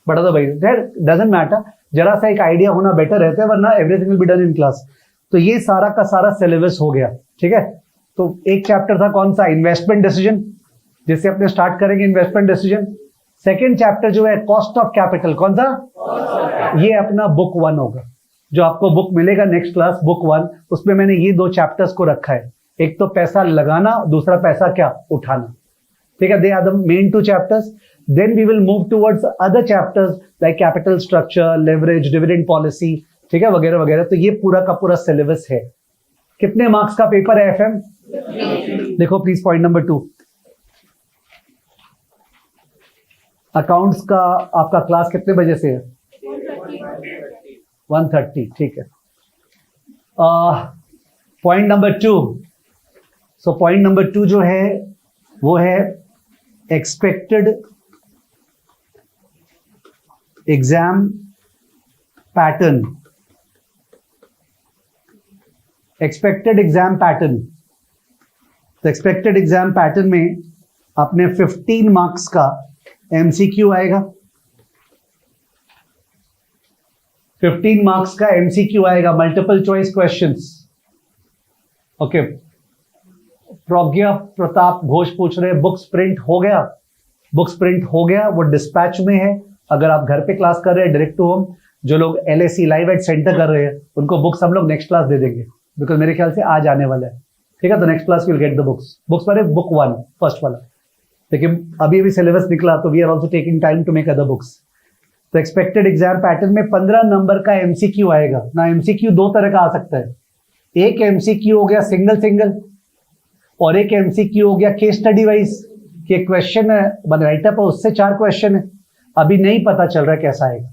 बड़ा तो भाई डजंट मैटर, जरा सा एक आइडिया होना बेटर रहता है, वरना everything will be done in class. तो ये सारा का सारा सिलेबस हो गया, ठीक है। तो एक चैप्टर था कौन सा? इन्वेस्टमेंट डिसीजन, जिससे अपने स्टार्ट करेंगे इन्वेस्टमेंट डिसीजन। सेकेंड चैप्टर जो है कॉस्ट ऑफ कैपिटल, कौन सा? ये अपना बुक 1 होगा, जो आपको बुक मिलेगा नेक्स्ट क्लास, बुक 1। उसमें मैंने ये 2 चैप्टर्स को रखा है, एक तो पैसा लगाना, दूसरा पैसा क्या? उठाना, ठीक है। They are the main 2 chapters. Then we will move towards other chapters like capital structure, leverage, dividend policy, ठीक है, वगैरह वगैरह। तो ये पूरा का पूरा सिलेबस है। कितने मार्क्स का पेपर है FM? देखो प्लीज पॉइंट नंबर 2, अकाउंट्स का आपका क्लास कितने बजे से है? 1:30, ठीक है। Point number 2, so point number 2 जो है वो है expected exam pattern. Expected exam pattern, तो एक्सपेक्टेड एग्जाम पैटर्न में अपने 15 मार्क्स का MCQ आएगा। 15 मार्क्स का एमसीक्यू आएगा, मल्टीपल चॉइस क्वेश्चंस। ओके, प्रज्ञा प्रताप घोष पूछ रहे हैं बुक्स प्रिंट हो गया? बुक्स प्रिंट हो गया, वो डिस्पैच में है। अगर आप घर पे क्लास कर रहे हैं डायरेक्ट टू होम, जो लोग LAC लाइव एट सेंटर कर रहे हैं उनको बुक्स हम लोग नेक्स्ट क्लास दे देंगे, बिकॉज मेरे ख्याल से आज आने वाला है। ठीक है, तो next class will get the books माने बुक 1 फर्स्ट वाला। लेकिन अभी सिलेबस निकला तो we are also taking time to make other books. तो एक्सपेक्टेड एग्जाम पैटर्न में 15 नंबर का एमसीक्यू आएगा ना। एमसीक्यू दो तरह का आ सकता है, एक एमसीक्यू हो गया सिंगल और एक एमसीक्यू हो गया केस स्टडी वाइज, कि क्वेश्चन है राइटअप है उससे 4 क्वेश्चन है, अभी नहीं पता चल रहा है कैसा आएगा।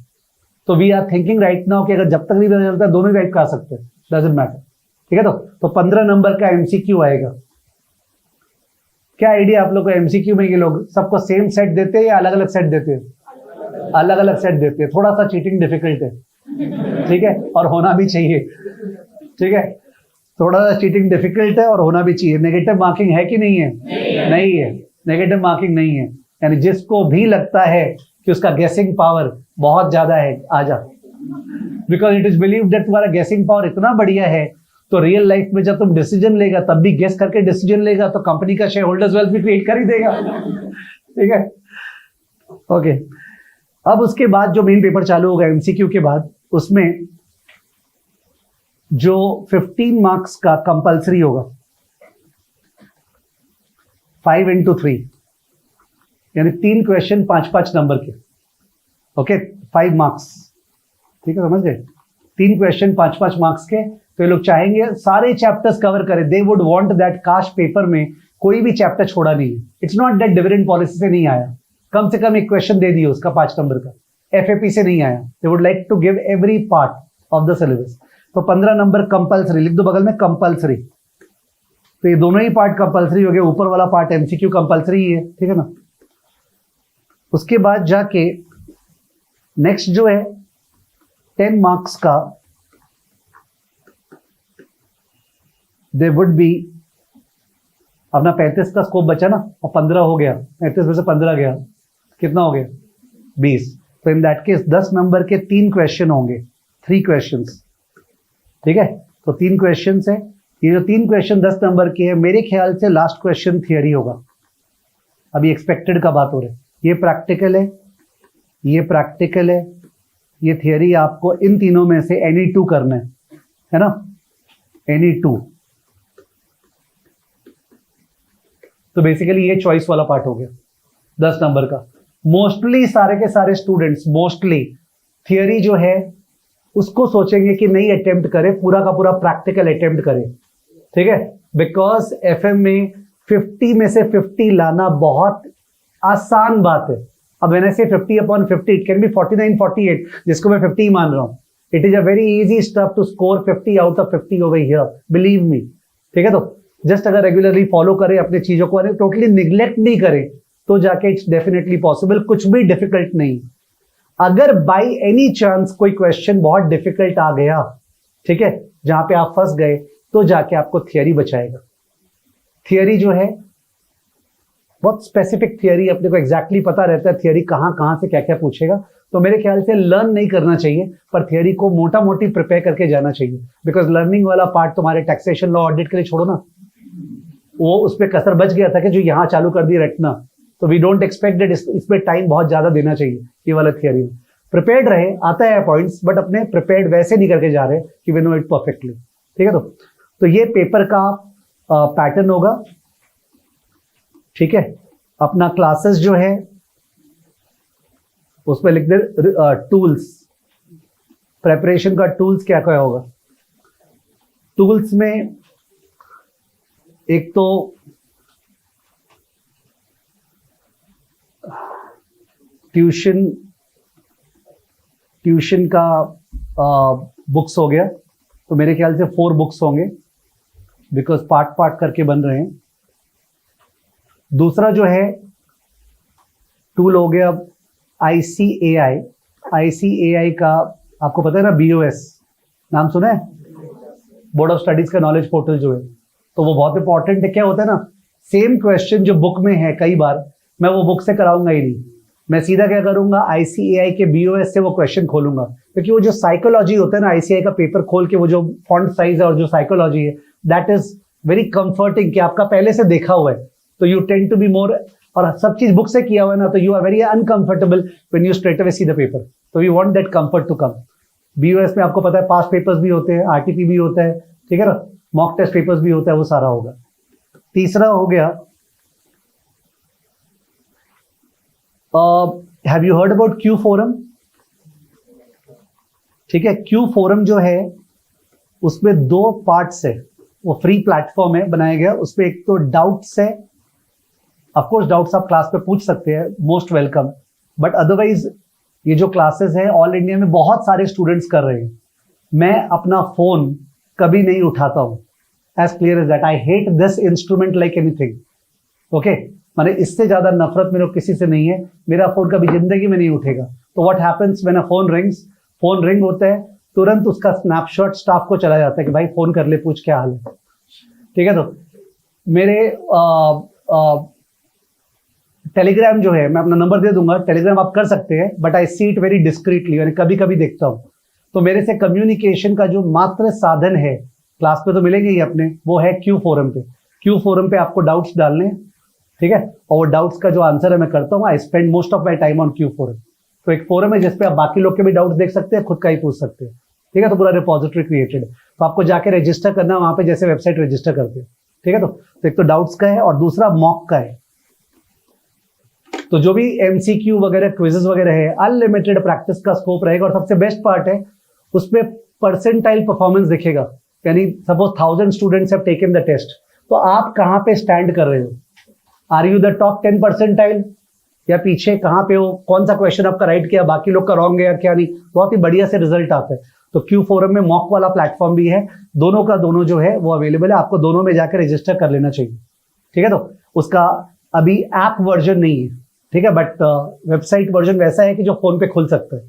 तो we are thinking right now कि अगर जब तक नहीं पता चलता दोनों ही राइट कर सकते हैं, डजंट मैटर। ठीक है, तो 15 नंबर का एमसीक्यू आएगा। क्या आइडिया आप लोग को एमसीक्यू में? ये लोग सबको सेम सेट देते हैं या अलग अलग सेट देते हैं? अलग अलग सेट देते हैं। थोड़ा सा चीटिंग डिफिकल्ट है, ठीक है, और होना भी चाहिए। ठीक है, थोड़ा सा चीटिंग डिफिकल्ट है और होना भी चाहिए। नेगेटिव मार्किंग है कि नहीं है? नहीं है, नेगेटिव मार्किंग नहीं है। यानी जिसको भी लगता है कि उसका गेसिंग पावर बहुत ज्यादा है, आ जा, because it is believe that तुम्हारा गेसिंग पावर इतना बढ़िया है, तो रियल लाइफ में जब तुम डिसीजन लेगा तब भी गेस करके डिसीजन लेगा, तो कंपनी का शेयर होल्डर्स वेल्थ भी क्रिएट कर ही देगा। ठीक है, ओके। अब उसके बाद जो मेन पेपर चालू होगा एमसीक्यू के बाद, उसमें जो 15 मार्क्स का कंपल्सरी होगा 5 into 3, यानी 3 क्वेश्चन 5-5 नंबर के। Okay, 5 marks. ठीक है, समझ गए? 3 क्वेश्चन 5-5 मार्क्स के। तो ये लोग चाहेंगे सारे चैप्टर्स कवर करें। दे वुड वांट दैट काश पेपर में कोई भी चैप्टर छोड़ा नहीं है। It's not that dividend policy से नहीं आया, कम से कम एक क्वेश्चन दे दिए उसका 5 नंबर का, एफएपी से नहीं आया। They would like to give every part of the syllabus. तो 15 नंबर कंपल्सरी, लिख दो बगल में कंपल्सरी। तो ये दोनों ही पार्ट कंपल्सरी हो गए, ऊपर वाला पार्ट एमसीक्यू कंपल्सरी ही है। ठीक है ना? उसके बाद जाके नेक्स्ट जो है 10 मार्क्स का, दे वुड बी अपना 35 का स्कोप बचा ना, और 15 हो गया, 35 में से 15 गया, कितना हो गया? 20। तो इन दैट केस 10 नंबर के 3 क्वेश्चन होंगे, 3 क्वेश्चंस। ठीक है, तो 3 क्वेश्चंस है। ये जो 3 क्वेश्चन 10 नंबर के है, मेरे ख्याल से लास्ट क्वेश्चन थियरी होगा। अभी एक्सपेक्टेड का बात हो रही है, ये प्रैक्टिकल है, ये प्रैक्टिकल है, ये थियरी। आपको इन तीनों में से एनी 2 करना है ना? एनी 2। तो बेसिकली ये चॉइस वाला पार्ट हो गया 10 नंबर का। मोस्टली सारे के सारे स्टूडेंट्स मोस्टली थियरी जो है उसको सोचेंगे कि नहीं अटेम्प्ट करें, पूरा का पूरा प्रैक्टिकल अटेम्प्ट करें। ठीक है, बिकॉज एफएम में 50 में से 50 लाना बहुत आसान बात है। अब मैंने से 50/50, इट कैन बी 49-48, जिसको मैं 50 मान रहा हूं। It is a very easy stuff to score 50 out of 50 over here, believe me. ठीक है, तो जस्ट अगर रेगुलरली फॉलो करें अपने चीजों को, टोटली निग्लेक्ट नहीं करें, तो जाके इट्स डेफिनेटली पॉसिबल। कुछ भी डिफिकल्ट नहीं। अगर बाय एनी चांस कोई क्वेश्चन बहुत डिफिकल्ट आ गया, ठीक है, जहां पे आप फंस गए, तो जाके आपको थियरी बचाएगा। थियरी जो है बहुत स्पेसिफिक थियरी, अपने को एग्जैक्टली पता रहता है थियरी कहां से क्या क्या पूछेगा। तो मेरे ख्याल से लर्न नहीं करना चाहिए, पर थियरी को मोटा मोटी प्रिपेयर करके जाना चाहिए। बिकॉज लर्निंग वाला पार्ट तुम्हारे टैक्सेशन लॉ ऑडिट के लिए छोड़ो ना, वो उस पर कसर बच गया था कि जो यहाँ चालू कर दी रटना। तो वी डोंट एक्सपेक्ट दैट इसमें टाइम बहुत ज्यादा देना चाहिए। ये वाला थियरी में प्रिपेयर्ड रहे, आता है पॉइंट्स, बट अपने प्रिपेयर्ड वैसे नहीं करके जा रहे कि वी नो इट परफेक्टली। ठीक है, तो ये पेपर का पैटर्न होगा। ठीक है, अपना क्लासेस जो है उसमें लिख दे टूल्स, प्रेपरेशन का टूल्स क्या क्या होगा। टूल्स में एक तो ट्यूशन का बुक्स हो गया, तो मेरे ख्याल से 4 बुक्स होंगे, बिकॉज पार्ट करके बन रहे हैं। दूसरा जो है टूल हो गया ICAI। ICAI का आपको पता है ना, BOS नाम सुना है, बोर्ड ऑफ स्टडीज का नॉलेज पोर्टल जो है, तो वो बहुत इंपॉर्टेंट है। क्या होता है ना, सेम क्वेश्चन जो बुक में है, कई बार मैं वो बुक से कराऊंगा ही नहीं, मैं सीधा क्या करूंगा, ICAI के BOS से वो क्वेश्चन खोलूंगा, क्योंकि वो जो साइकोलॉजी होता है ना, ICAI का पेपर खोल के वो जो फॉन्ट साइज है और जो साइकोलॉजी है, दैट इज वेरी कंफर्टिंग कि आपका पहले से देखा हुआ है, तो you tend to be more, और सब चीज बुक से किया हुआ है ना, तो you are very uncomfortable when you straight away see the paper, तो we want that comfort to come. BOS में आपको पता है पास्ट पेपर्स भी होते हैं, RTP भी होता है, ठीक है ना, मॉक टेस्ट पेपर्स भी होता है, वो सारा होगा। तीसरा हो गया, have you heard about Q forum? ठीक है, क्यू फोरम जो है उसमें 2 पार्ट्स है, वो फ्री प्लेटफॉर्म है बनाया गया, उसमें एक तो डाउट्स है, ऑफ कोर्स डाउट्स आप क्लास पे पूछ सकते हैं, मोस्ट वेलकम, बट अदरवाइज ये जो क्लासेस है ऑल इंडिया में बहुत सारे स्टूडेंट्स कर रहे हैं, मैं अपना फोन कभी नहीं उठाता हूं, as clear as that, I hate this instrument like anything, okay, माने इससे ज्यादा नफरत मेरे को किसी से नहीं है, मेरा फोन कभी जिंदगी में नहीं उठेगा। तो what happens when a phone rings, phone ring होता है, तुरंत उसका स्नैपशॉट स्टाफ को चला जाता है कि भाई फोन कर ले, पूछ क्या हाल है, ठीक है। तो मेरे टेलीग्राम जो है, मैं अपना नंबर दे दूंगा, टेलीग्राम आप कर सकते हैं, but I see it very discreetly, यानी कभी कभी देखता हूं, तो मेरे से कम्युनिकेशन का जो मात्र साधन है, क्लास पे तो मिलेंगे ही अपने, वो है क्यू फोरम पे। क्यू फोरम पे आपको डाउट्स डालने, ठीक है, और वो डाउट्स का जो आंसर है मैं करता हूँ, I spend most of my time on Q forum. तो एक फोरम है जिसपे आप बाकी लोग के भी डाउट्स देख सकते हैं, खुद का ही पूछ सकते हैं, ठीक है, तो पूरा रिपोजिटरी क्रिएटेड है, तो आपको जाके रजिस्टर करना वहां पे, जैसे वेबसाइट रजिस्टर करते हैं, ठीक है। तो एक तो डाउट्स का है और दूसरा मॉक का है, तो जो भी MCQ वगैरह क्विजेस वगैरह है, अनलिमिटेड प्रैक्टिस का स्कोप रहेगा, और सबसे बेस्ट पार्ट है उसमें परसेंटाइल परफॉर्मेंस दिखेगा, यानी suppose 1000 students have taken the test, तो आप कहां पे स्टैंड कर रहे हो, are you the top 10 percentile, या पीछे कहां पे हो, कौन सा क्वेश्चन आपका राइट किया, बाकी लोग का रॉन्ग गया क्या नहीं, बहुत ही बढ़िया से रिजल्ट आता है। तो क्यू फोरम में मॉक वाला प्लेटफॉर्म भी है, दोनों का दोनों जो है वो अवेलेबल है, आपको दोनों में जाकर रजिस्टर कर लेना चाहिए, ठीक है। तो उसका अभी ऐप वर्जन नहीं है, ठीक है, बट वेबसाइट वर्जन वैसा है कि जो फोन पे खुल सकता है,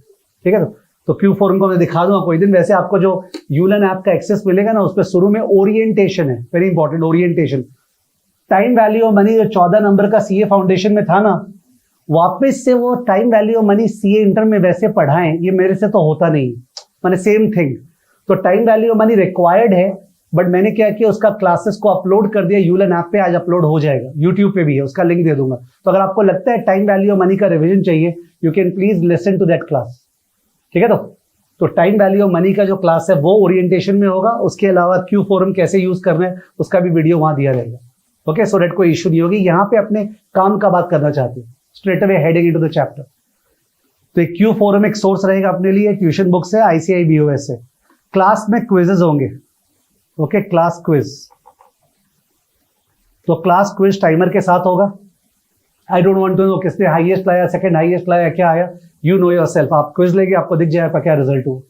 ठीक है। तो क्यू फोरम को मैं दिखा दूंगा कोई दिन। वैसे आपको जो यूलन ऐप का एक्सेस मिलेगा ना, उस पर शुरू में ओरिएंटेशन है, very important orientation, time value of money जो 14 नंबर का CA फाउंडेशन में था ना, वापस से वो time value of money CA inter में वैसे पढ़ाएं, ये मेरे से तो होता नहीं, माने सेम थिंग। तो time value of money required है, बट मैंने क्या किया, उसका क्लासेस को अपलोड कर दिया यूलन ऐप पे, आज अपलोड हो जाएगा, यूट्यूब पे भी है, उसका लिंक दे दूंगा। तो अगर आपको लगता है टाइम वैल्यू ऑफ मनी का रिवीजन चाहिए, you can please listen to that class, ठीक है। तो टाइम वैल्यू ऑफ मनी का जो क्लास है वो ओरिएंटेशन में होगा, उसके अलावा क्यू फोरम कैसे यूज करना है उसका भी वीडियो वहां दिया रहेगा, ओके, सो दैट कोई इश्यू नहीं होगी। यहाँ पे अपने काम का बात करना चाहते हैं, straight away heading into the chapter. तो एक क्यू फोरम एक सोर्स रहेगा अपने लिए, ट्यूशन बुक्स है, ICAI BOS है, क्लास में क्विजेज होंगे, ओके, क्लास क्विज, तो क्लास क्विज टाइमर के साथ होगा। I don't want to know किसने हाईएस्ट लाया, सेकंड हाईएस्ट लाया, क्या आया, यू नो योरसेल्फ, आप क्विज लेंगे आपको दिख जाएगा क्या रिजल्ट हुआ,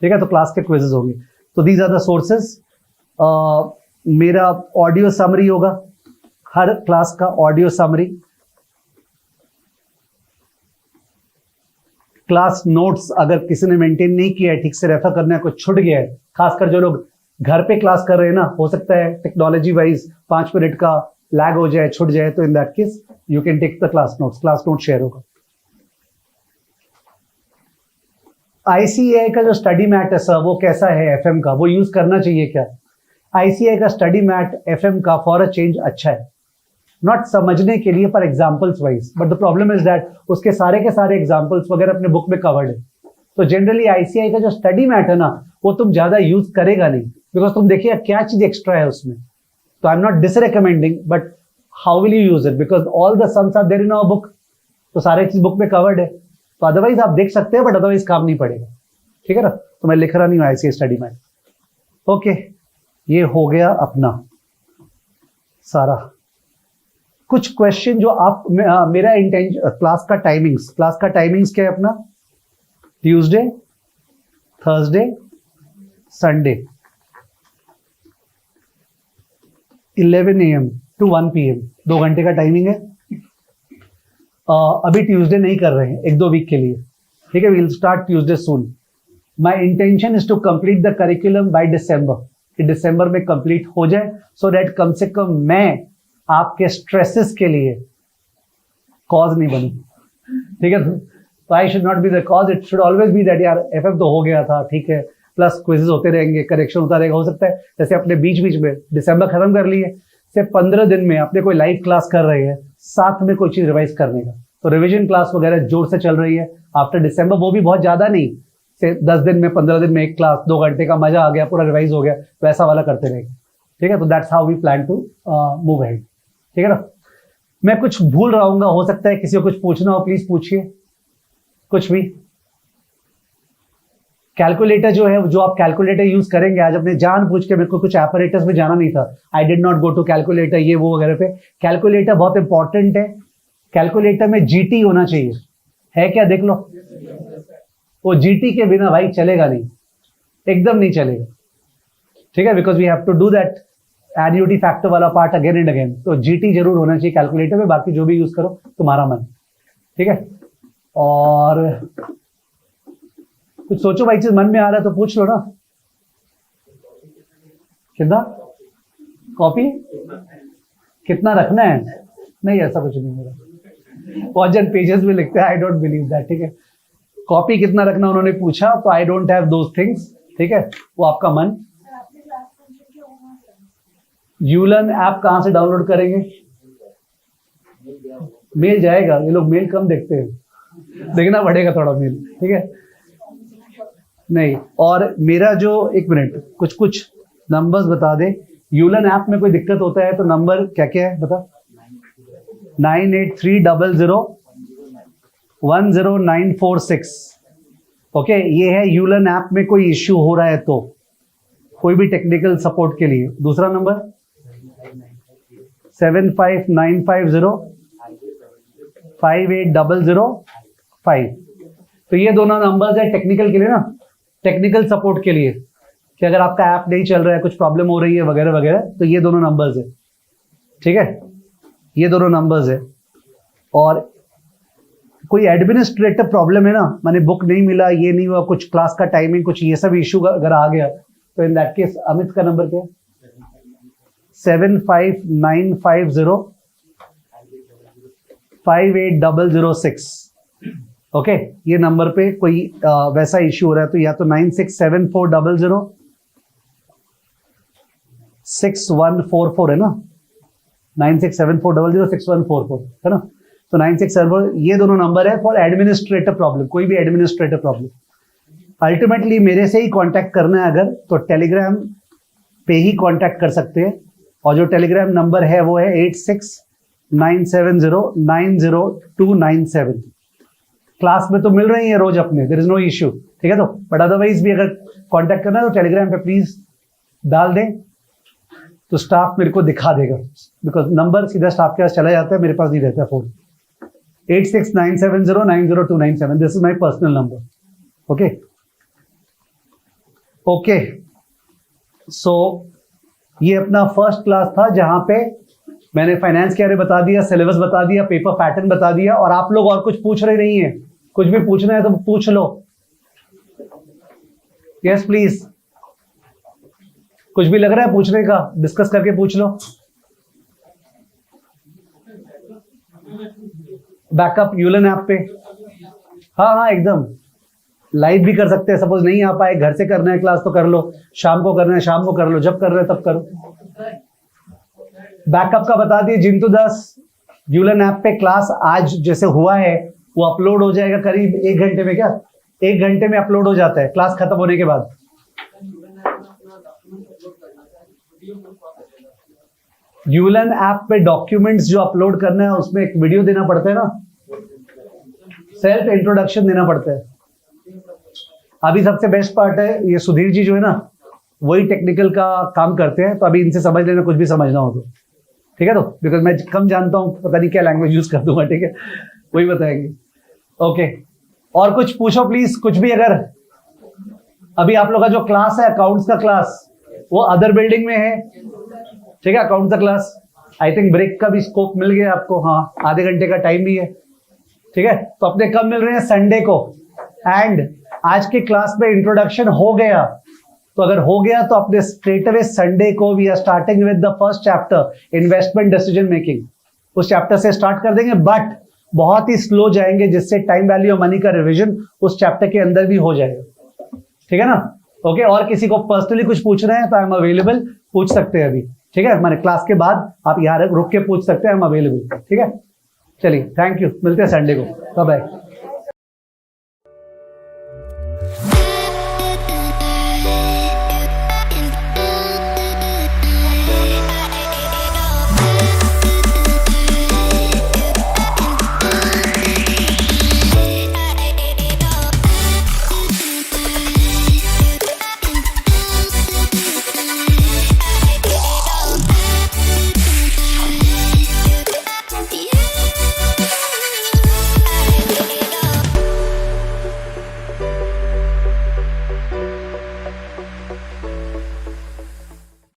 ठीक है। तो क्लास के क्विजेज होंगे, तो दीज आर द सोर्सेज। मेरा ऑडियो समरी होगा, हर क्लास का ऑडियो समरी, क्लास नोट्स अगर किसी ने मेंटेन नहीं किया है, ठीक से रेफर करना है, कुछ छूट गया है, खासकर जो लोग घर पे क्लास कर रहे हैं ना, हो सकता है टेक्नोलॉजी वाइज 5 मिनट का लैग हो जाए, छूट जाए, तो in that case you can take the class note share होगा। ICAI का जो स्टडी मैट है सर, वो कैसा है FM का, वो यूज करना चाहिए क्या? ICAI का स्टडी मैट FM का फॉर अ चेंज अच्छा है, नॉट समझने के लिए पर examples wise, but the problem is that उसके सारे के सारे एग्जाम्पल्स वगैरह अपने बुक में कवर्ड है। तो जनरली ICAI का जो स्टडी मैट है ना, वो तुम ज्यादा यूज करेगा नहीं, बिकॉज तुम देखिए क्या चीज एक्स्ट्रा है उसमें। तो I am not disrecommending, but how will you use it, because all the sums are there in our book, तो सारे चीज बुक में कवर्ड है, तो अदरवाइज आप देख सकते हैं, बट अदरवाइज काम नहीं पड़ेगा, ठीक है ना। तो मैं लिख रहा नहीं हूँ ICAI स्टडी मैट, ओके। ये हो गया अपना सारा कुछ क्वेश्चन जो आप मेरा इंटेंशन, क्लास का टाइमिंग्स क्या है अपना, Tuesday, Thursday, Sunday 11 AM to 1 PM 2 घंटे का टाइमिंग है। अभी ट्यूसडे नहीं कर रहे हैं, 1-2 वीक के लिए, ठीक है, we will start Tuesday soon. My intention is to complete the curriculum by December, कि दिसंबर में कंप्लीट हो जाए, सो दैट कम से कम मैं आपके स्ट्रेसेस के लिए कॉज नहीं बनूं, ठीक है, तो I should not be the cause, it should always be that यार एफएफ तो हो गया था, ठीक है, प्लस क्विजेस होते रहेंगे, करेक्शन होता रहेगा। हो सकता है जैसे अपने बीच बीच में दिसंबर खत्म कर लिए, सिर्फ 15 दिन में अपने कोई लाइव क्लास कर रहे हैं, साथ में कोई चीज रिवाइज करने का, तो रिविजन क्लास वगैरह जोर से चल रही है आफ्टर दिसंबर, वो भी बहुत ज्यादा नहीं, से 10 दिन में 15 दिन में एक क्लास 2 घंटे का, मजा आ गया, पूरा रिवाइज हो गया, वैसा वाला करते रहेंगे। ठीक है, तो that's how we plan to move ahead. ठीक है ना, मैं कुछ भूल रहा हूँ, हो सकता है किसी को कुछ पूछना हो, प्लीज पूछिए कुछ भी। कैलकुलेटर जो है, जो आप कैलकुलेटर यूज करेंगे, आज अपने जान पूछ के, मेरे को कुछ एपरेटर्स में जाना नहीं था, I did not go to calculator ये वो वगैरह पे। कैलकुलेटर बहुत इंपॉर्टेंट है, कैलकुलेटर में जीटी होना चाहिए, है क्या देख लो, वो जीटी के बिना भाई चलेगा नहीं, एकदम नहीं चलेगा। ठीक है, because we have to do that annuity factor वाला पार्ट अगेन एंड अगेन, तो जीटी जरूर होना चाहिए कैलकुलेटर में, बाकी जो भी यूज करो तुम्हारा मन। ठीक है, और कुछ सोचो भाई, चीज मन में आ रहा है तो पूछ लो ना। कितना कॉपी कितना रखना है? नहीं, ऐसा कुछ नहीं मेरा, बहुत जन पेजेस में लिखते हैं, आई डोंट बिलीव दैट। ठीक है, कॉपी कितना रखना उन्होंने पूछा, तो I don't have those things. ठीक है, वो आपका मन। यूलन ऐप कहां से डाउनलोड करेंगे? मेल जाएगा, ये लोग मेल कम देखते हैं, देखना पड़ेगा थोड़ा मेल। ठीक है, नहीं, और मेरा जो, एक मिनट, कुछ नंबर्स बता दे। यूलन ऐप में कोई दिक्कत होता है तो नंबर क्या क्या है बता। 9830010946। ओके, ये है यूलन ऐप में कोई इश्यू हो रहा है तो, कोई भी टेक्निकल सपोर्ट के लिए। दूसरा नंबर 7595058005। तो ये दोनों नंबर्स है टेक्निकल के लिए ना, टेक्निकल सपोर्ट के लिए, कि अगर आपका ऐप नहीं चल रहा है, कुछ प्रॉब्लम हो रही है वगैरह वगैरह, तो ये दोनों नंबर्स है। ठीक है, ये दोनों नंबर्स है। और कोई एडमिनिस्ट्रेटिव प्रॉब्लम है ना, माने बुक नहीं मिला, ये नहीं हुआ, कुछ क्लास का टाइमिंग, कुछ ये सब इश्यू अगर आ गया, तो इन दैट केस अमित का नंबर क्या है? 759550580006। ओके, ये नंबर पे कोई वैसा इश्यू हो रहा है तो या तो 9674006144 है ना, 9674006144 है ना, तो 9674, ये दोनों नंबर है फॉर एडमिनिस्ट्रेटिव प्रॉब्लम, कोई भी एडमिनिस्ट्रेटिव प्रॉब्लम। अल्टीमेटली मेरे से ही कांटेक्ट करना है अगर, तो टेलीग्राम पे ही कांटेक्ट कर सकते हैं, और जो टेलीग्राम नंबर है वो है 8697090297। क्लास में तो मिल रही है रोज अपने, देयर इज नो इश्यू। ठीक है, तो बट अदरवाइज भी अगर कांटेक्ट करना है तो टेलीग्राम पे प्लीज डाल दें, तो स्टाफ मेरे को दिखा देगा, बिकॉज नंबर सीधा स्टाफ के पास चला जाता है, मेरे पास नहीं रहता है phone. 8697090297, this is my personal number. Okay okay, so ये अपना फर्स्ट क्लास था, जहां पे मैंने फाइनेंस के बारे में बता दिया, सिलेबस बता दिया, पेपर पैटर्न बता दिया, और आप लोग और कुछ पूछ रहे नहीं है, कुछ भी पूछना है तो पूछ लो। यस प्लीज, कुछ भी लग रहा है पूछने का, डिस्कस करके पूछ लो। बैकअप यूलन ऐप पे, हाँ एकदम लाइव भी कर सकते हैं, सपोज नहीं आ पाए, घर से करना है क्लास तो कर लो, शाम को करना है शाम को कर लो, जब कर रहे हैं तब करो। बैकअप का बता दिए, जिंतु दास यूलन ऐप पे क्लास आज जैसे हुआ है वो अपलोड हो जाएगा करीब 1 घंटे में, क्या 1 घंटे में अपलोड हो जाता है क्लास खत्म होने के बाद। यूलन ऐप पे डॉक्यूमेंट्स जो अपलोड करना है उसमें एक वीडियो देना पड़ता है ना, सेल्फ इंट्रोडक्शन देना पड़ता है। अभी सबसे बेस्ट पार्ट है, ये सुधीर जी जो है ना, वही टेक्निकल का काम करते हैं, तो अभी इनसे समझ लेना, कुछ भी समझना हो तो। ठीक है, तो बिकॉज मैं कम जानता हूं, पता नहीं क्या लैंग्वेज यूज कर दूंगा। ठीक है, वही बताएंगे। ओके, और कुछ पूछो प्लीज, कुछ भी। अगर अभी आप लोग का जो क्लास है अकाउंट्स का क्लास, वो अदर बिल्डिंग में है। ठीक है, अकाउंट्स का क्लास, आई थिंक ब्रेक का भी स्कोप मिल गया आपको, हाँ आधे घंटे का टाइम भी है। ठीक है, तो अपने कब मिल रहे हैं? संडे को। एंड आज के क्लास में इंट्रोडक्शन हो गया, तो अगर हो गया तो अपने स्ट्रेट अवे संडे को we are starting with the first chapter, investment decision making. उस चैप्टर से स्टार्ट कर देंगे, बट बहुत ही स्लो जाएंगे, जिससे टाइम वैल्यू ऑफ मनी का रिवीजन उस चैप्टर के अंदर भी हो जाएगा। ठीक है ना? ओके, और किसी को पर्सनली कुछ पूछना है तो आई एम अवेलेबल, पूछ सकते हैं अभी। ठीक है, हमारे क्लास के बाद आप यहाँ रुक के पूछ सकते हैं, आई एम अवेलेबल। ठीक है, चलिए, थैंक यू, मिलते हैं संडे को, बाय बाय।